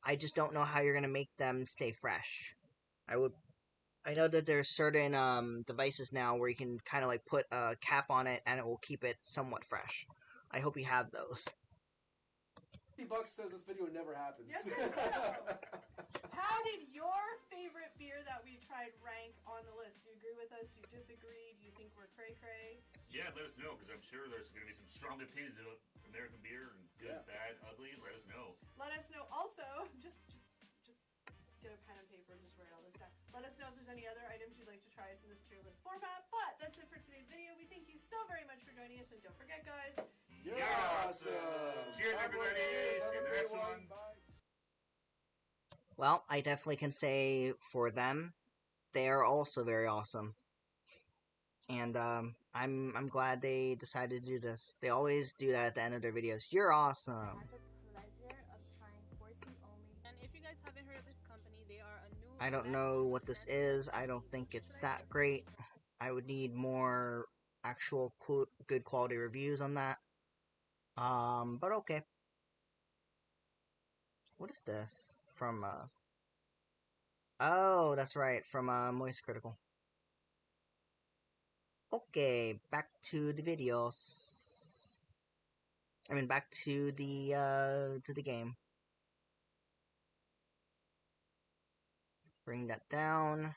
I just don't know how you're going to make them stay fresh. I know that there's certain devices now where you can kind of like put a cap on it and it will keep it somewhat fresh. I hope you have those. $50 says this video never happens. Yes, it will. How did your favorite beer that we tried rank on the list? Do you agree with us? Do you disagree? Do you think we're cray-cray? Yeah, let us know, because I'm sure there's going to be some strong opinions of American beer and good, Yeah. bad, ugly. Let us know. Let us know. Also, just get a pen and paper and just write all this down. Let us know if there's any other items you'd like to try us in this tier list format. But that's it for today's video. We thank you so very much for joining us, and don't forget, guys. You're You're awesome. awesome. Cheers, Bye, everybody. boys. Have See you a in the great next one. Bye. Well, I definitely can say for them, they are also very awesome. And I'm glad they decided to do this. They always do that at the end of their videos. You're awesome. Had the pleasure of trying 4C only. And if you guys haven't heard of this company, they are a new. I don't know what this is. I don't think it's that great. I would need more actual good quality reviews on that. But okay. What is this? From, oh, that's right, from, Moist Critical. Okay, back to the videos. I mean, back to the game. Bring that down.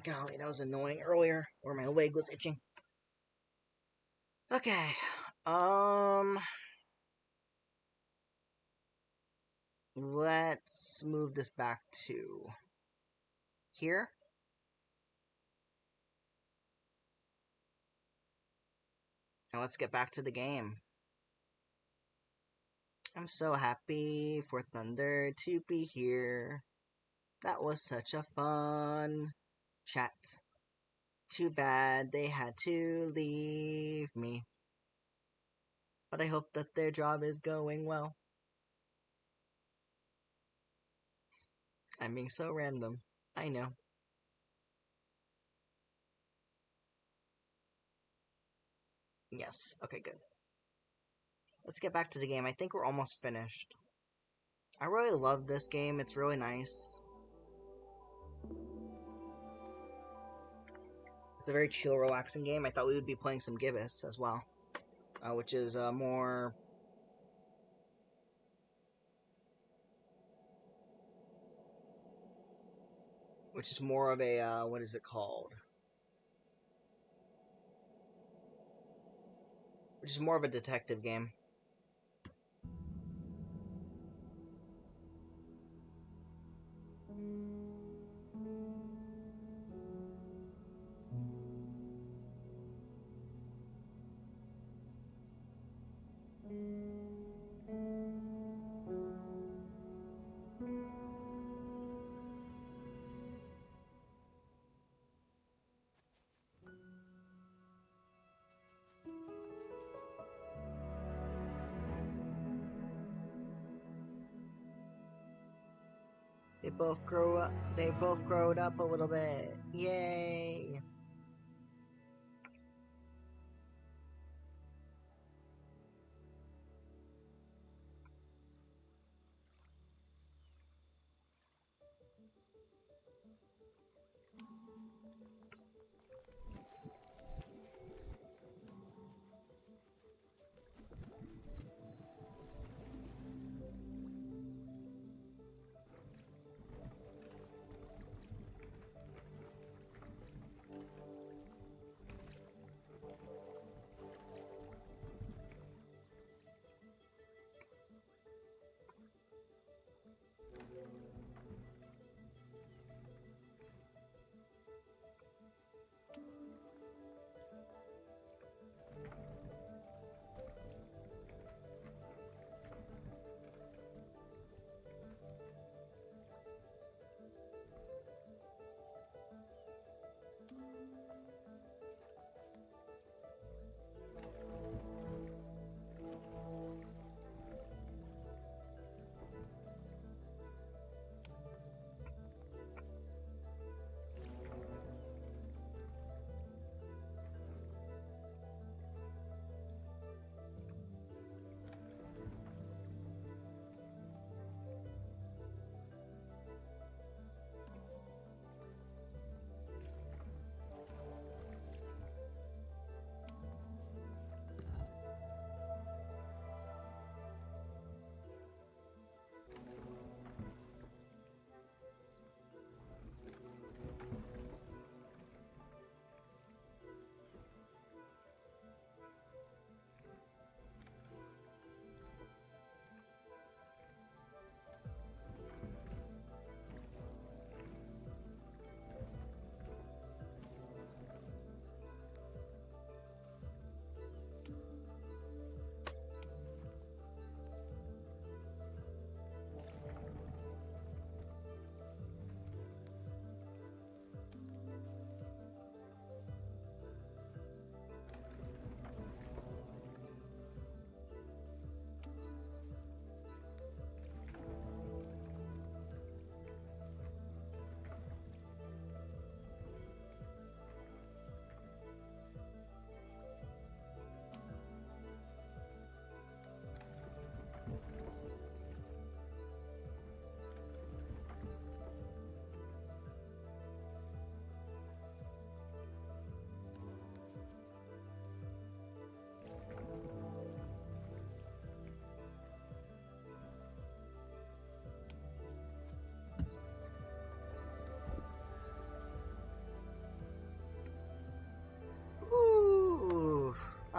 Golly, that was annoying earlier, where my leg was itching. Okay, let's move this back to here. And let's get back to the game. I'm so happy for Thunder to be here. That was such a fun chat. Too bad they had to leave me. But I hope that their job is going well. I'm being so random. I know. Yes, okay, good. Let's get back to the game. I think we're almost finished. I really love this game. It's really nice. It's a very chill, relaxing game. I thought we would be playing some gibbous as well. Which is more... Which is more of a, what is it called? Which is more of a detective game. They both growed up a little bit. Yay!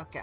Okay.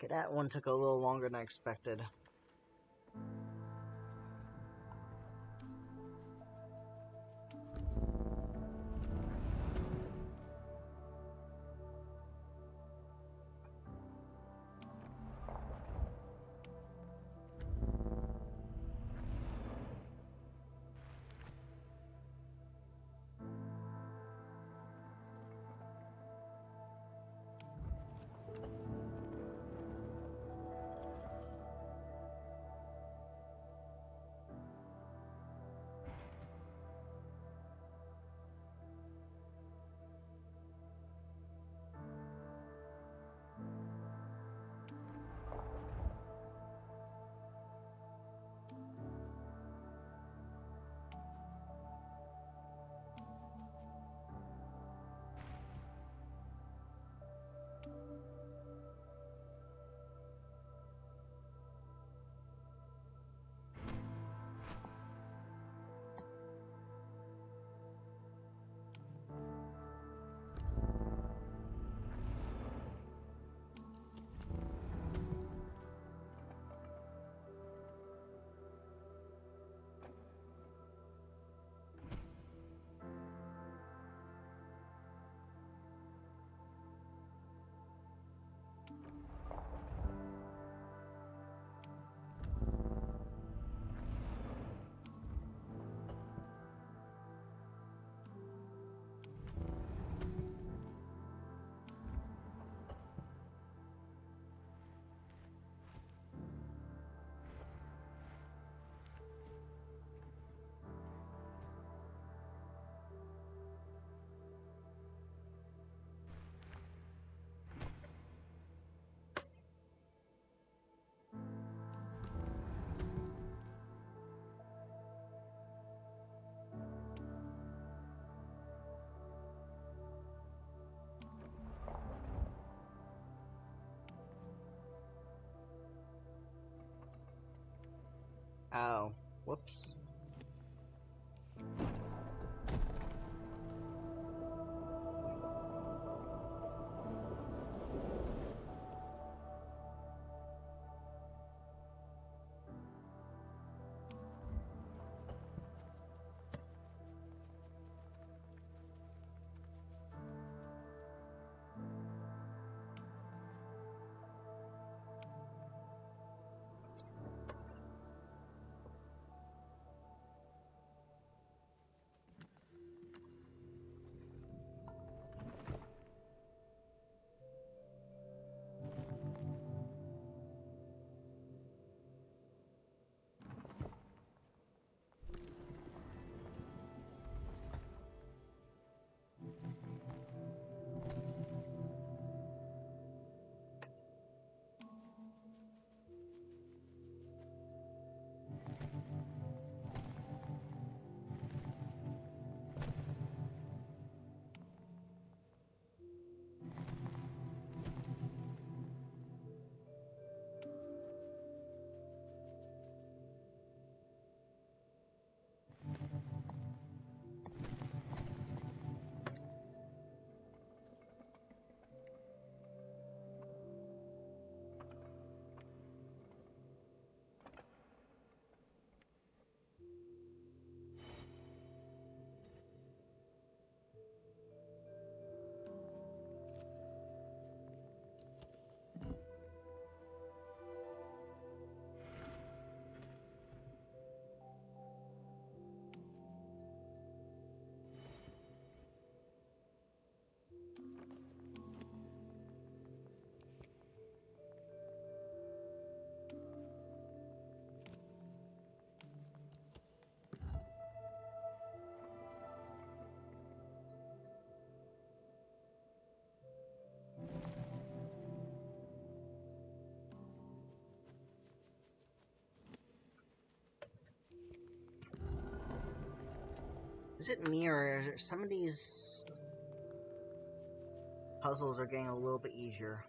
Okay, that one took a little longer than I expected. Ow. Whoops. Is it me, or some of these puzzles are getting a little bit easier?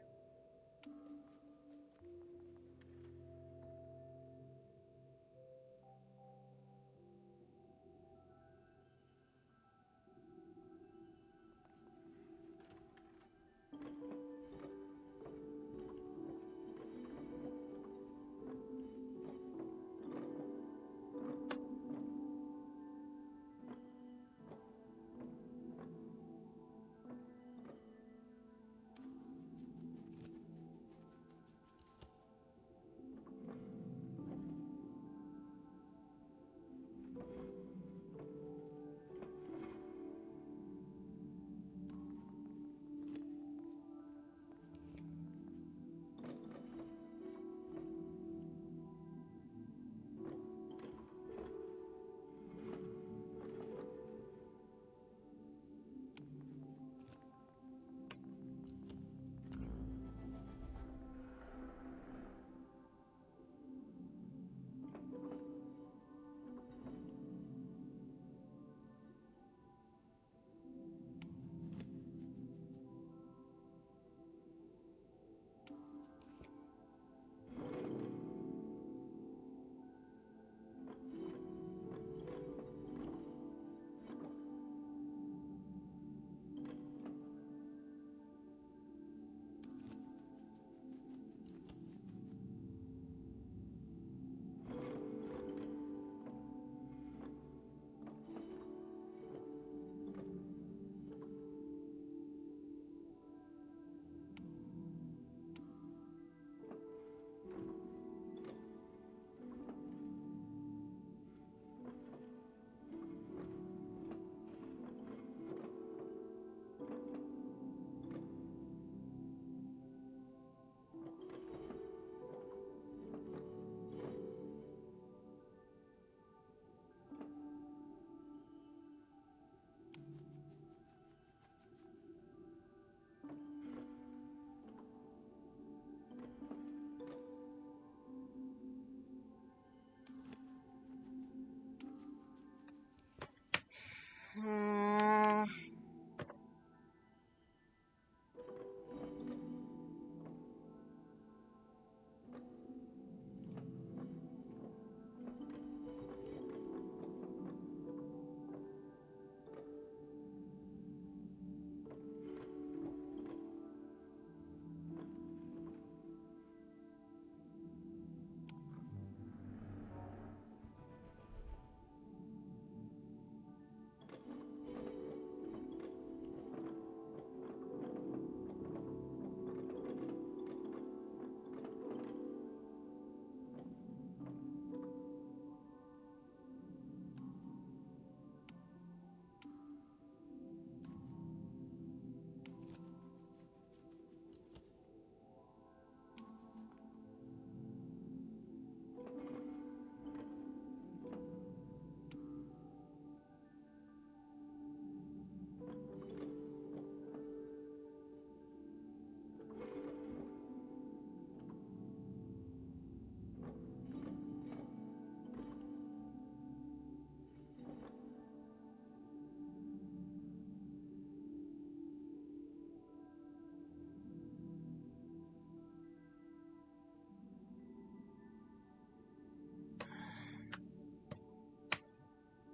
Hmm.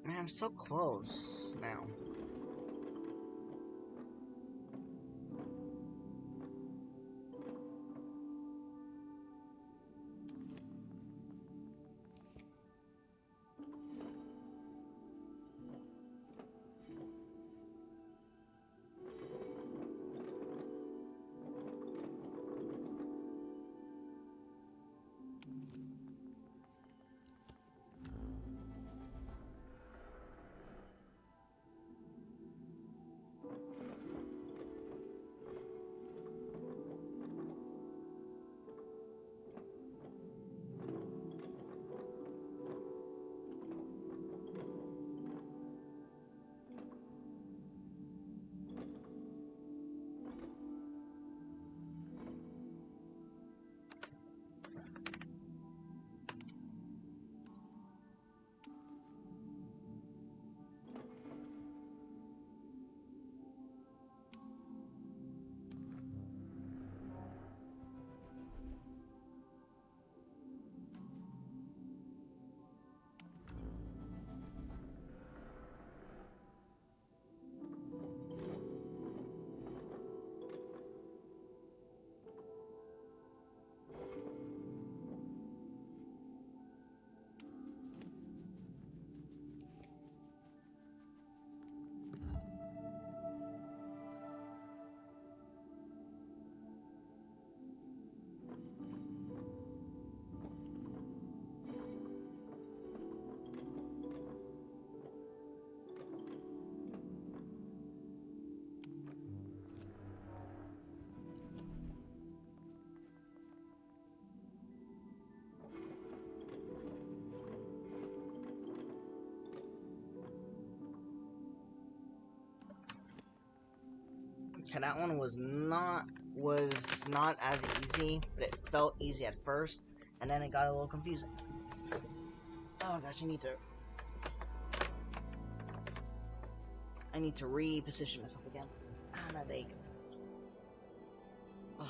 Man, I'm so close now. Okay, that one was not as easy, but it felt easy at first, and then it got a little confusing. Oh gosh, I need to reposition myself again. Ah, no, there you go. Oh.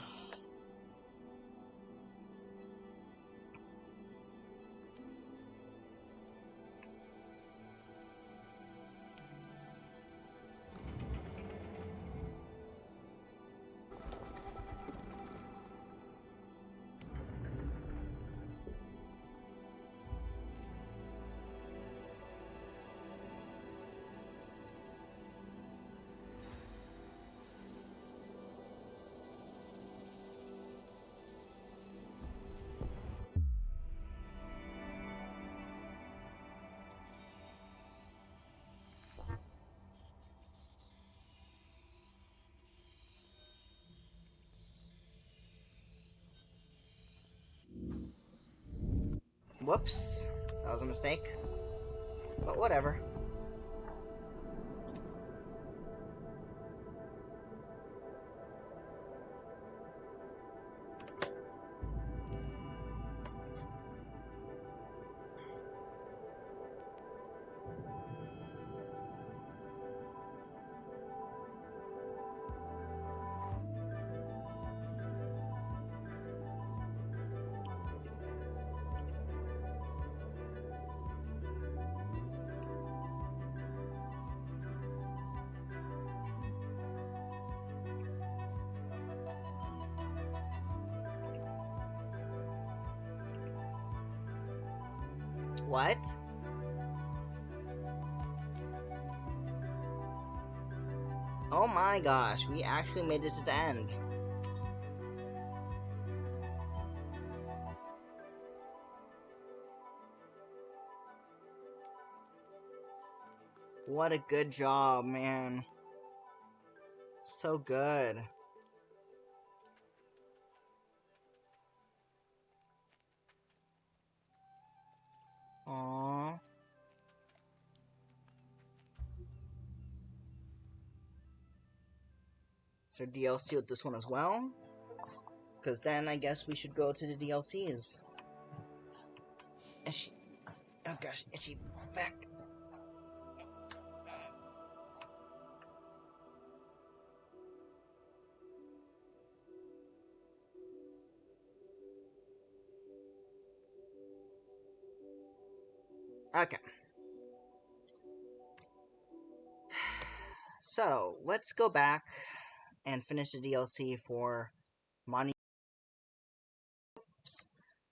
Whoops, that was a mistake. But whatever. What? Oh my gosh, we actually made it to the end. What a good job, man. So good. Aww. Is there DLC with this one as well? Because then I guess we should go to the DLCs. Itchy. Oh gosh, itchy back. Okay. So, let's go back and finish the DLC for Monument.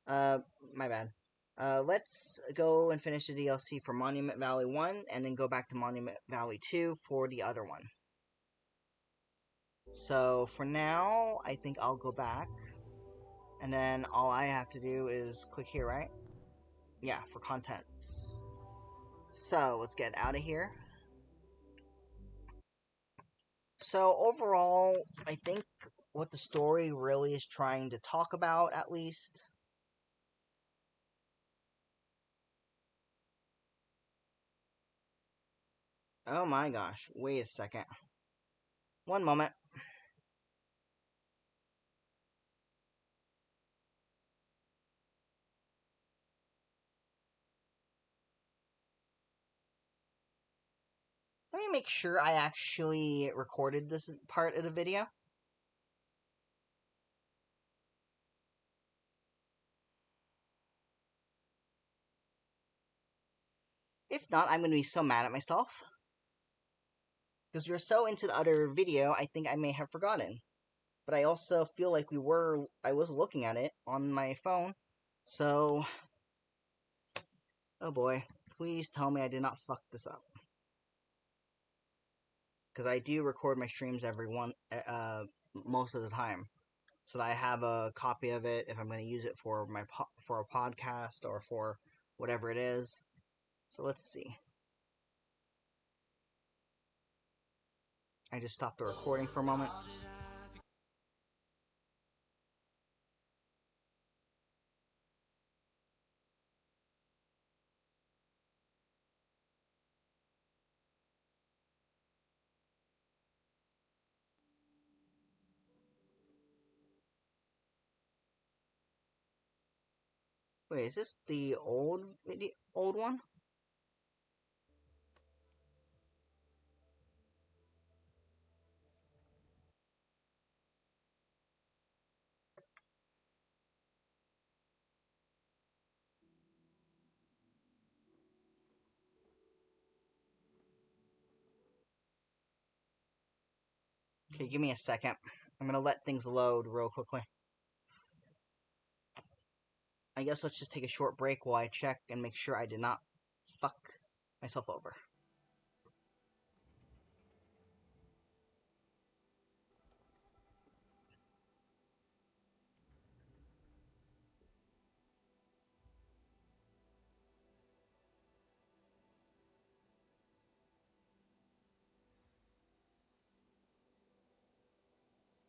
My bad. Let's go and finish the DLC for Monument Valley 1, and then go back to Monument Valley 2 for the other one. So, for now, I think I'll go back, and then all I have to do is click here, right? Yeah, for contents. So, let's get out of here. So, overall, I think what the story really is trying to talk about, at least. Oh my gosh, wait a second. One moment. Let me make sure I actually recorded this part of the video. If not, I'm going to be so mad at myself. Because we were so into the other video, I think I may have forgotten. But I also feel like I was looking at it on my phone. So, oh boy, please tell me I did not fuck this up. Because I do record my streams most of the time. So that I have a copy of it if I'm going to use it for for a podcast or for whatever it is. So let's see. I just stopped the recording for a moment. Wait, is this the old one? Okay, give me a second. I'm gonna let things load real quickly. I guess let's just take a short break while I check and make sure I did not fuck myself over.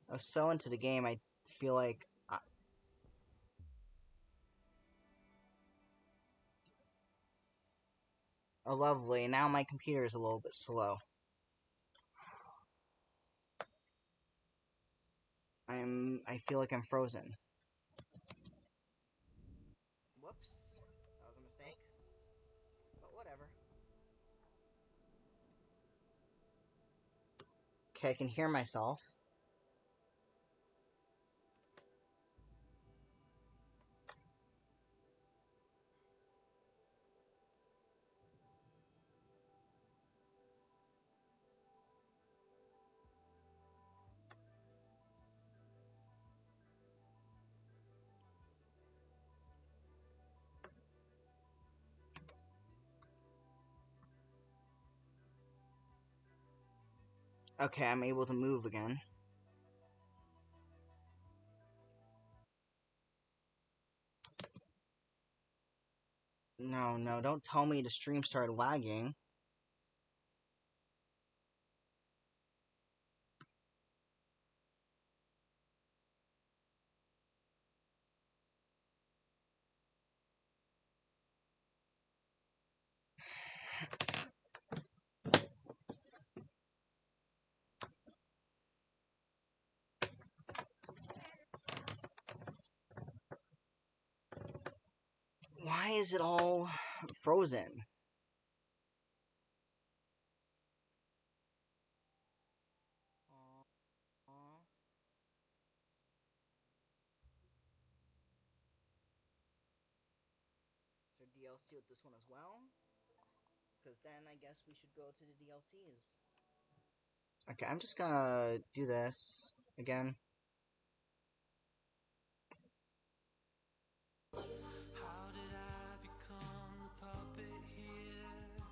I was so into the game, I feel like... oh, lovely. Now my computer is a little bit slow. I feel like I'm frozen. Whoops. That was a mistake. But whatever. Okay, I can hear myself. Okay, I'm able to move again. No, don't tell me the stream started lagging. Why is it all frozen? Aw. Is there DLC with this one as well? Because then I guess we should go to the DLCs. Okay, I'm just gonna do this again. How did I become the puppet here?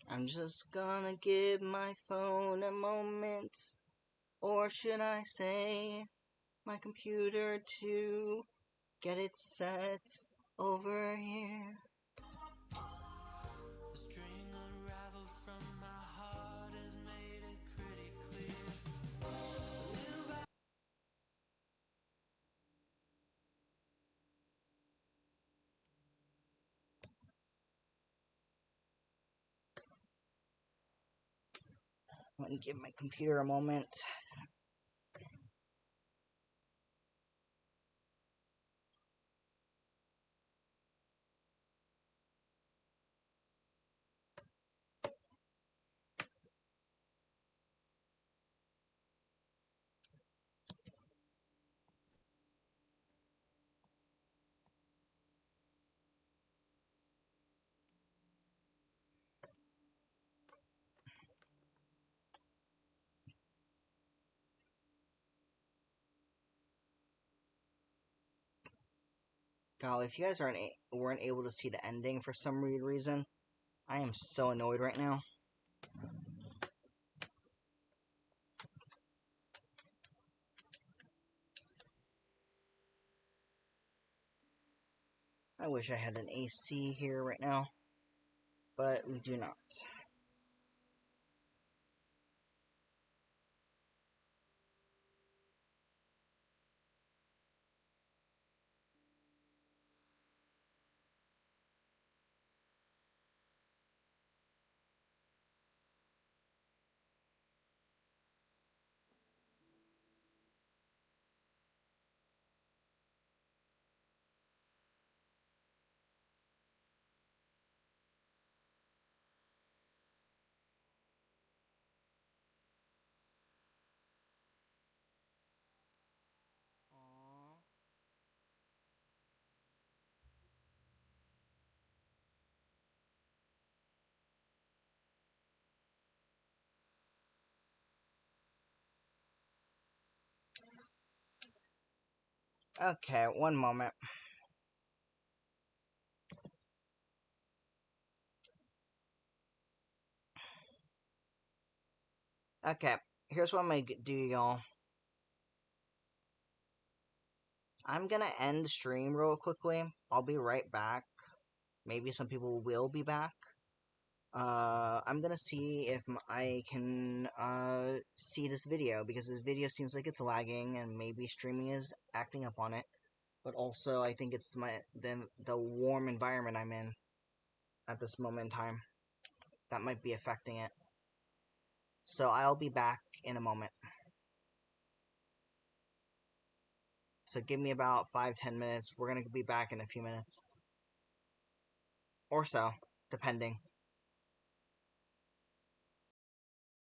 I'm just gonna give my phone a moment. Or should I say, my computer to get it set over here. The string unraveled from my heart has made it pretty clear. Let me give my computer a moment. Golly, if you guys weren't able to see the ending for some weird reason, I am so annoyed right now. I wish I had an AC here right now, but we do not. Aww. Okay, one moment. Okay, here's what I'm gonna do, y'all. I'm gonna end the stream real quickly. I'll be right back. Maybe some people will be back. I'm gonna see if I can see this video, because this video seems like it's lagging and maybe streaming is acting up on it. But also, I think it's the warm environment I'm in at this moment in time that might be affecting it. So I'll be back in a moment. So give me about 5-10 minutes. We're gonna be back in a few minutes. Or so, depending.